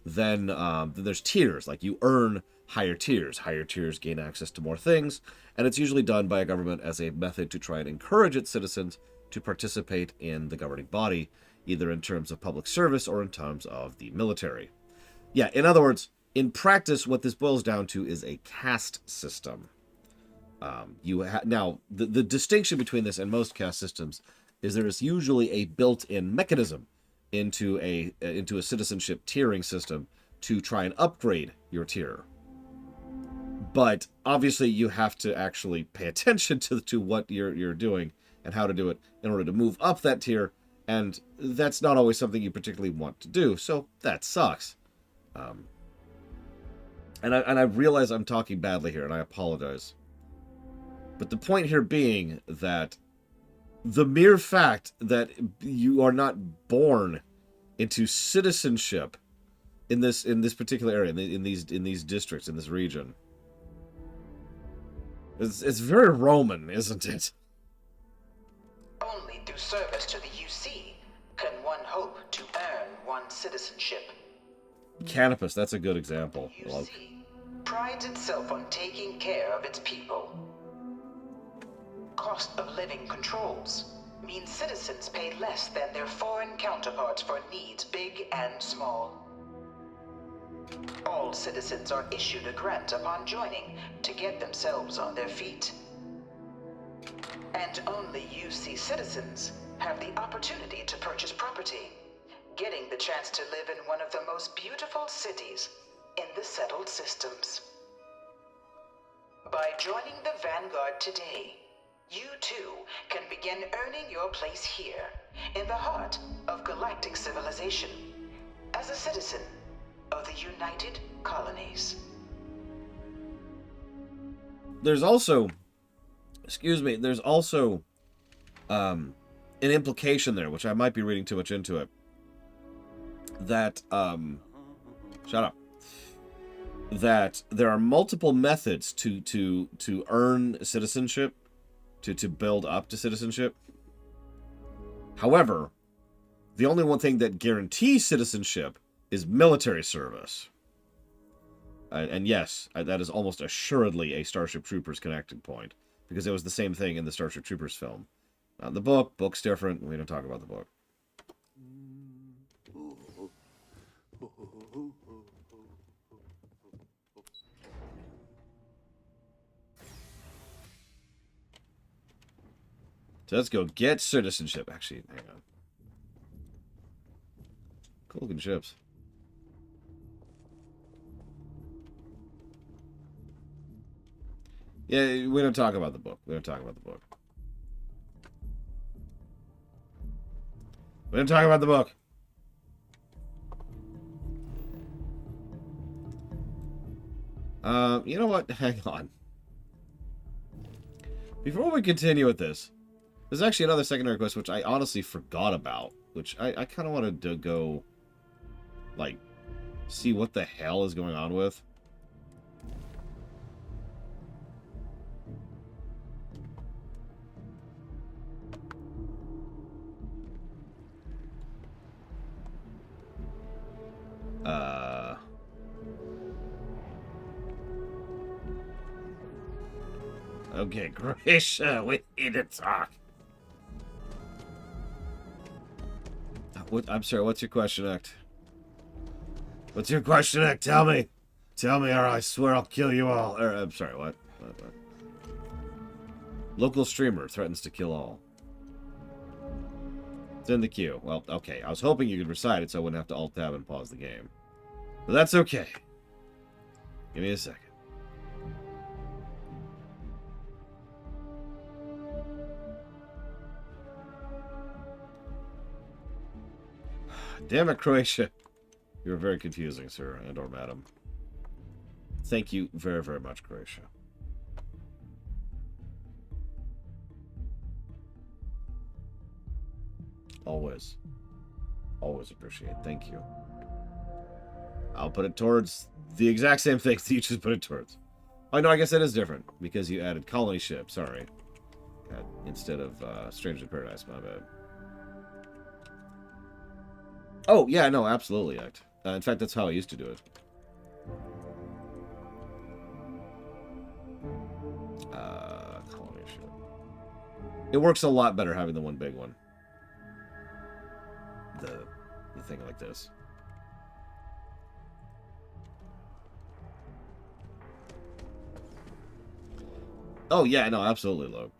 Then there's tiers, like you earn higher tiers. Higher tiers gain access to more things, and it's usually done by a government as a method to try and encourage its citizens to participate in the governing body, either in terms of public service or in terms of the military. Yeah, in other words, in practice, what this boils down to is a caste system. Now, the distinction between this and most caste systems is there is usually a built-in mechanism into a citizenship tiering system to try and upgrade your tier. But obviously, you have to actually pay attention to what you're doing and how to do it in order to move up that tier, and that's not always something you particularly want to do, so that sucks. And I realize I'm talking badly here, and I apologize. But the point here being that the mere fact that you are not born into citizenship in this particular area, in these districts, in this region, it's very Roman, isn't it? Only through service to the UC can one hope to earn one's citizenship. Canopus, that's a good example. UC prides itself on taking care of its people. Cost of living controls means citizens pay less than their foreign counterparts for needs big and small. All citizens are issued a grant upon joining to get themselves on their feet. And only UC citizens have the opportunity to purchase property, getting the chance to live in one of the most beautiful cities in the settled systems. By joining the Vanguard today, you too can begin earning your place here, in the heart of galactic civilization, as a citizen of the United Colonies. There's also, an implication there, which I might be reading too much into it, that, shut up, that there are multiple methods to earn citizenship, to build up to citizenship. However, the only one thing that guarantees citizenship is military service. And yes, that is almost assuredly a Starship Troopers connecting point, because it was the same thing in the Starship Troopers film. The book's different. We don't talk about the book. So let's go get citizenship. Actually, hang on. Cool looking ships. Yeah, we don't talk about the book. We don't talk about the book. We don't talk about the book. You know what? Hang on. Before we continue with this, there's actually another secondary quest which I honestly forgot about. Which I kind of wanted to go, like, see what the hell is going on with. Okay, Gracia, we need to talk. I'm sorry, what's your question, Act? What's your question, Act? Tell me. Tell me, or I swear I'll kill you all. I'm sorry, what? What? Local streamer threatens to kill all. It's in the queue. Well, okay. I was hoping you could recite it so I wouldn't have to alt-tab and pause the game. But that's okay. Give me a second. Damn it, Croatia. You're very confusing, sir, and or madam. Thank you very, very much, Croatia. Always. Always appreciate. Thank you. I'll put it towards the exact same things that you just put it towards. Oh, no, I guess that is different, because you added colony ship, sorry. Instead of Strangers in Paradise, my bad. Oh, yeah, no, absolutely, Act. In fact, that's how I used to do it. Colony ship. It works a lot better having the one big one. The thing like this. Oh, yeah, no, absolutely, Logan.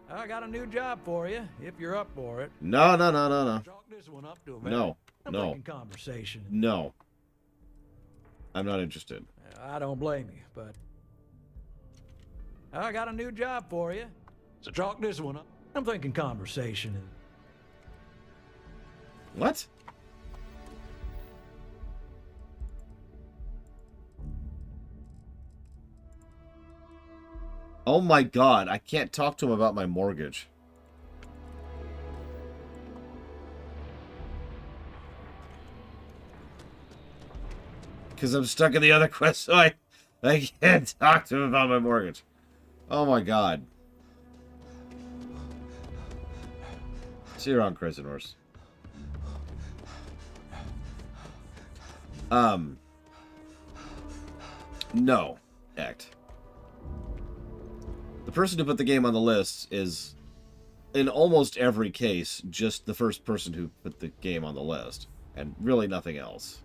I got a new job for you, if you're up for it. No. Chalk this one up to a man. I'm No. thinking conversation. No. I'm not interested. I don't blame you, but I got a new job for you. So chalk this one up. I'm thinking conversation. What? Oh my god, I can't talk to him about my mortgage. Because I'm stuck in the other quest, so I can't talk to him about my mortgage. Oh my god. See you around, Crazy Horse. No, Act. The person who put the game on the list is, in almost every case, just the first person who put the game on the list. And really nothing else.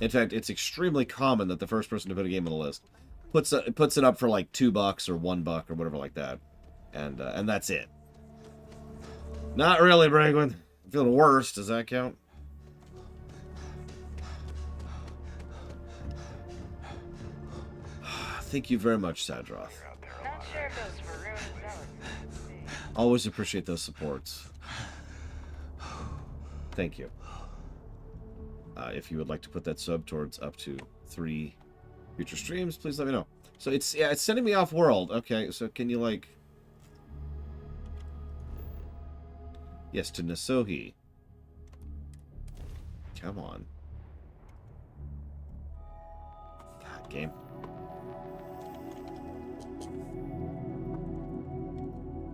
In fact, it's extremely common that the first person to put a game on the list puts it up for like $2 or $1 or whatever like that. And that's it. Not really, Brangwyn. I'm feeling worse. Does that count? Thank you very much, Sadroth. Always appreciate those supports. Thank you. If you would like to put that sub towards up to 3 future streams, please let me know. So it's sending me off world. Okay, so can you like... Yes, to Nasohi. Come on. God, game.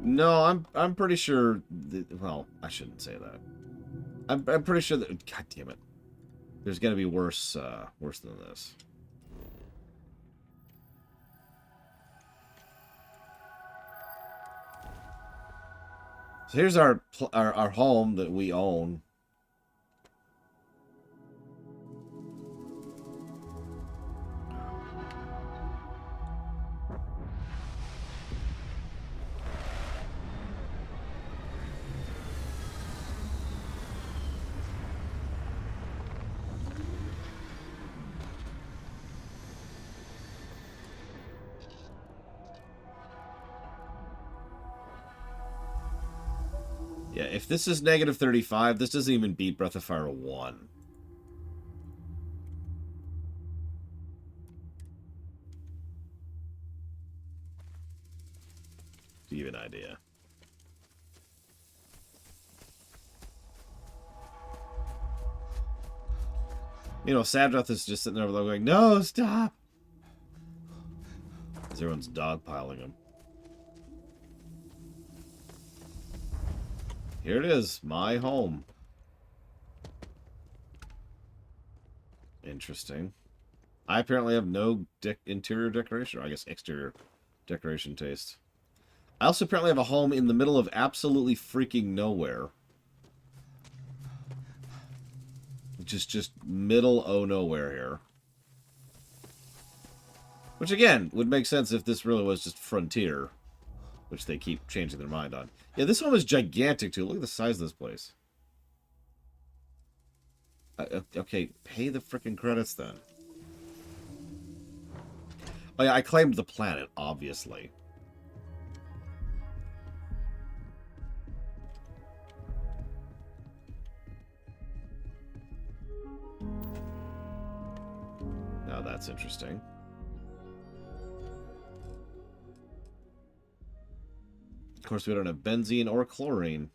No, I'm pretty sure... well, I shouldn't say that. I'm pretty sure that... God damn it. There's gonna be worse than this. So here's our home that we own. Yeah, if this is negative 35, this doesn't even beat Breath of Fire 1. To give you an idea. You know, Sabdoth is just sitting there going, no, stop! Because everyone's dogpiling him. Here it is, my home. Interesting. I apparently have no interior decoration, or I guess exterior decoration taste. I also apparently have a home in the middle of absolutely freaking nowhere. Just middle o' nowhere here. Which again, would make sense if this really was just Frontier. Which they keep changing their mind on. Yeah, this home is gigantic too. Look at the size of this place. Okay, pay the freaking credits then. Oh yeah, I claimed the planet, obviously. Now that's interesting. Of course, we don't have benzene or chlorine.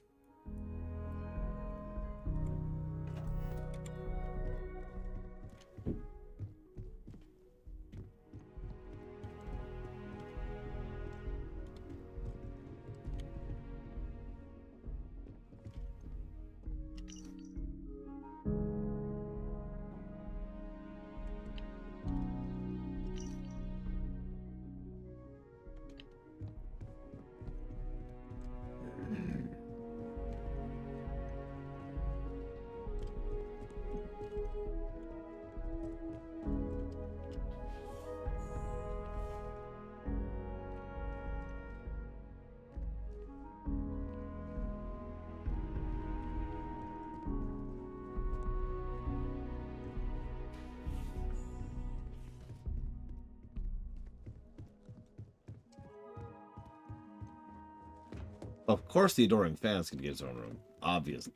Of course the Adoring Fans can get his own room. Obviously.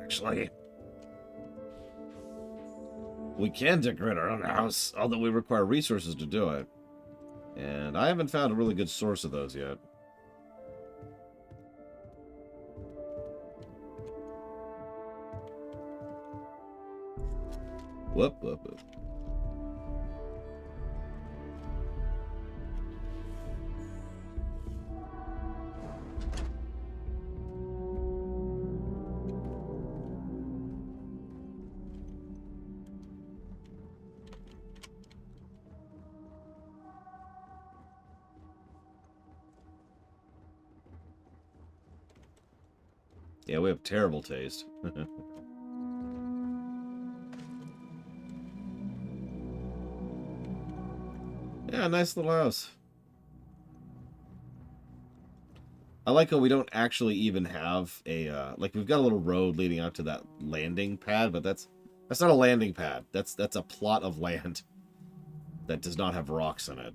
Actually, we can decorate our own house, although we require resources to do it. And I haven't found a really good source of those yet. Whoop, whoop, whoop. Yeah, we have terrible taste. Yeah, nice little house. I like how we don't actually even have a, like, we've got a little road leading out to that landing pad, but that's not a landing pad. That's a plot of land that does not have rocks in it.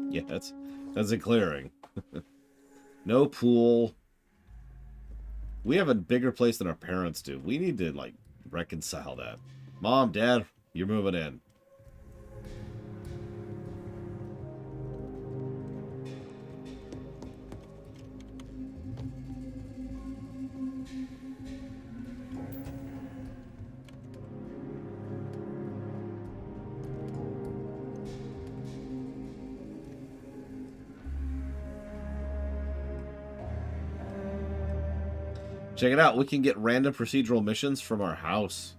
Yeah, that's a clearing. No pool. We have a bigger place than our parents do. We need to, like, reconcile that. Mom, Dad, you're moving in. Check it out. We can get random procedural missions from our house.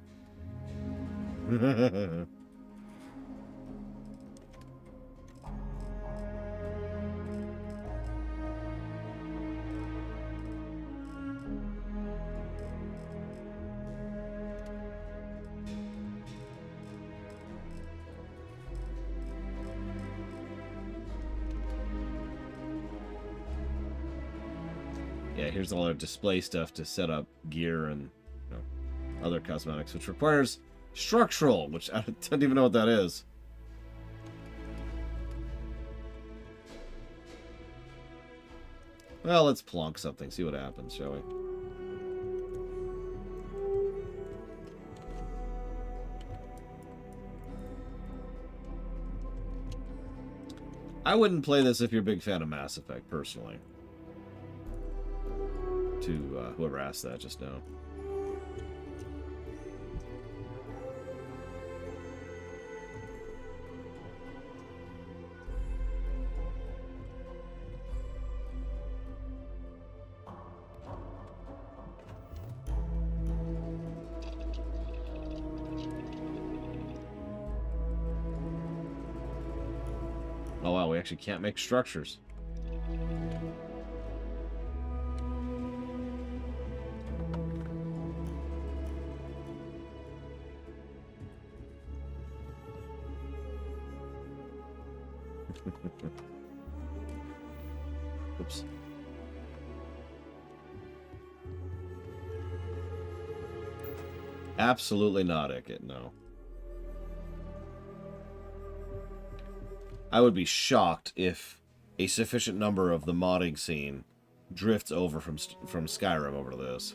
Yeah, here's all our display stuff to set up gear and other cosmetics, which requires structural, which I don't even know what that is. Well, let's plonk something, see what happens, shall we? I wouldn't play this if you're a big fan of Mass Effect, personally. To whoever asked that just now. Oh wow, we actually can't make structures. Oops. Absolutely not, Ickett, no. I would be shocked if a sufficient number of the modding scene drifts over from Skyrim over to this.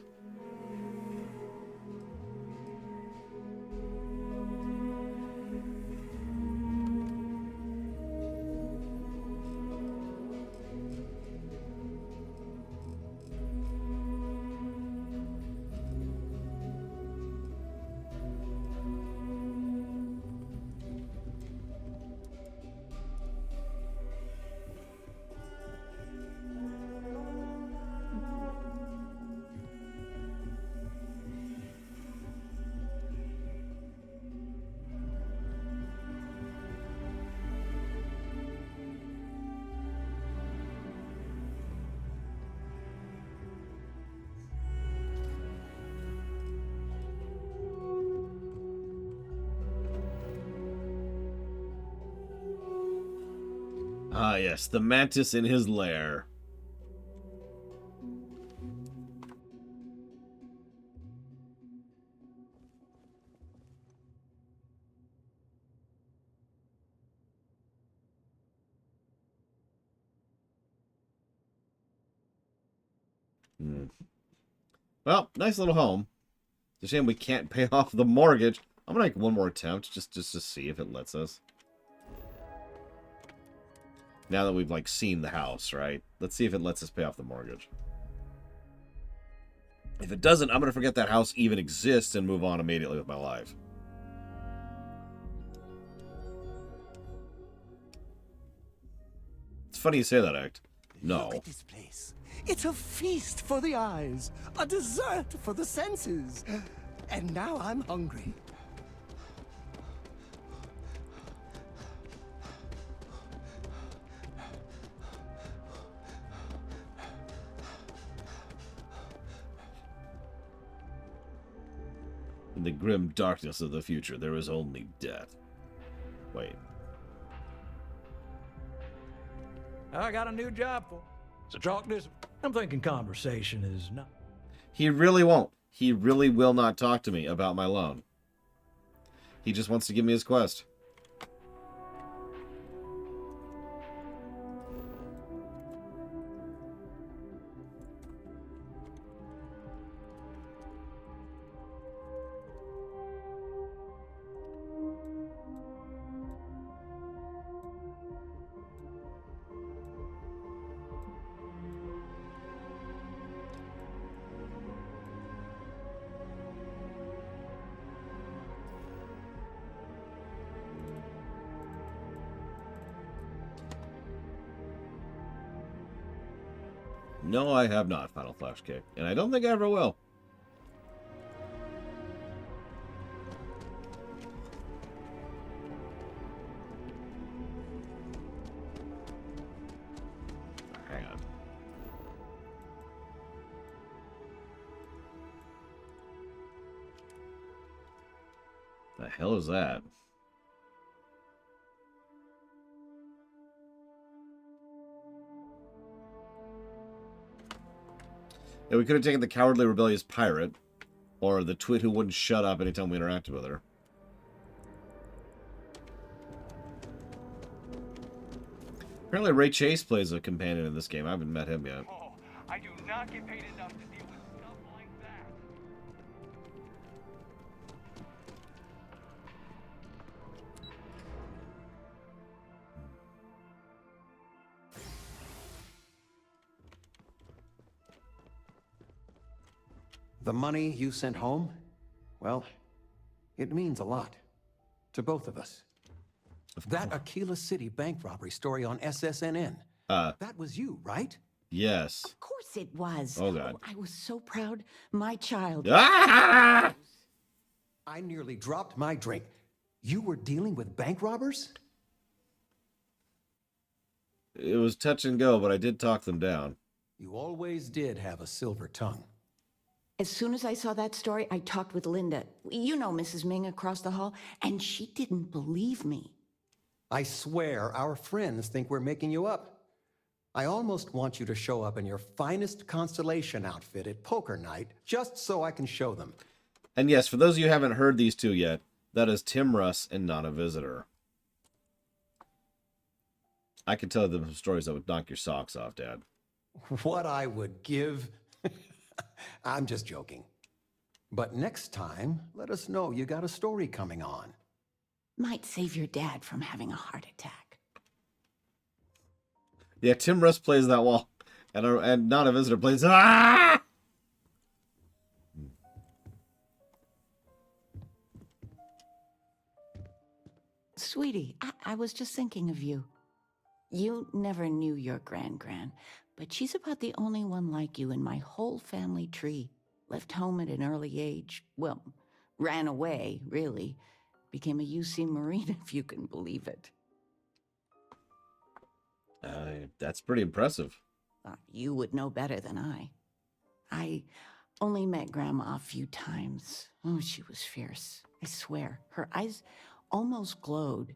Ah, yes, the mantis in his lair. Well, nice little home. It's a shame we can't pay off the mortgage. I'm gonna make one more attempt just to see if it lets us. Now that we've, like, seen the house, right? Let's see if it lets us pay off the mortgage. If it doesn't, I'm going to forget that house even exists and move on immediately with my life. It's funny you say that, Act. No. Look at this place. It's a feast for the eyes, a dessert for the senses. And now I'm hungry. In the grim darkness of the future, there is only death. Wait. I got a new job for. So talk this. I'm thinking conversation is not. He really won't. He really will not talk to me about my loan. He just wants to give me his quest. No, I have not, Final Flash Kick. And I don't think I ever will. Hang on. The hell is that? Yeah, we could have taken the cowardly rebellious pirate, or the twit who wouldn't shut up anytime we interacted with her. Apparently Ray Chase plays a companion in this game. I haven't met him yet. Oh, I do not get paid enough to deal with stuff like that. The money you sent home? Well, it means a lot. To both of us. That Aquila City bank robbery story on SSNN. That was you, right? Yes. Of course it was. Oh, God. I was so proud. My child. Ah! I nearly dropped my drink. You were dealing with bank robbers? It was touch and go, but I did talk them down. You always did have a silver tongue. As soon as I saw that story, I talked with Linda. You know Mrs. Ming across the hall, and she didn't believe me. I swear our friends think we're making you up. I almost want you to show up in your finest constellation outfit at poker night, just so I can show them. And yes, for those of you who haven't heard these two yet, that is Tim Russ and Not a Visitor. I can tell them some stories that would knock your socks off, Dad. What I would give... I'm just joking. But next time, let us know you got a story coming on. Might save your dad from having a heart attack. Yeah, Tim Russ plays that wall, and Not a Visitor plays... Ah! Sweetie, I was just thinking of you. You never knew your gran, but she's about the only one like you in my whole family tree. Left home at an early age. Well, ran away, really. Became a UC Marine, if you can believe it. That's pretty impressive. You would know better than I. I only met Grandma a few times. Oh, she was fierce. I swear. Her eyes almost glowed.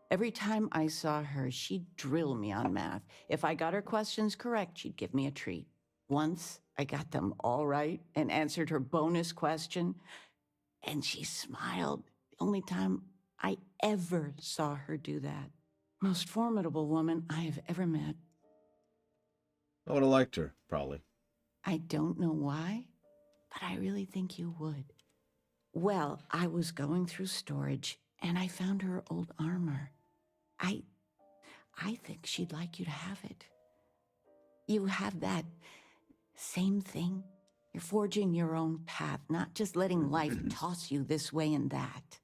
Every time I saw her, she'd drill me on math. If I got her questions correct, she'd give me a treat. Once, I got them all right and answered her bonus question, and she smiled. The only time I ever saw her do that. Most formidable woman I have ever met. I would have liked her, probably. I don't know why, but I really think you would. Well, I was going through storage, and I found her old armor. I think she'd like you to have it. You have that same thing. You're forging your own path, not just letting life toss you this way and that.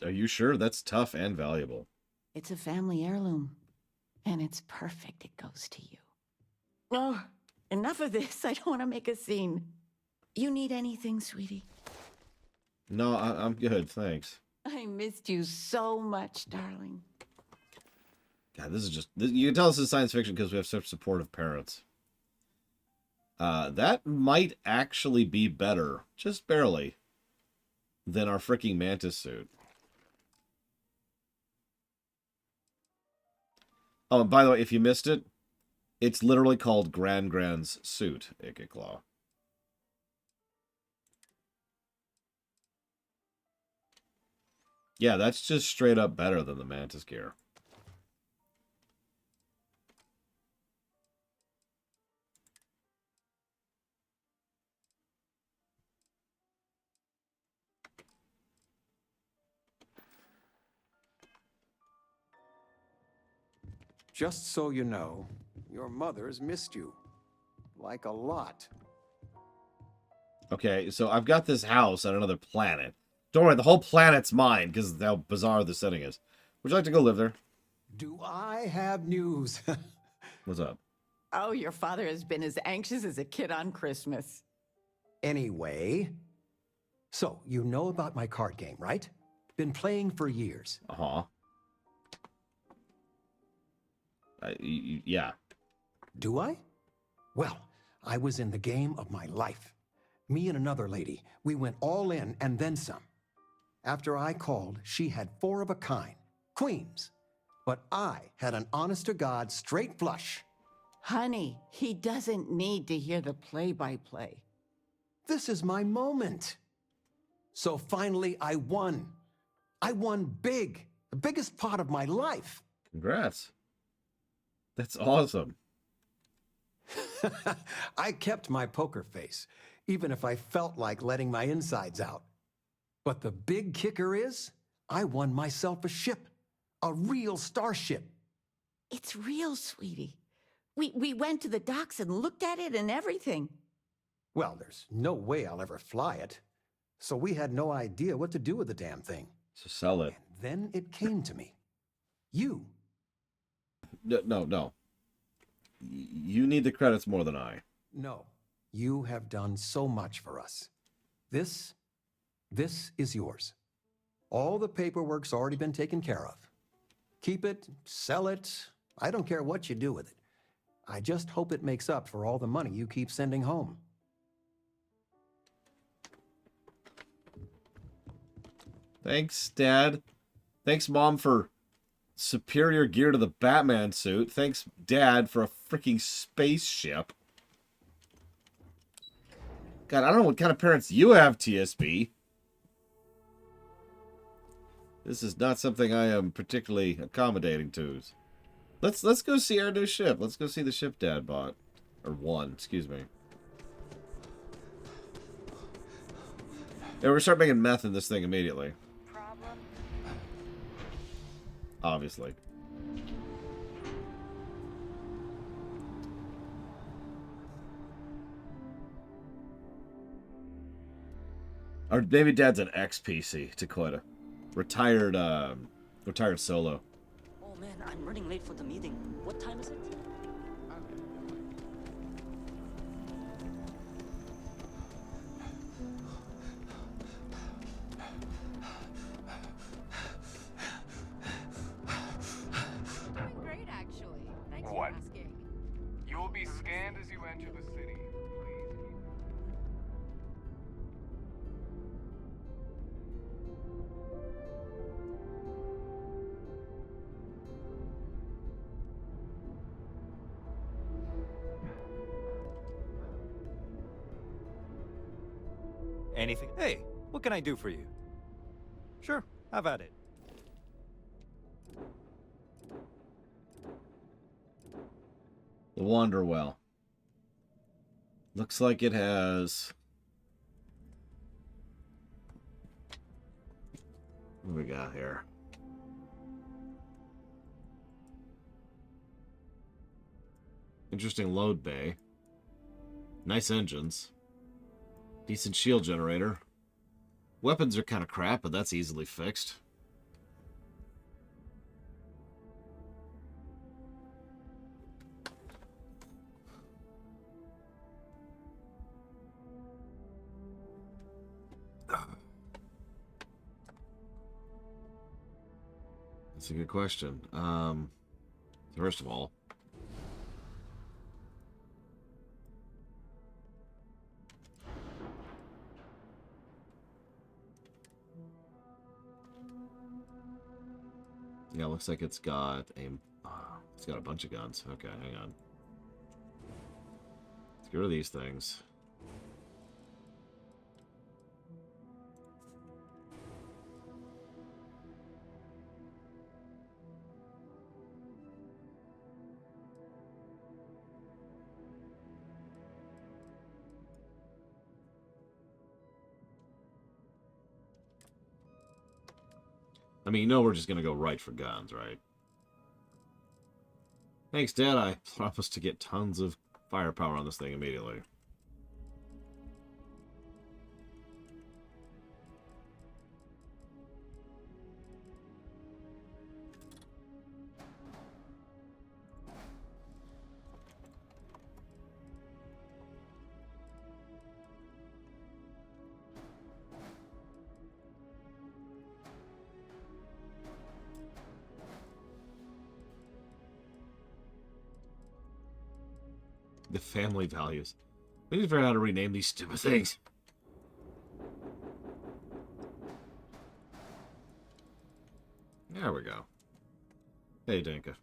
Are you sure? That's tough and valuable. It's a family heirloom, and it's perfect. It goes to you. Oh, enough of this. I don't want to make a scene. You need anything, sweetie? No, I'm good, thanks. I missed you so much, darling. God, this is just... You can tell this is science fiction because we have such supportive parents. That might actually be better, just barely, than our freaking Mantis suit. Oh, and by the way, if you missed it, it's literally called Gran's suit, Ikiclaw. Yeah, that's just straight up better than the Mantis gear. Just so you know, your mother's missed you. Like a lot. Okay, so I've got this house on another planet. Don't worry, the whole planet's mine, because of how bizarre the setting is. Would you like to go live there? Do I have news? What's up? Oh, your father has been as anxious as a kid on Christmas. Anyway, so you know about my card game, right? Been playing for years. Uh-huh. Yeah. Do I? Well, I was in the game of my life. Me and another lady, we went all in and then some. After I called, she had 4 of a kind, queens. But I had an honest-to-God straight flush. Honey, he doesn't need to hear the play-by-play. This is my moment. So finally, I won. I won big, the biggest pot of my life. Congrats. That's awesome. I kept my poker face, even if I felt like letting my insides out. But the big kicker is, I won myself a ship, a real starship. It's real, sweetie. We went to the docks and looked at it and everything. Well, there's no way I'll ever fly it. So we had no idea what to do with the damn thing. So sell it. And then it came to me. You. No. You need the credits more than I. No. You have done so much for us. This is yours. All the paperwork's already been taken care of. Keep it, sell it. I don't care what you do with it. I just hope it makes up for all the money you keep sending home. Thanks, Dad. Thanks, Mom, for superior gear to the Batman suit. Thanks, Dad, for a freaking spaceship. God, I don't know what kind of parents you have, TSB. This is not something I am particularly accommodating to. Let's go see our new ship. Let's go see the ship Dad bought. Or won, excuse me. Yeah, we're start making meth in this thing immediately. Problem? Obviously. Or maybe Dad's an ex-PC, to quote a retired solo. Oh man, I'm running late for the meeting. What time is it? Doing great, actually. Thanks What? for asking. You will be scanned as you enter the city. Please keep... Anything? Hey, what can I do for you? Sure, have at it. The Wanderwell. Looks like it has... What do we got here? Interesting load bay. Nice engines. Decent shield generator. Weapons are kind of crap, but that's easily fixed. That's a good question. First of all, yeah, looks like it's got a bunch of guns. Okay, hang on. Let's get rid of these things. I mean, you know we're just going to go right for guns, right? Thanks, Dad. I promised to get tons of firepower on this thing immediately. The family values. We need to figure out how to rename these stupid things. There we go. Hey, Danka.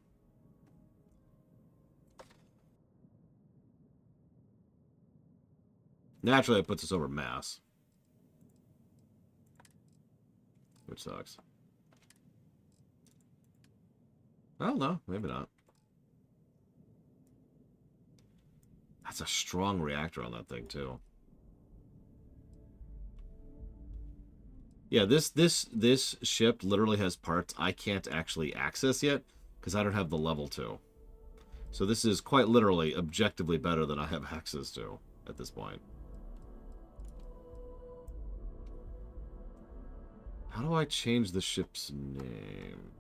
Naturally, it puts us over mass. Which sucks. I don't know. Maybe not. That's a strong reactor on that thing, too. Yeah, this ship literally has parts I can't actually access yet because I don't have the level 2. So this is quite literally objectively better than I have access to at this point. How do I change the ship's name?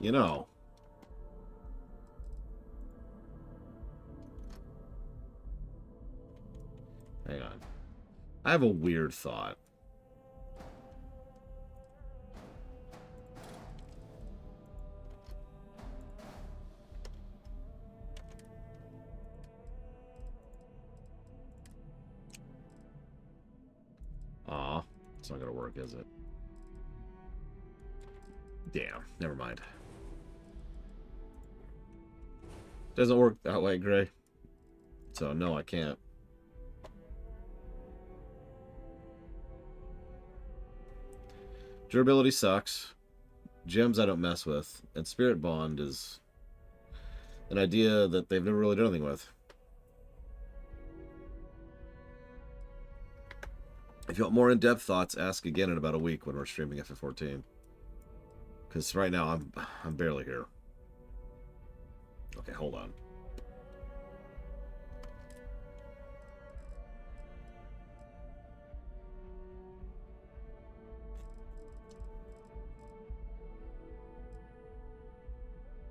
You know. Hang on. I have a weird thought. Aw, it's not gonna work, is it? Damn, never mind. Doesn't work that way, Gray. So, no, I can't. Durability sucks. Gems I don't mess with. And Spirit Bond is an idea that they've never really done anything with. If you want more in-depth thoughts, ask again in about a week when we're streaming FF14. Because right now, I'm barely here. Okay, hold on.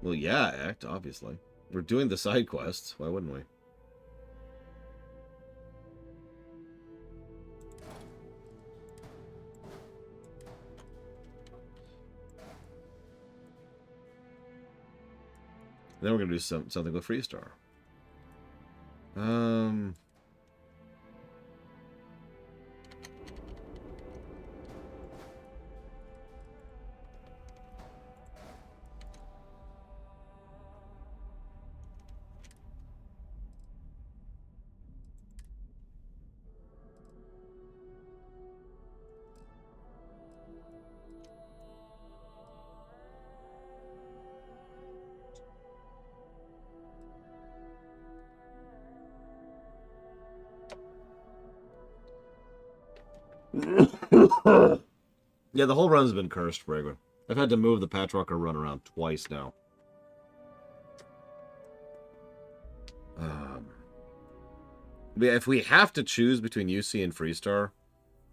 Well, yeah, Act, obviously. We're doing the side quests. Why wouldn't we? Then we're going to do something with Freestar. Yeah, the whole run's been cursed, Fragrant. I've had to move the Patchwalker run around twice now. If we have to choose between UC and Freestar,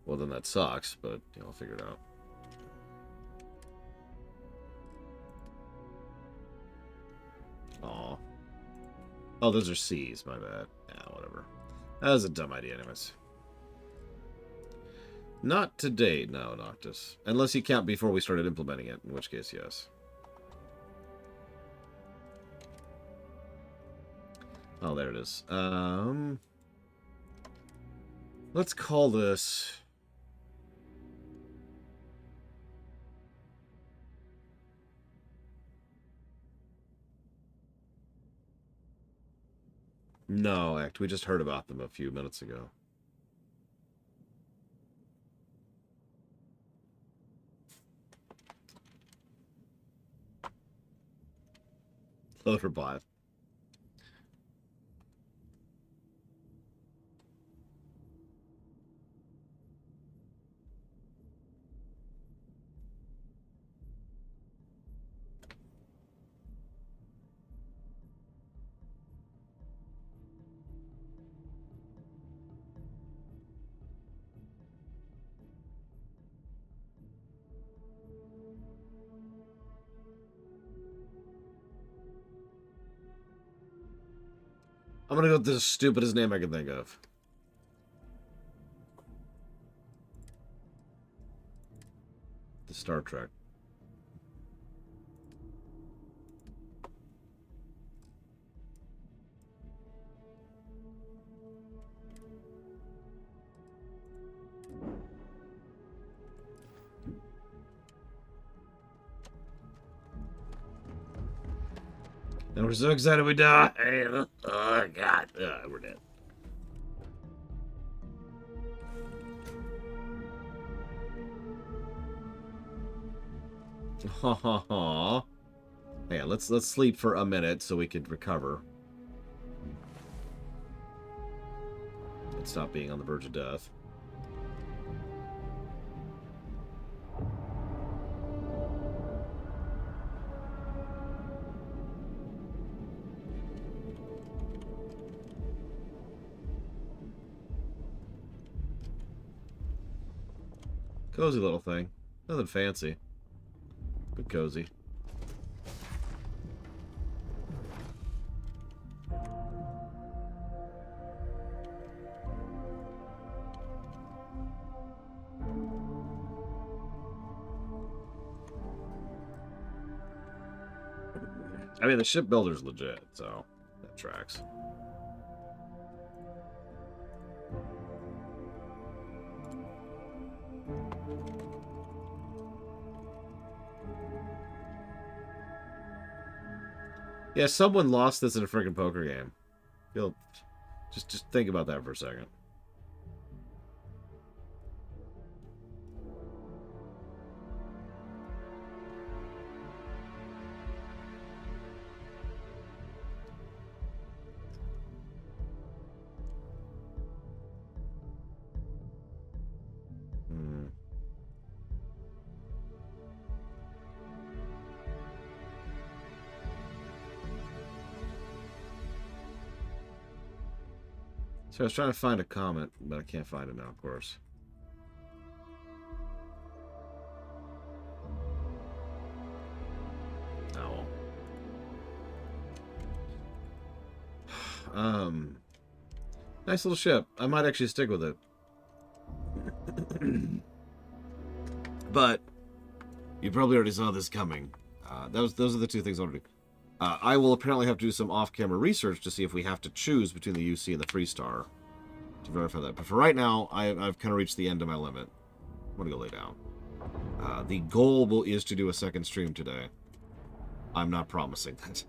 well, then that sucks, but you know, I'll figure it out. Aw. Oh, those are C's, my bad. Yeah, whatever. That was a dumb idea anyways. Not today, no, Noctis. Unless you count before we started implementing it, in which case, yes. Oh, there it is. Let's call this... No, Act. We just heard about them a few minutes ago. Loaderbot. I'm gonna go with the stupidest name I can think of. The Star Trek. And we're so excited we die. Oh, God. We're dead. Ha ha ha. Yeah, let's sleep for a minute so we can recover. And stop being on the verge of death. Cozy little thing. Nothing fancy. But cozy. I mean, the shipbuilder's legit, so that tracks. Yeah, someone lost this in a freaking poker game. You'll just think about that for a second. So I was trying to find a comment, but I can't find it now, of course. Oh. Nice little ship. I might actually stick with it. But you probably already saw this coming. Those are the two things I want to do. I will apparently have to do some off-camera research to see if we have to choose between the UC and the Freestar to verify that. But for right now, I've kind of reached the end of my limit. I'm going to go lay down. The goal is to do a second stream today. I'm not promising that.